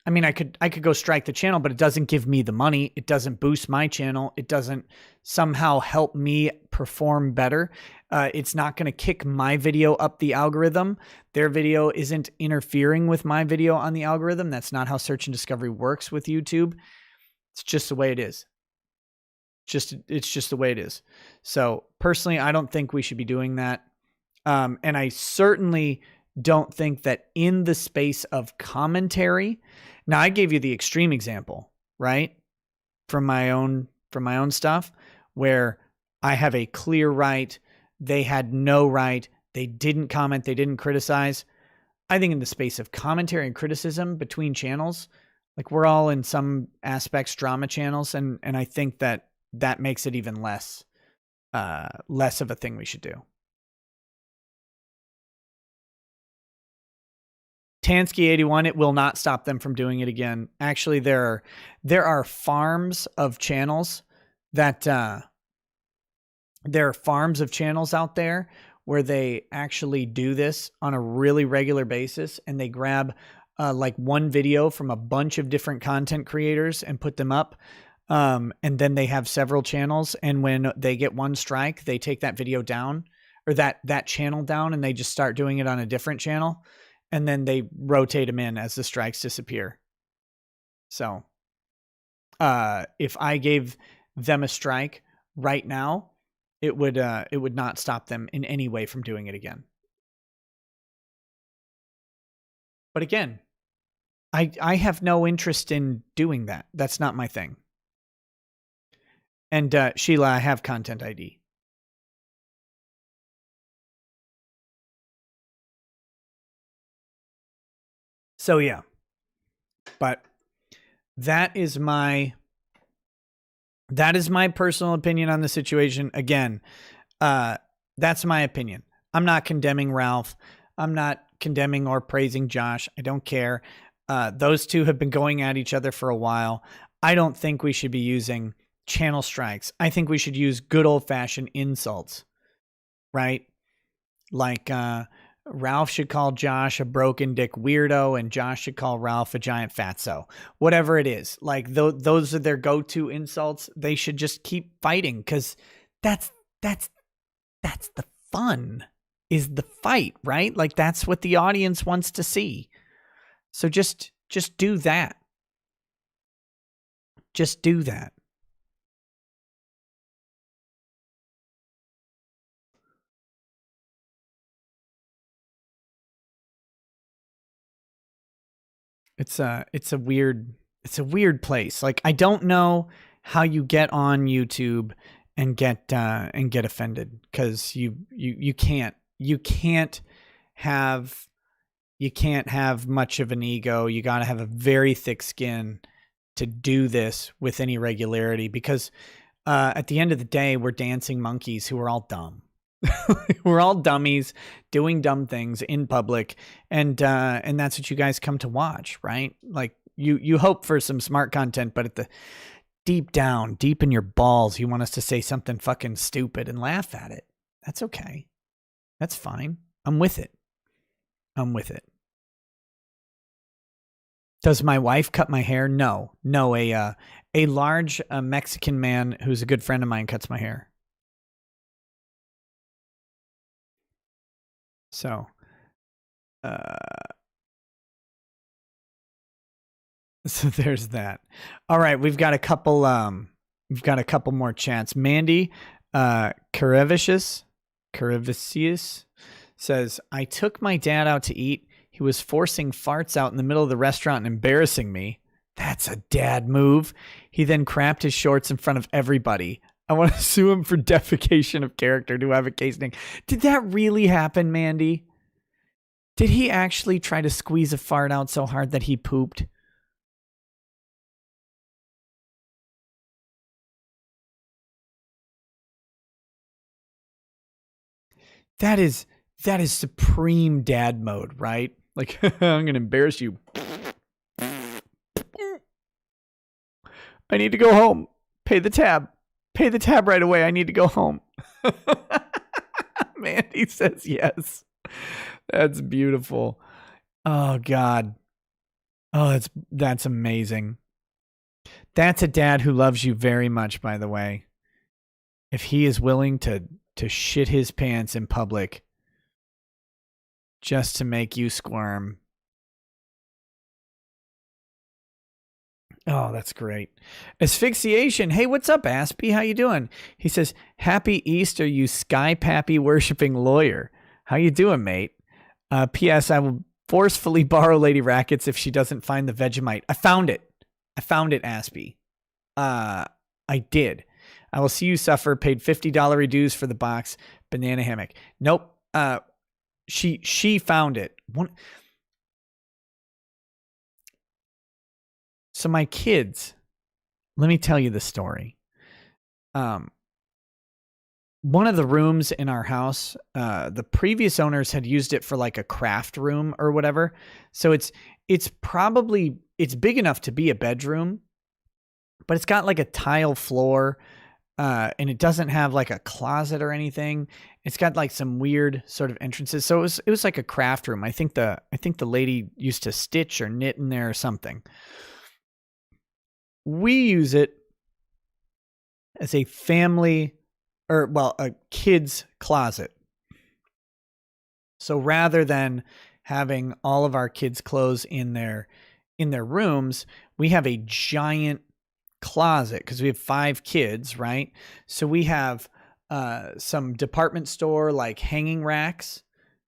I mean, I could go strike the channel, but it doesn't give me the money. It doesn't boost my channel. It doesn't somehow help me perform better. It's not going to kick my video up the algorithm. Their video isn't interfering with my video on the algorithm. That's not how search and discovery works with YouTube. It's just the way it is. It's just the way it is. So personally, I don't think we should be doing that. And I certainly don't think that in the space of commentary. Now, I gave you the extreme example, right? From my own stuff, where I have a clear right They had no right. They didn't comment. They didn't criticize. I think in the space of commentary and criticism between channels, like we're all in some aspects drama channels, and I think that makes it even less of a thing we should do. Tansky81, it will not stop them from doing it again. Actually, there are farms of channels that there are farms of channels out there where they actually do this on a really regular basis, and they grab like one video from a bunch of different content creators and put them up. And then they have several channels, and when they get one strike, they take that video down, or that channel down, and they just start doing it on a different channel. And then they rotate them in as the strikes disappear. So if I gave them a strike right now, it would not stop them in any way from doing it again. But again, I have no interest in doing that. That's not my thing. And Sheila, I have content ID. So yeah, but that is my personal opinion on the situation. Again, that's my opinion. I'm not condemning Ralph. I'm not condemning or praising Josh. I don't care. Those two have been going at each other for a while. I don't think we should be using channel strikes. I think we should use good old-fashioned insults, right? Like, Ralph should call Josh a broken dick weirdo, and Josh should call Ralph a giant fatso. Whatever it is, like those are their go-to insults. They should just keep fighting, because that's the fun, is the fight, right? Like that's what the audience wants to see. So just do that. Just do that. It's a weird place. Like, I don't know how you get on YouTube and get offended, because you can't have much of an ego. You got to have a very thick skin to do this with any regularity, because at the end of the day, we're dancing monkeys who are all dumb. We're all dummies doing dumb things in public, and that's what you guys come to watch, right? Like you hope for some smart content, but at the deep in your balls, you want us to say something fucking stupid and laugh at it. That's okay. That's fine. I'm with it. Does my wife cut my hair? No. A large Mexican man who's a good friend of mine cuts my hair. So, so there's that. All right, we've got a couple more chats. Mandy, Carevicius says, I took my dad out to eat. He was forcing farts out in the middle of the restaurant and embarrassing me. That's a dad move. He then crapped his shorts in front of everybody. I want to sue him for defecation of character. Do I have a case name? Did that really happen, Mandy? Did he actually try to squeeze a fart out so hard that he pooped? That is supreme dad mode, right? Like, I'm going to embarrass you. I need to go home. Pay the tab right away. I need to go home. Mandy says yes. That's beautiful. Oh God. Oh, that's amazing. That's a dad who loves you very much, by the way. If he is willing to shit his pants in public just to make you squirm. Oh, that's great. Asphyxiation. Hey, what's up, Aspie? How you doing? He says, Happy Easter, you sky pappy worshipping lawyer. How you doing, mate? P.S. I will forcefully borrow Lady Rackets if she doesn't find the Vegemite. I found it, Aspie. I did. I will see you suffer. Paid $50 dues for the box. Banana hammock. Nope. She found it. So my kids, let me tell you the story. One of the rooms in our house, the previous owners had used it for like a craft room or whatever. So it's big enough to be a bedroom, but it's got like a tile floor, and it doesn't have like a closet or anything. It's got like some weird sort of entrances. So it was like a craft room. I think the lady used to stitch or knit in there or something. We use it as a a kid's closet. So rather than having all of our kids' clothes in their rooms, we have a giant closet because we have 5 kids, right? So we have some department store like hanging racks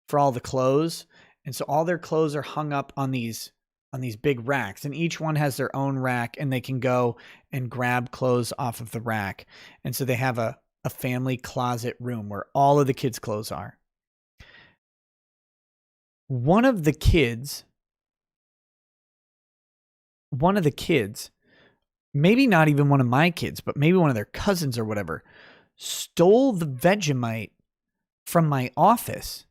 for all the clothes. And so all their clothes are hung up on these big racks, and each one has their own rack, and they can go and grab clothes off of the rack. And so they have a family closet room where all of the kids' clothes are. One of the kids, maybe not even one of my kids, but maybe one of their cousins or whatever, stole the Vegemite from my office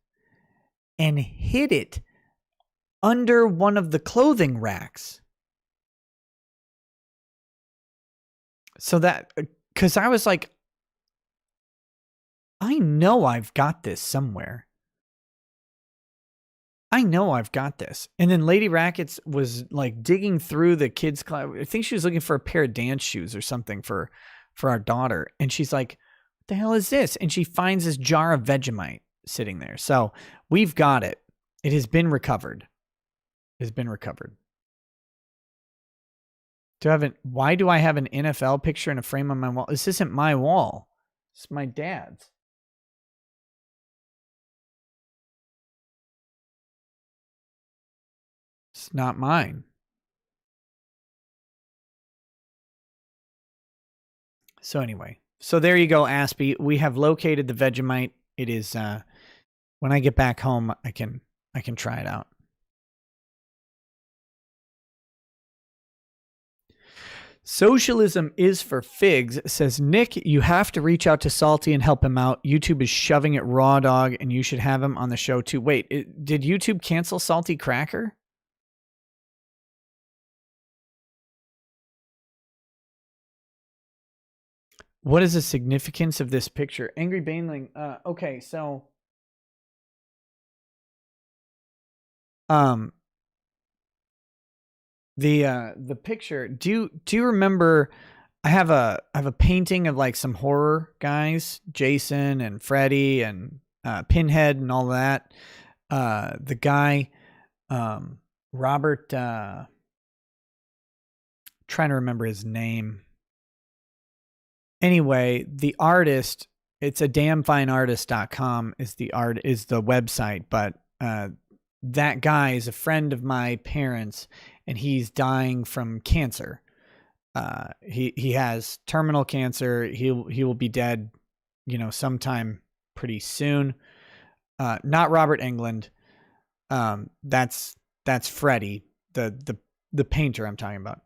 and hid it under one of the clothing racks. So that, because I was like, I know I've got this somewhere. I know I've got this. And then Lady Rackets was like digging through the kids' closet. I think she was looking for a pair of dance shoes or something for our daughter. And she's like, what the hell is this? And she finds this jar of Vegemite sitting there. So we've got it. It has been recovered. Why do I have an NFL picture in a frame on my wall? This isn't my wall. It's my dad's. It's not mine. So anyway, there you go, Aspie. We have located the Vegemite. It is when I get back home, I can try it out. Socialism is for figs, says Nick. You have to reach out to Salty and help him out. YouTube is shoving it raw dog, and you should have him on the show too. Wait, did YouTube cancel Salty Cracker? What is the significance of this picture? Angry Baneling. Okay, so the picture. Do you remember? I have a painting of like some horror guys, Jason and Freddy and Pinhead and all that. The guy, Robert. Trying to remember his name. Anyway, the artist, it's a damnfineartist.com is the website, but that guy is a friend of my parents, and he's dying from cancer. He has terminal cancer. He will be dead, sometime pretty soon. Not Robert Englund. That's Freddy, the painter I'm talking about.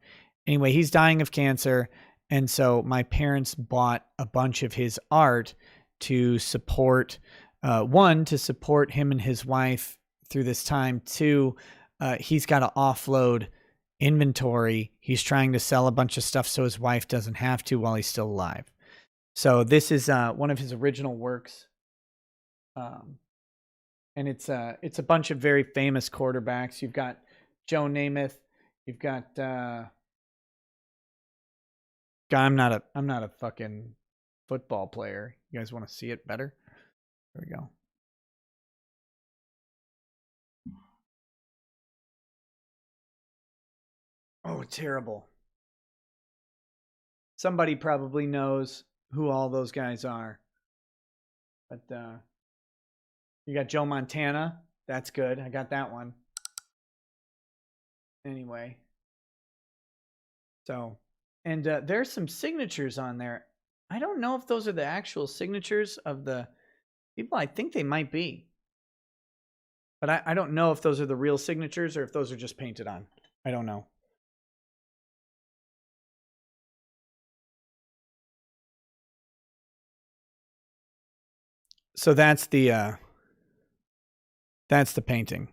Anyway, he's dying of cancer. And so my parents bought a bunch of his art to support, to support him and his wife through this time. 2, he's got to offload inventory. He's trying to sell a bunch of stuff so his wife doesn't have to while he's still alive. So this is one of his original works. And it's a bunch of very famous quarterbacks. You've got Joe Namath. You've got I'm not a fucking football player. You guys want to see it better? There we go. Oh, terrible. Somebody probably knows who all those guys are. But you got Joe Montana. That's good. I got that one. Anyway. So, and there's some signatures on there. I don't know if those are the actual signatures of the people. I think they might be. But I don't know if those are the real signatures or if those are just painted on. I don't know. So that's the painting.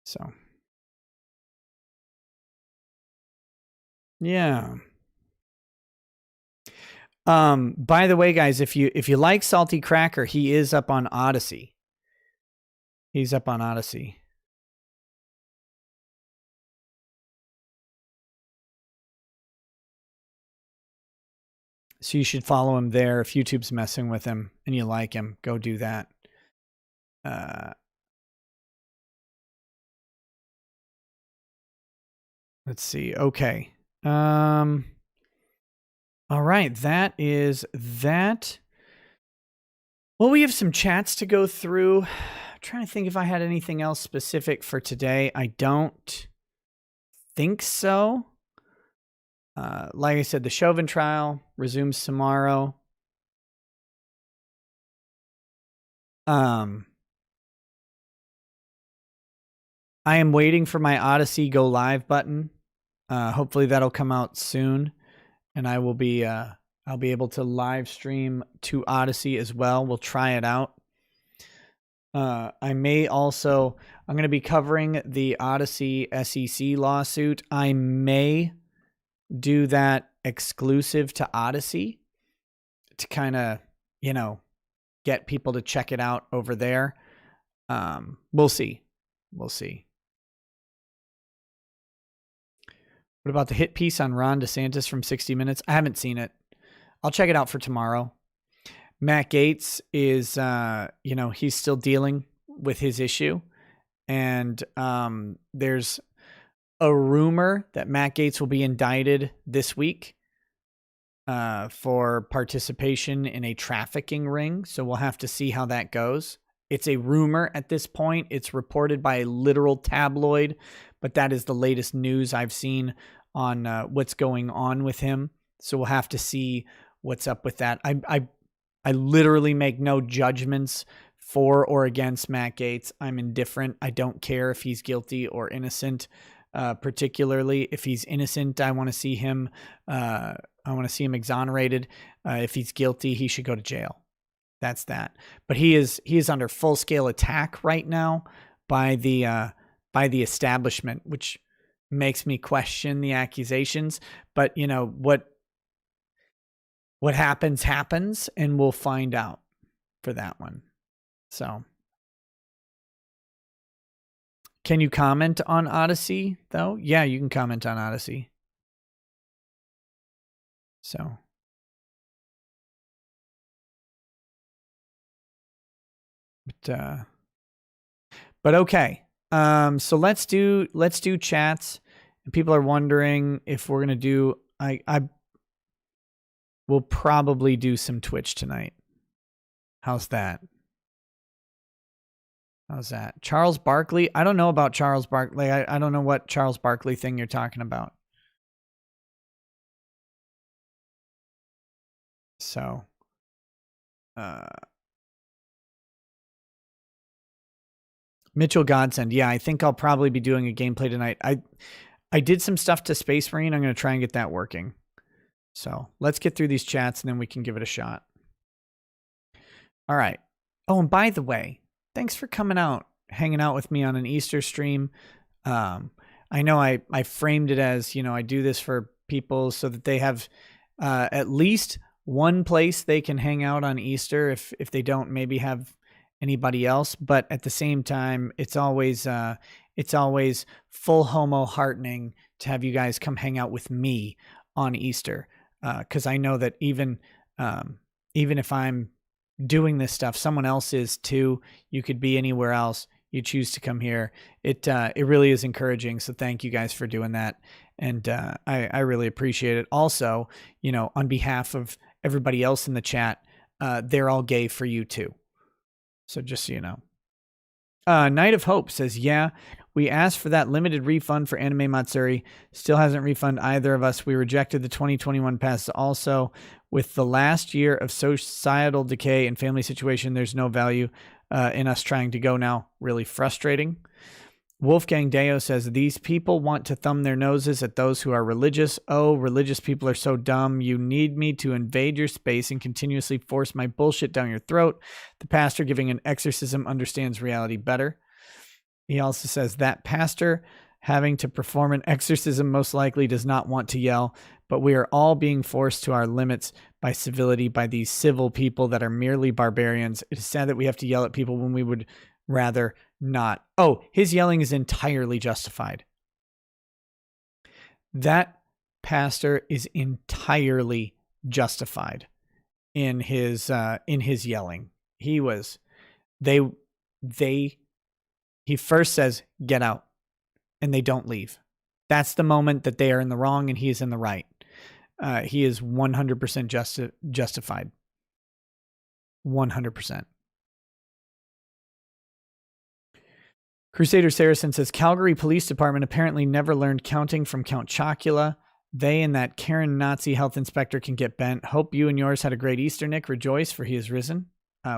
So yeah. By the way, guys, if you like Salty Cracker, he is up on Odyssey. He's up on Odyssey. So you should follow him there. If YouTube's messing with him and you like him, go do that. Let's see. Okay. All right. That is that. Well, we have some chats to go through. I'm trying to think if I had anything else specific for today. I don't think so. Like I said, the Chauvin trial resumes tomorrow. I am waiting for my Odyssey Go Live button. Hopefully that'll come out soon, and I'll be able to live stream to Odyssey as well. We'll try it out. I'm going to be covering the Odyssey SEC lawsuit. I may do that exclusive to Odyssey to kind of, get people to check it out over there. We'll see. We'll see. What about the hit piece on Ron DeSantis from 60 Minutes? I haven't seen it. I'll check it out for tomorrow. Matt Gaetz is, he's still dealing with his issue. And there's a rumor that Matt Gaetz will be indicted this week for participation in a trafficking ring. So we'll have to see how that goes. It's a rumor at this point. It's reported by a literal tabloid, but that is the latest news I've seen on what's going on with him. So we'll have to see what's up with that. I literally make no judgments for or against Matt Gaetz. I'm indifferent. I don't care if he's guilty or innocent. Particularly if he's innocent, I want to see him. I want to see him exonerated. If he's guilty, he should go to jail. That's that. But he is under full scale attack right now by the establishment, which makes me question the accusations. But what happens, and we'll find out for that one. So, can you comment on Odyssey though? Yeah, you can comment on Odyssey. So, but okay. So let's do chats. People are wondering if we're gonna do. We'll probably do some Twitch tonight. How's that? Charles Barkley? I don't know about Charles Barkley. I don't know what Charles Barkley thing you're talking about. So, Mitchell Godsend. Yeah, I think I'll probably be doing a gameplay tonight. I did some stuff to Space Marine. I'm going to try and get that working. So let's get through these chats and then we can give it a shot. All right. Oh, and by the way, thanks for coming out, hanging out with me on an Easter stream. I know I framed it as, I do this for people so that they have at least one place they can hang out on Easter if they don't maybe have anybody else. But at the same time, it's always full homo heartening to have you guys come hang out with me on Easter. Because I know that even if I'm doing this stuff, someone else is too. You could be anywhere else. You choose to come here. It really is encouraging. So thank you guys for doing that. And I really appreciate it. Also, on behalf of everybody else in the chat, they're all gay for you too. So just so you know. Night of Hope says, yeah, We asked for that limited refund for Anime Matsuri. Still hasn't refunded either of us. We rejected the 2021 pass also. With the last year of societal decay and family situation, there's no value in us trying to go now. Really frustrating. Wolfgang Deo says, these people want to thumb their noses at those who are religious. Oh, religious people are so dumb. You need me to invade your space and continuously force my bullshit down your throat. The pastor giving an exorcism understands reality better. He also says that pastor having to perform an exorcism most likely does not want to yell, but we are all being forced to our limits by civility by these civil people that are merely barbarians. It is sad that we have to yell at people when we would rather not. Oh, his yelling is entirely justified. That pastor is entirely justified in his yelling. He first says, get out, and they don't leave. That's the moment that they are in the wrong and he is in the right. He is 100% justified. 100%. Crusader Saracen says, Calgary Police Department apparently never learned counting from Count Chocula. They and that Karen Nazi health inspector can get bent. Hope you and yours had a great Easter, Nick. Rejoice, for he is risen.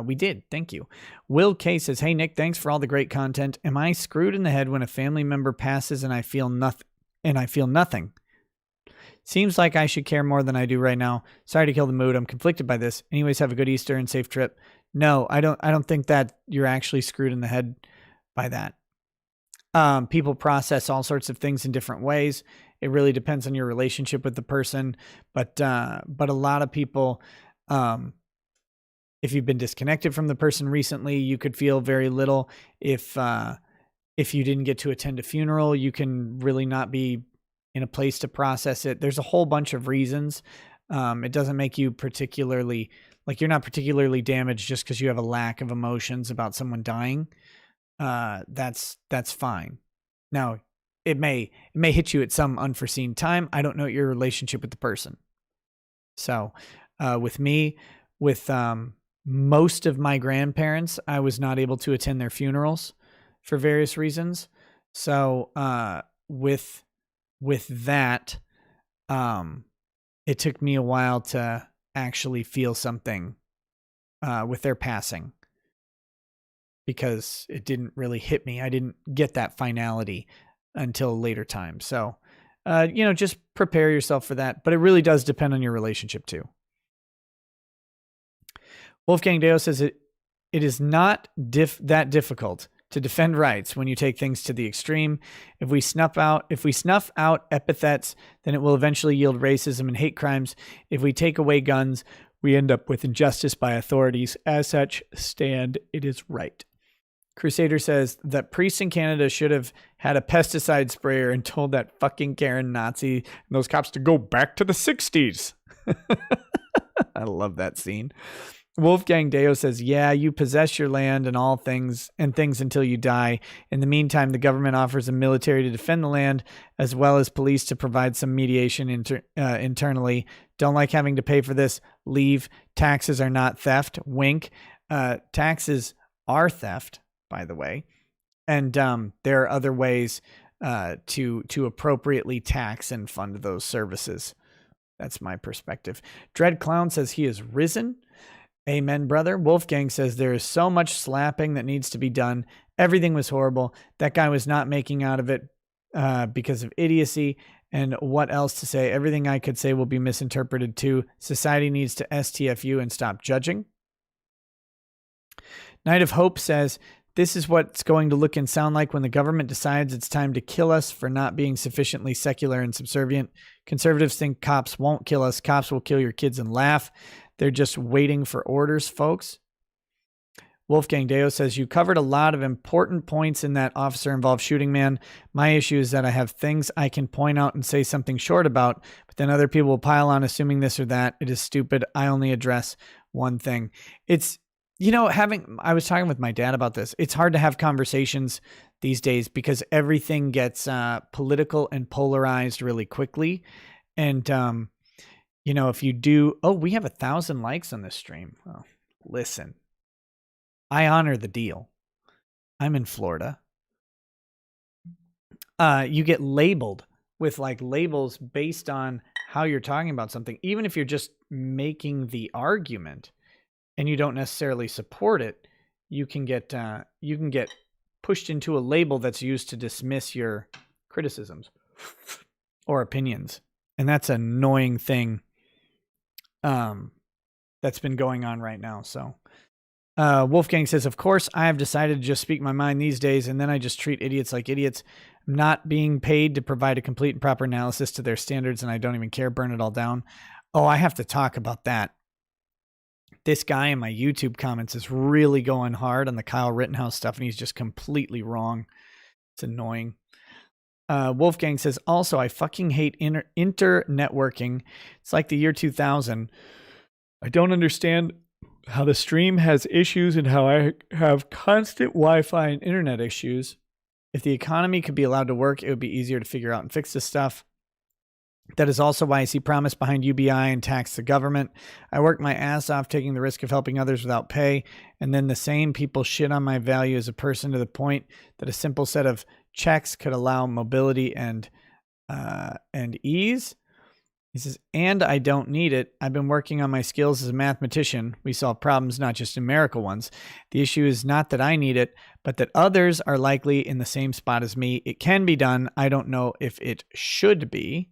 We did. Thank you. Will K says, hey, Nick, thanks for all the great content. Am I screwed in the head when a family member passes and I feel nothing? Seems like I should care more than I do right now. Sorry to kill the mood. I'm conflicted by this. Anyways, have a good Easter and safe trip. No, I don't think that you're actually screwed in the head by that. People process all sorts of things in different ways. It really depends on your relationship with the person. But a lot of people, if you've been disconnected from the person recently, you could feel very little. If you didn't get to attend a funeral, you can really not be in a place to process it. There's a whole bunch of reasons. It doesn't make you particularly, like, you're not particularly damaged just because you have a lack of emotions about someone dying. That's fine. Now, it may hit you at some unforeseen time. I don't know your relationship with the person. So, with me, with most of my grandparents, I was not able to attend their funerals for various reasons. So, with that, it took me a while to actually feel something with their passing, because it didn't really hit me. I didn't get that finality until a later time. So, just prepare yourself for that. But it really does depend on your relationship too. Wolfgang Deo says it is not that difficult to defend rights when you take things to the extreme. If we snuff out epithets, then it will eventually yield racism and hate crimes. If we take away guns, we end up with injustice by authorities. As such, stand, it is right. Crusader says that priests in Canada should have had a pesticide sprayer and told that fucking Karen Nazi and those cops to go back to the 60s. I love that scene. Wolfgang Deo says, yeah, you possess your land and all things until you die. In the meantime, the government offers a military to defend the land as well as police to provide some mediation internally. Don't like having to pay for this. Leave. Taxes are not theft. Wink. Taxes are theft, by the way. And there are other ways to appropriately tax and fund those services. That's my perspective. Dread Clown says he is risen. Amen, brother. Wolfgang says there is so much slapping that needs to be done. Everything was horrible. That guy was not making out of it because of idiocy. And what else to say? Everything I could say will be misinterpreted too. Society needs to STFU and stop judging. Night of Hope says, this is what it's going to look and sound like when the government decides it's time to kill us for not being sufficiently secular and subservient. Conservatives think cops won't kill us. Cops will kill your kids and laugh. They're just waiting for orders, folks. Wolfgang Deo says, you covered a lot of important points in that officer-involved shooting, man. My issue is that I have things I can point out and say something short about, but then other people will pile on assuming this or that. It is stupid. I only address one thing. It's, I was talking with my dad about this. It's hard to have conversations these days because everything gets political and polarized really quickly. And, if you do, we have 1,000 likes on this stream. Oh, listen, I honor the deal. I'm in Florida. you get labeled with like labels based on how you're talking about something, even if you're just making the argument and you don't necessarily support it. You can get pushed into a label that's used to dismiss your criticisms or opinions, and that's an annoying thing that's been going on right now. So Wolfgang says, of course, I have decided to just speak my mind these days, and then I just treat idiots like idiots. I'm not being paid to provide a complete and proper analysis to their standards, and I don't even care. Burn it all down. Oh, I have to talk about that. This guy in my YouTube comments is really going hard on the Kyle Rittenhouse stuff, and he's just completely wrong. It's annoying. Wolfgang says, also, I fucking hate inter-networking. It's like the year 2000. I don't understand how the stream has issues and how I have constant Wi-Fi and internet issues. If the economy could be allowed to work, it would be easier to figure out and fix this stuff. That is also why I see promise behind UBI and tax the government. I work my ass off taking the risk of helping others without pay, and then the same people shit on my value as a person to the point that a simple set of checks could allow mobility and ease. He says, and I don't need it. I've been working on my skills as a mathematician. We solve problems, not just numerical ones. The issue is not that I need it, but that others are likely in the same spot as me. It can be done. I don't know if it should be.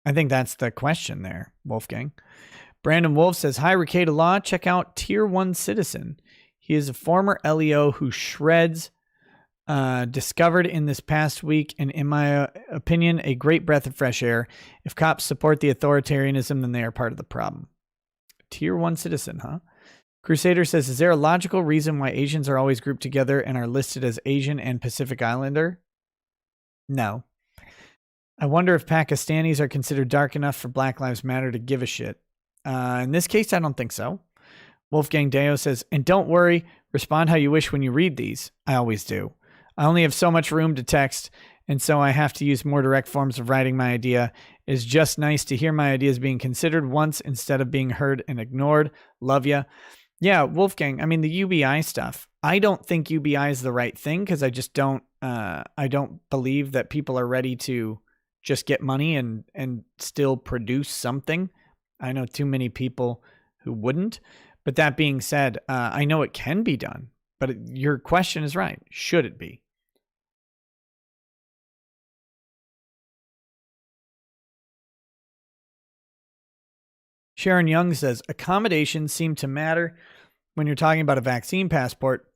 I think that's the question there, Wolfgang. Brandon Wolf says, hi, Ricada Law. Check out Tier 1 Citizen. He is a former LEO who shreds, discovered in this past week, and in my opinion, a great breath of fresh air. If cops support the authoritarianism, then they are part of the problem. Tier 1 Citizen, huh? Crusader says, is there a logical reason why Asians are always grouped together and are listed as Asian and Pacific Islander? No. I wonder if Pakistanis are considered dark enough for Black Lives Matter to give a shit. In this case, I don't think so. Wolfgang Deo says, and don't worry, respond how you wish when you read these. I always do. I only have so much room to text, and so I have to use more direct forms of writing my idea. It's just nice to hear my ideas being considered once instead of being heard and ignored. Love ya. Yeah, Wolfgang, I mean, the UBI stuff. I don't think UBI is the right thing because I just don't believe that people are ready to just get money and still produce something. I know too many people who wouldn't. But that being said, I know it can be done. But your question is right. Should it be? Sharon Young says, accommodations seem to matter when you're talking about a vaccine passport,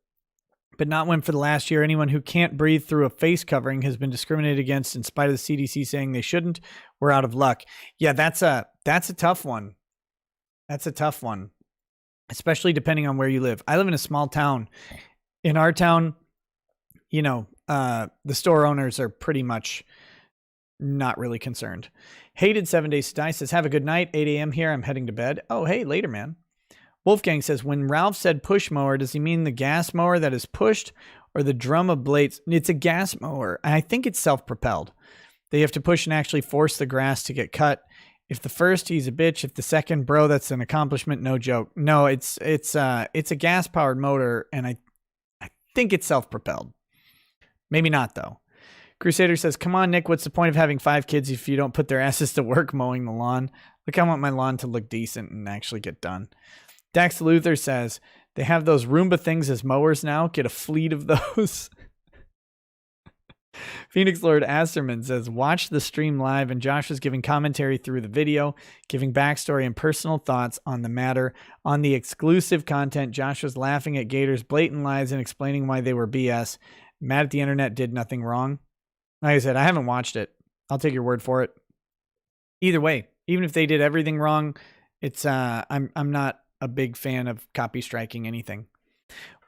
but not when for the last year anyone who can't breathe through a face covering has been discriminated against in spite of the CDC saying they shouldn't. We're out of luck. Yeah, that's a tough one. That's a tough one, especially depending on where you live. I live in a small town. In our town, you know, the store owners are pretty much not really concerned. Hated 7 Days to Die says, have a good night. 8 a.m. here. I'm heading to bed. Oh, hey, later, man. Wolfgang says, when Ralph said push mower, does he mean the gas mower that is pushed or the drum of blades? It's a gas mower. I think it's self-propelled. They have to push and actually force the grass to get cut. If the first, he's a bitch. If the second, bro, that's an accomplishment. No joke. No, it's a gas-powered motor, and I think it's self-propelled. Maybe not, though. Crusader says, come on, Nick, what's the point of having 5 kids if you don't put their asses to work mowing the lawn? Look, I want my lawn to look decent and actually get done. Dax Luther says, they have those Roomba things as mowers now. Get a fleet of those. Phoenix Lord Asterman says, watch the stream live, and Josh was giving commentary through the video, giving backstory and personal thoughts on the matter. On the exclusive content, Josh was laughing at Gator's blatant lies and explaining why they were BS. Mad at the internet did nothing wrong. Like I said, I haven't watched it. I'll take your word for it. Either way, even if they did everything wrong, it's I'm not a big fan of copy striking anything.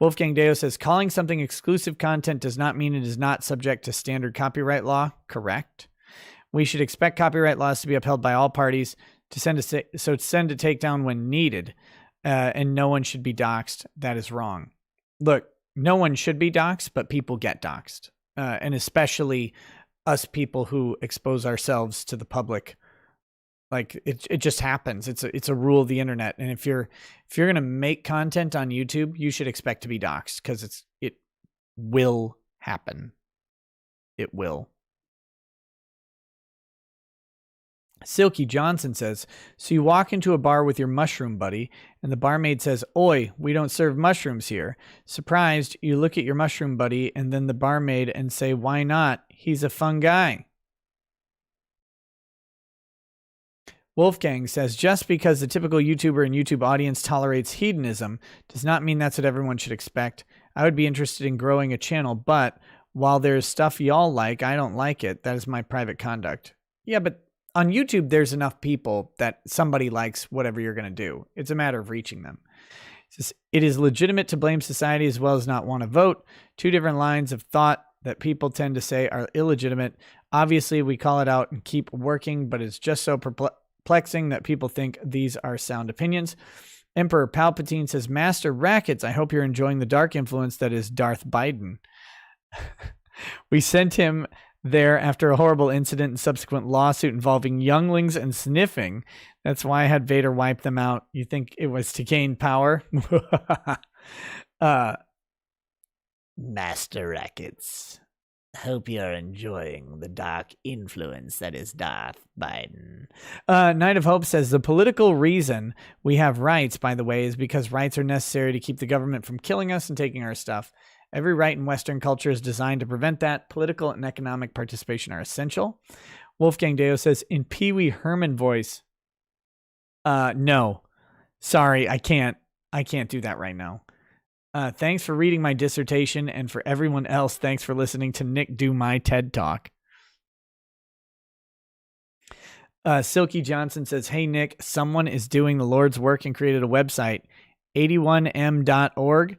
Wolfgang Deo says, calling something exclusive content does not mean it is not subject to standard copyright law. Correct. We should expect copyright laws to be upheld by all parties to send a takedown when needed, and no one should be doxxed. That is wrong. Look, no one should be doxxed, but people get doxxed, and especially us people who expose ourselves to the public. Like it just happens. It's a rule of the internet. And if you're going to make content on YouTube, you should expect to be doxxed because it will happen. it will. Silky Johnson says, so you walk into a bar with your mushroom buddy, and the barmaid says, oi, we don't serve mushrooms here. Surprised, you look at your mushroom buddy and then the barmaid and say, why not? He's a fun guy. Wolfgang says, just because the typical YouTuber and YouTube audience tolerates hedonism does not mean that's what everyone should expect. I would be interested in growing a channel, but while there's stuff y'all like, I don't like it. That is my private conduct. Yeah, but on YouTube, there's enough people that somebody likes whatever you're going to do. It's a matter of reaching them. It is legitimate to blame society as well as not want to vote. Two different lines of thought that people tend to say are illegitimate. Obviously, we call it out and keep working, but it's just so perplexing that people think these are sound opinions. Emperor Palpatine says, Master Rackets, I hope you're enjoying the dark influence that is Darth Biden. We sent him there after a horrible incident and subsequent lawsuit involving younglings and sniffing. That's why I had Vader wipe them out. You think it was to gain power? Master Rackets, hope you're enjoying the dark influence that is Darth Biden. Knight of Hope says, the political reason we have rights, by the way, is because rights are necessary to keep the government from killing us and taking our stuff. Every right in Western culture is designed to prevent that. Political and economic participation are essential. Wolfgang Deo says, in Pee Wee Herman voice, no. Sorry, I can't do that right now. Thanks for reading my dissertation, and for everyone else, thanks for listening to Nick do my TED Talk. Silky Johnson says, hey, Nick, someone is doing the Lord's work and created a website, 81m.org.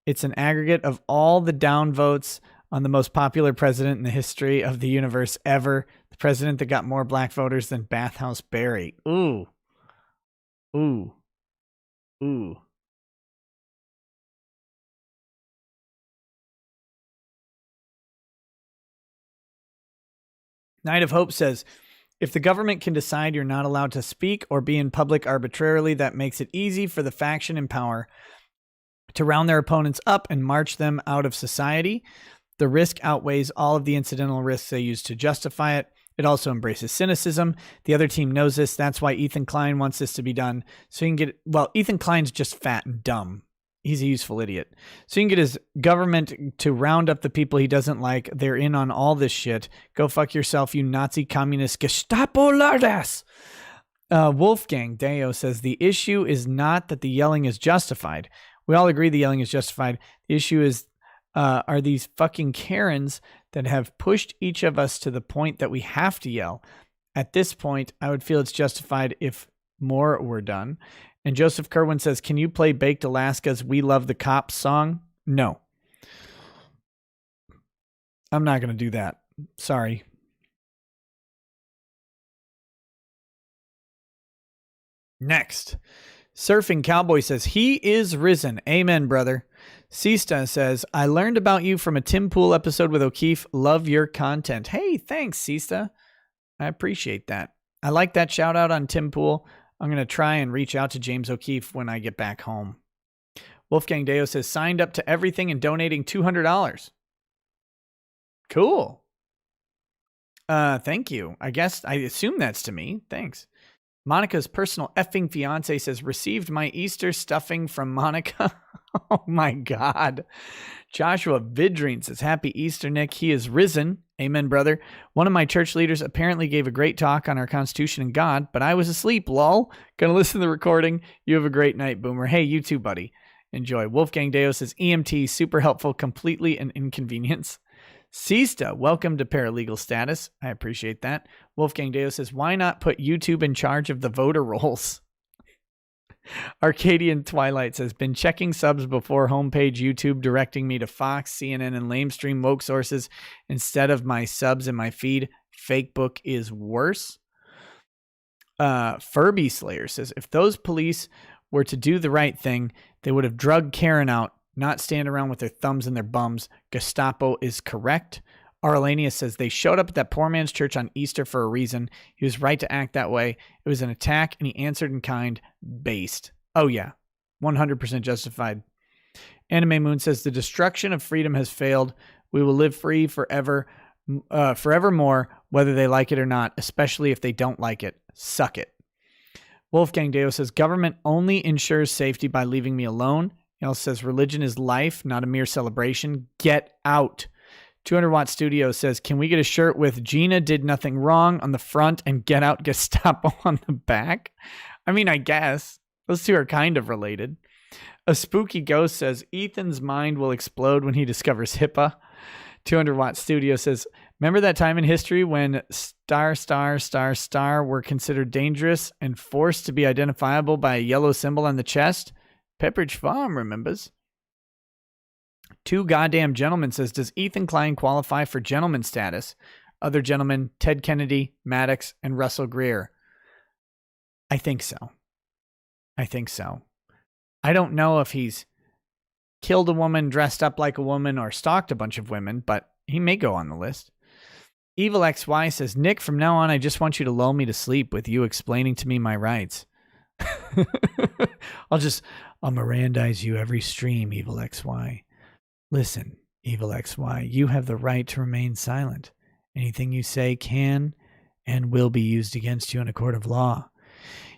It's an aggregate of all the downvotes on the most popular president in the history of the universe ever. The president that got more black voters than Bathhouse Barry. Ooh. Ooh. Ooh. Knight of Hope says, if the government can decide you're not allowed to speak or be in public arbitrarily, that makes it easy for the faction in power to round their opponents up and march them out of society. The risk outweighs all of the incidental risks they use to justify it. It also embraces cynicism. The other team knows this. That's why Ethan Klein wants this to be done. So you can get, well, Ethan Klein's just fat and dumb. He's a useful idiot. So you can get his government to round up the people he doesn't like. They're in on all this shit. Go fuck yourself, you Nazi communist Gestapo lardass. Wolfgang Deo says, the issue is not that the yelling is justified. We all agree the yelling is justified. The issue is, are these fucking Karens that have pushed each of us to the point that we have to yell. At this point, I would feel it's justified if more were done. And Joseph Kerwin says, can you play Baked Alaska's We Love the Cops song? No. I'm not going to do that. Sorry. Next. Surfing Cowboy says, he is risen. Amen, brother. Sista says, I learned about you from a Tim Pool episode with O'Keefe. Love your content. Hey, thanks, Sista. I appreciate that. I like that shout out on Tim Pool. I'm going to try and reach out to James O'Keefe when I get back home. Wolfgang Deo says, signed up to everything and donating $200. Cool. Thank you. I assume that's to me. Thanks. Monica's personal effing fiance says, received my Easter stuffing from Monica. Oh my God. Joshua Vidrine says, happy Easter, Nick. He is risen. Amen, brother. One of my church leaders apparently gave a great talk on our Constitution and God, but I was asleep, lol. Gonna listen to the recording. You have a great night, Boomer. Hey, you too, buddy. Enjoy. Wolfgang Deo says, EMT, super helpful, completely an inconvenience. Sista, welcome to paralegal status. I appreciate that. Wolfgang Deo says, why not put YouTube in charge of the voter rolls? Arcadian Twilight says, been checking subs before homepage YouTube directing me to Fox, CNN, and lamestream woke sources instead of my subs in my feed. Fake book is worse. Furby Slayer says, if those police were to do the right thing, they would have drugged Karen out, not stand around with their thumbs in their bums. Gestapo is correct. Arlania says they showed up at that poor man's church on Easter for a reason. He was right to act that way. It was an attack, and he answered in kind. Based. Oh, yeah. 100% justified. Anime Moon says the destruction of freedom has failed. We will live free forever. forevermore, whether they like it or not, especially if they don't like it. Suck it. Wolfgang Deo says, government only ensures safety by leaving me alone. He also says, religion is life, not a mere celebration. Get out. 200 Watt Studio says, can we get a shirt with Gina did nothing wrong on the front and Get Out Gestapo on the back? I mean, I guess. Those two are kind of related. A Spooky Ghost says, Ethan's mind will explode when he discovers HIPAA. 200 Watt Studio says, remember that time in history when star were considered dangerous and forced to be identifiable by a yellow symbol on the chest? Pepperidge Farm remembers. Two Goddamn Gentlemen says, does Ethan Klein qualify for gentleman status? Other gentlemen, Ted Kennedy, Maddox, and Russell Greer. I think so. I don't know if he's killed a woman, dressed up like a woman, or stalked a bunch of women, but he may go on the list. Evil XY says, Nick, from now on, I just want you to lull me to sleep with you explaining to me my rights. I'll Mirandize you every stream, Evil XY. Listen, Evil XY, you have the right to remain silent. Anything you say can and will be used against you in a court of law.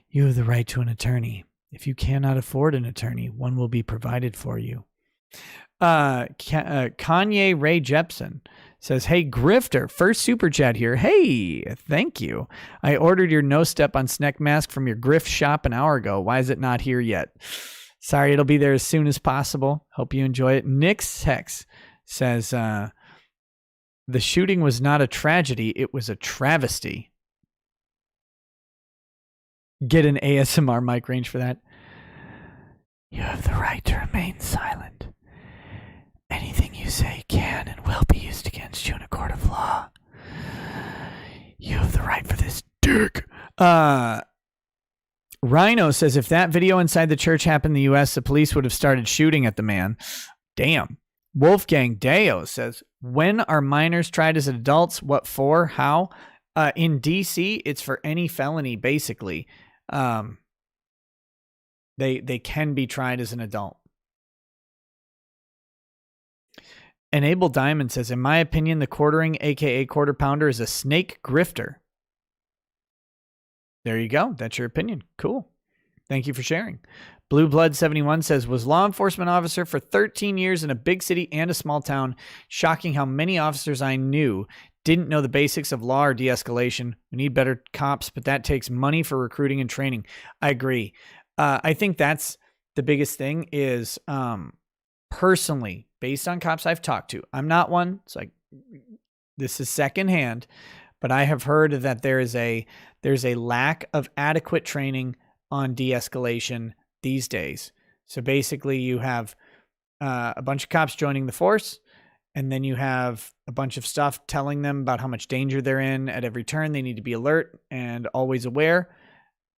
You have the right to an attorney. If you cannot afford an attorney, one will be provided for you. Kanye Ray Jepson says, hey, Grifter, first super chat here. Hey, thank you. I ordered your no step on Sneck mask from your Grift shop an hour ago. Why is it not here yet? Sorry, it'll be there as soon as possible. Hope you enjoy it. Nick's Hex says, the shooting was not a tragedy. It was a travesty. Get an ASMR mic range for that. You have the right to remain silent. Anything you say can and will be used against you in a court of law. You have the right for this dick. Rhino says, if that video inside the church happened in the U.S., the police would have started shooting at the man. Damn. Wolfgang Deo says, when are minors tried as adults? What for? How? In D.C., it's for any felony, basically. They can be tried as an adult. Enable Diamond says, in my opinion, the quartering, aka quarter pounder, is a snake grifter. There you go. That's your opinion. Cool. Thank you for sharing. Blue Blood 71 says, was law enforcement officer for 13 years in a big city and a small town. Shocking how many officers I knew didn't know the basics of law or de-escalation. We need better cops, but that takes money for recruiting and training. I agree. I think that's the biggest thing is personally, based on cops I've talked to, I'm not one. It's like, this is secondhand, but I have heard that there's a lack of adequate training on de-escalation these days. So basically you have a bunch of cops joining the force, and then you have a bunch of stuff telling them about how much danger they're in at every turn. They need to be alert and always aware,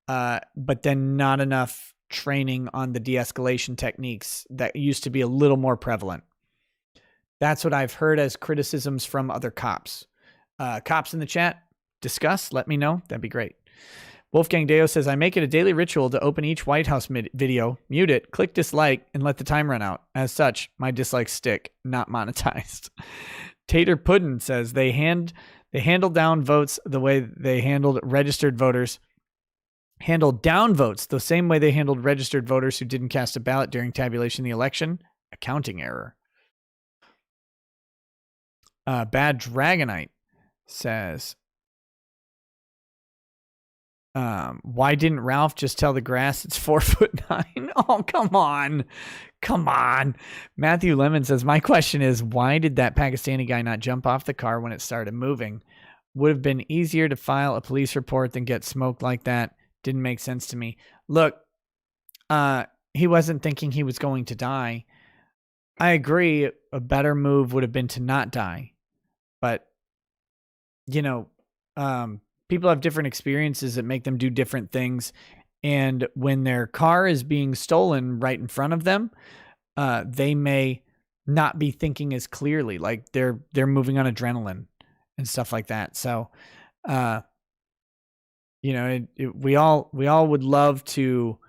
but then not enough training on the de-escalation techniques that used to be a little more prevalent. That's what I've heard as criticisms from other cops. Cops in the chat, discuss, let me know. That'd be great. Wolfgang Deo says, I make it a daily ritual to open each White House video, mute it, click dislike, and let the time run out. As such, my dislikes stick, not monetized. Tater Puddin says, they handled down votes the way they handled registered voters. Handled down votes the same way they handled registered voters who didn't cast a ballot during tabulation of the election. Accounting error. Bad Dragonite says, why didn't Ralph just tell the grass it's 4'9"? Oh, come on. Matthew Lemon says, my question is, why did that Pakistani guy not jump off the car when it started moving? Would have been easier to file a police report than get smoked like that. Didn't make sense to me. Look, he wasn't thinking he was going to die. I agree. A better move would have been to not die. But, people have different experiences that make them do different things. And when their car is being stolen right in front of them, they may not be thinking as clearly. Like they're moving on adrenaline and stuff like that. So, we all would love to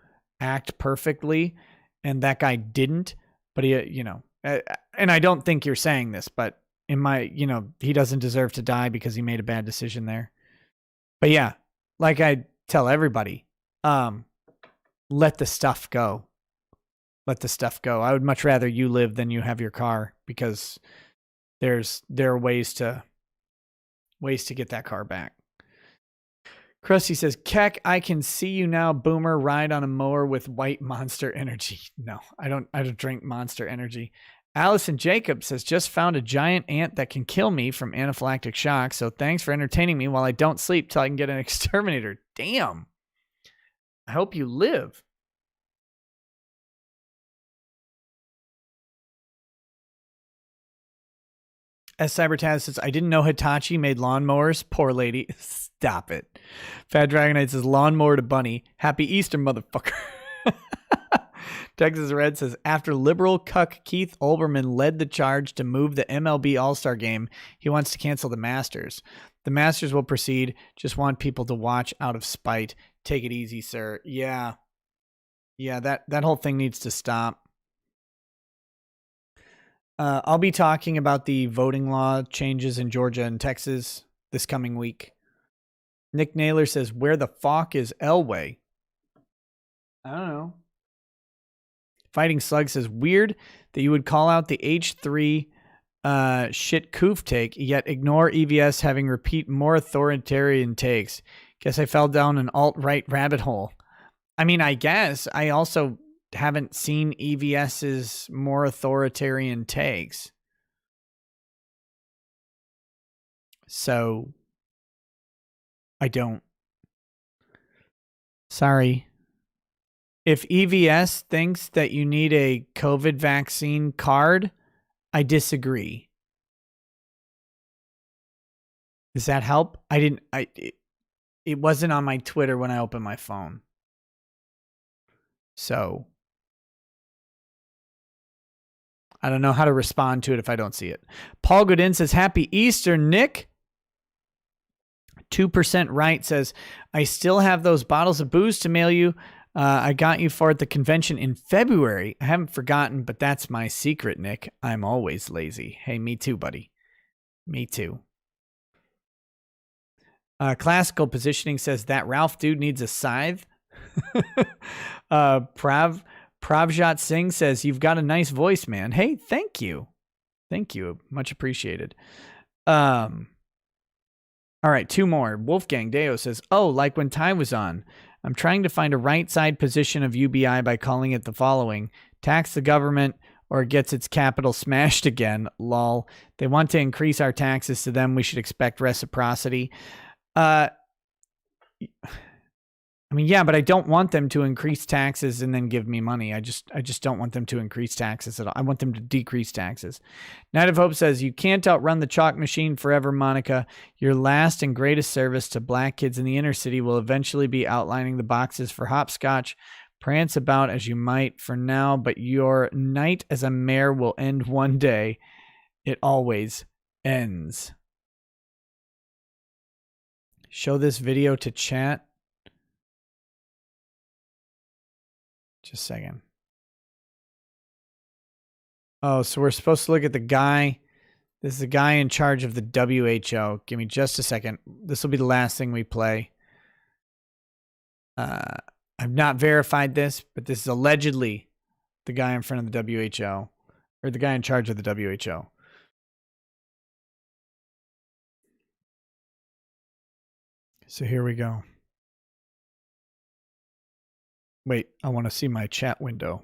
act perfectly, and that guy didn't. But he, and I don't think you're saying this, but he doesn't deserve to die because he made a bad decision there. But yeah, like I tell everybody, let the stuff go. Let the stuff go. I would much rather you live than you have your car, because there are ways to get that car back. Krusty says, Keck, I can see you now, Boomer, ride on a mower with white Monster Energy. No, I don't drink Monster Energy. Allison Jacobs says, just found a giant ant that can kill me from anaphylactic shock. So thanks for entertaining me while I don't sleep till I can get an exterminator. Damn. I hope you live. As Cybertaz says, I didn't know Hitachi made lawnmowers. Poor lady. Stop it. Fat Dragonite says, lawnmower to bunny. Happy Easter, motherfucker. Texas Red says, after liberal cuck Keith Olbermann led the charge to move the MLB All-Star game, he wants to cancel the Masters. The Masters will proceed. Just want people to watch out of spite. Take it easy, sir. Yeah. Yeah, that whole thing needs to stop. I'll be talking about the voting law changes in Georgia and Texas this coming week. Nick Naylor says, where the fuck is Elway? I don't know. Fighting Slug says, weird that you would call out the H3 shit coof take, yet ignore EVS having repeat more authoritarian takes. Guess I fell down an alt-right rabbit hole. I mean, I guess I also haven't seen EVS's more authoritarian takes. So I don't. Sorry. If EVS thinks that you need a COVID vaccine card, I disagree. Does that help? It wasn't on my Twitter when I opened my phone. So I don't know how to respond to it if I don't see it. Paul Godin says, happy Easter, Nick. 2% right says, I still have those bottles of booze to mail you. I got you for at the convention in February. I haven't forgotten, but that's my secret, Nick. I'm always lazy. Hey, me too, buddy. Me too. Classical Positioning says, that Ralph dude needs a scythe. Pravjot Singh says, you've got a nice voice, man. Hey, thank you. Thank you. Much appreciated. All right, two more. Wolfgang Deo says, oh, like when Ty was on. I'm trying to find a right side position of UBI by calling it the following. Tax the government or it gets its capital smashed again. Lol. They want to increase our taxes to them. We should expect reciprocity. I mean, yeah, but I don't want them to increase taxes and then give me money. I just don't want them to increase taxes at all. I want them to decrease taxes. Night of Hope says, you can't outrun the chalk machine forever, Monica. Your last and greatest service to black kids in the inner city will eventually be outlining the boxes for hopscotch. Prance about as you might for now, but your night as a mayor will end one day. It always ends. Show this video to chat. Just a second. Oh, so we're supposed to look at the guy. This is the guy in charge of the WHO. Give me just a second. This will be the last thing we play. I've not verified this, but this is allegedly the guy in front of the WHO, or the guy in charge of the WHO. So here we go. Wait, I want to see my chat window.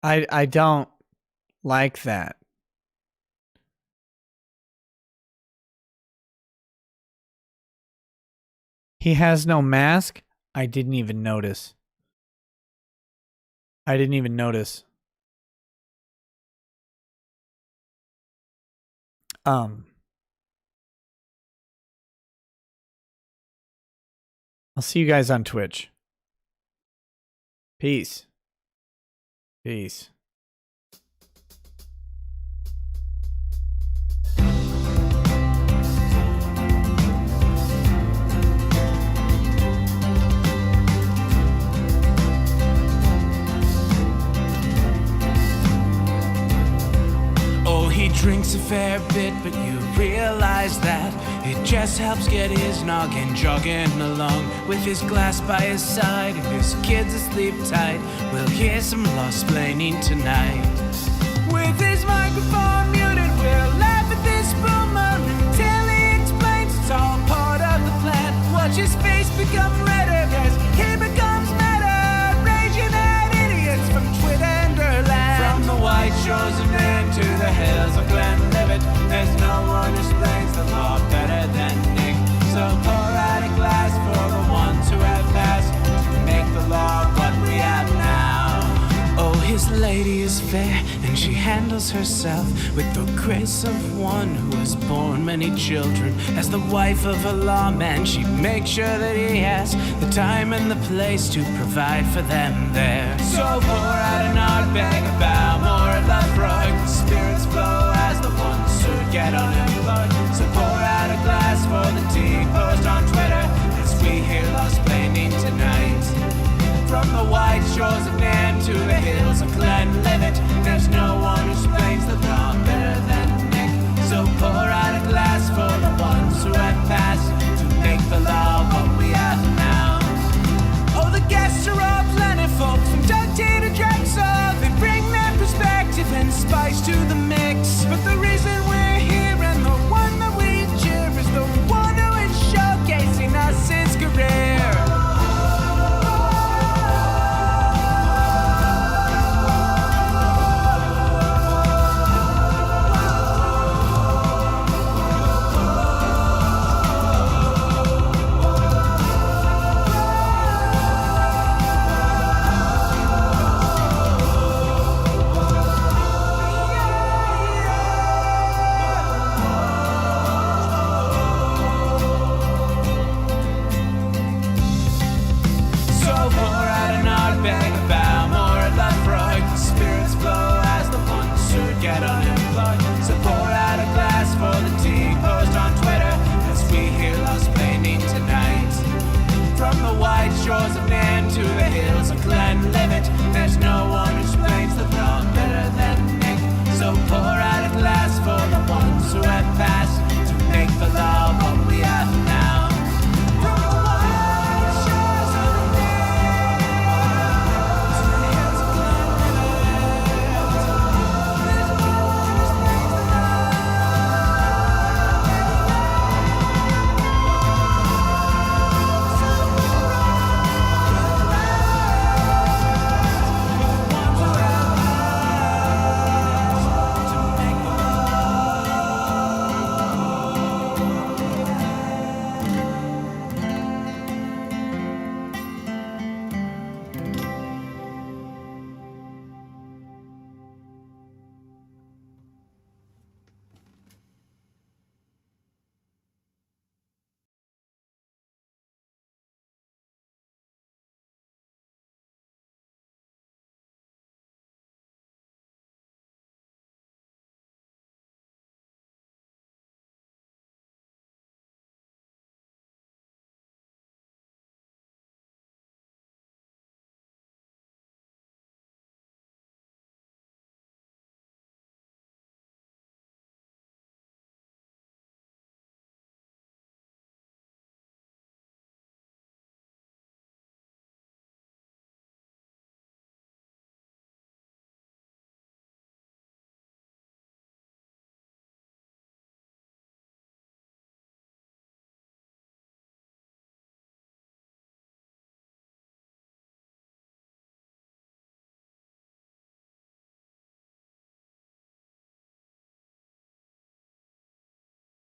I don't like that. He has no mask? I didn't even notice. I didn't even notice. I'll see you guys on Twitch. Peace. Peace. He drinks a fair bit, but you realize that it just helps get his noggin jogging along. With his glass by his side and his kids asleep tight, we'll hear some lost-plaining tonight. With his microphone muted, we'll laugh at this boomer until he explains it's all part of the plan. Watch his face become redder as he becomes meta, raging at idiots from Twitterland. From the white shores of Maine to the hills of Glenlivet, there's no one who explains the law better than Nick. So pour out a glass for the ones who have passed to make the law what we have now. Oh, his lady is fair, and she handles herself with the grace of one who has borne many children. As the wife of a lawman, she makes sure that he has the time and the place to provide for them there. So pour out an art bag, a bow, more love rug. The spirits flow as the ones who get on it.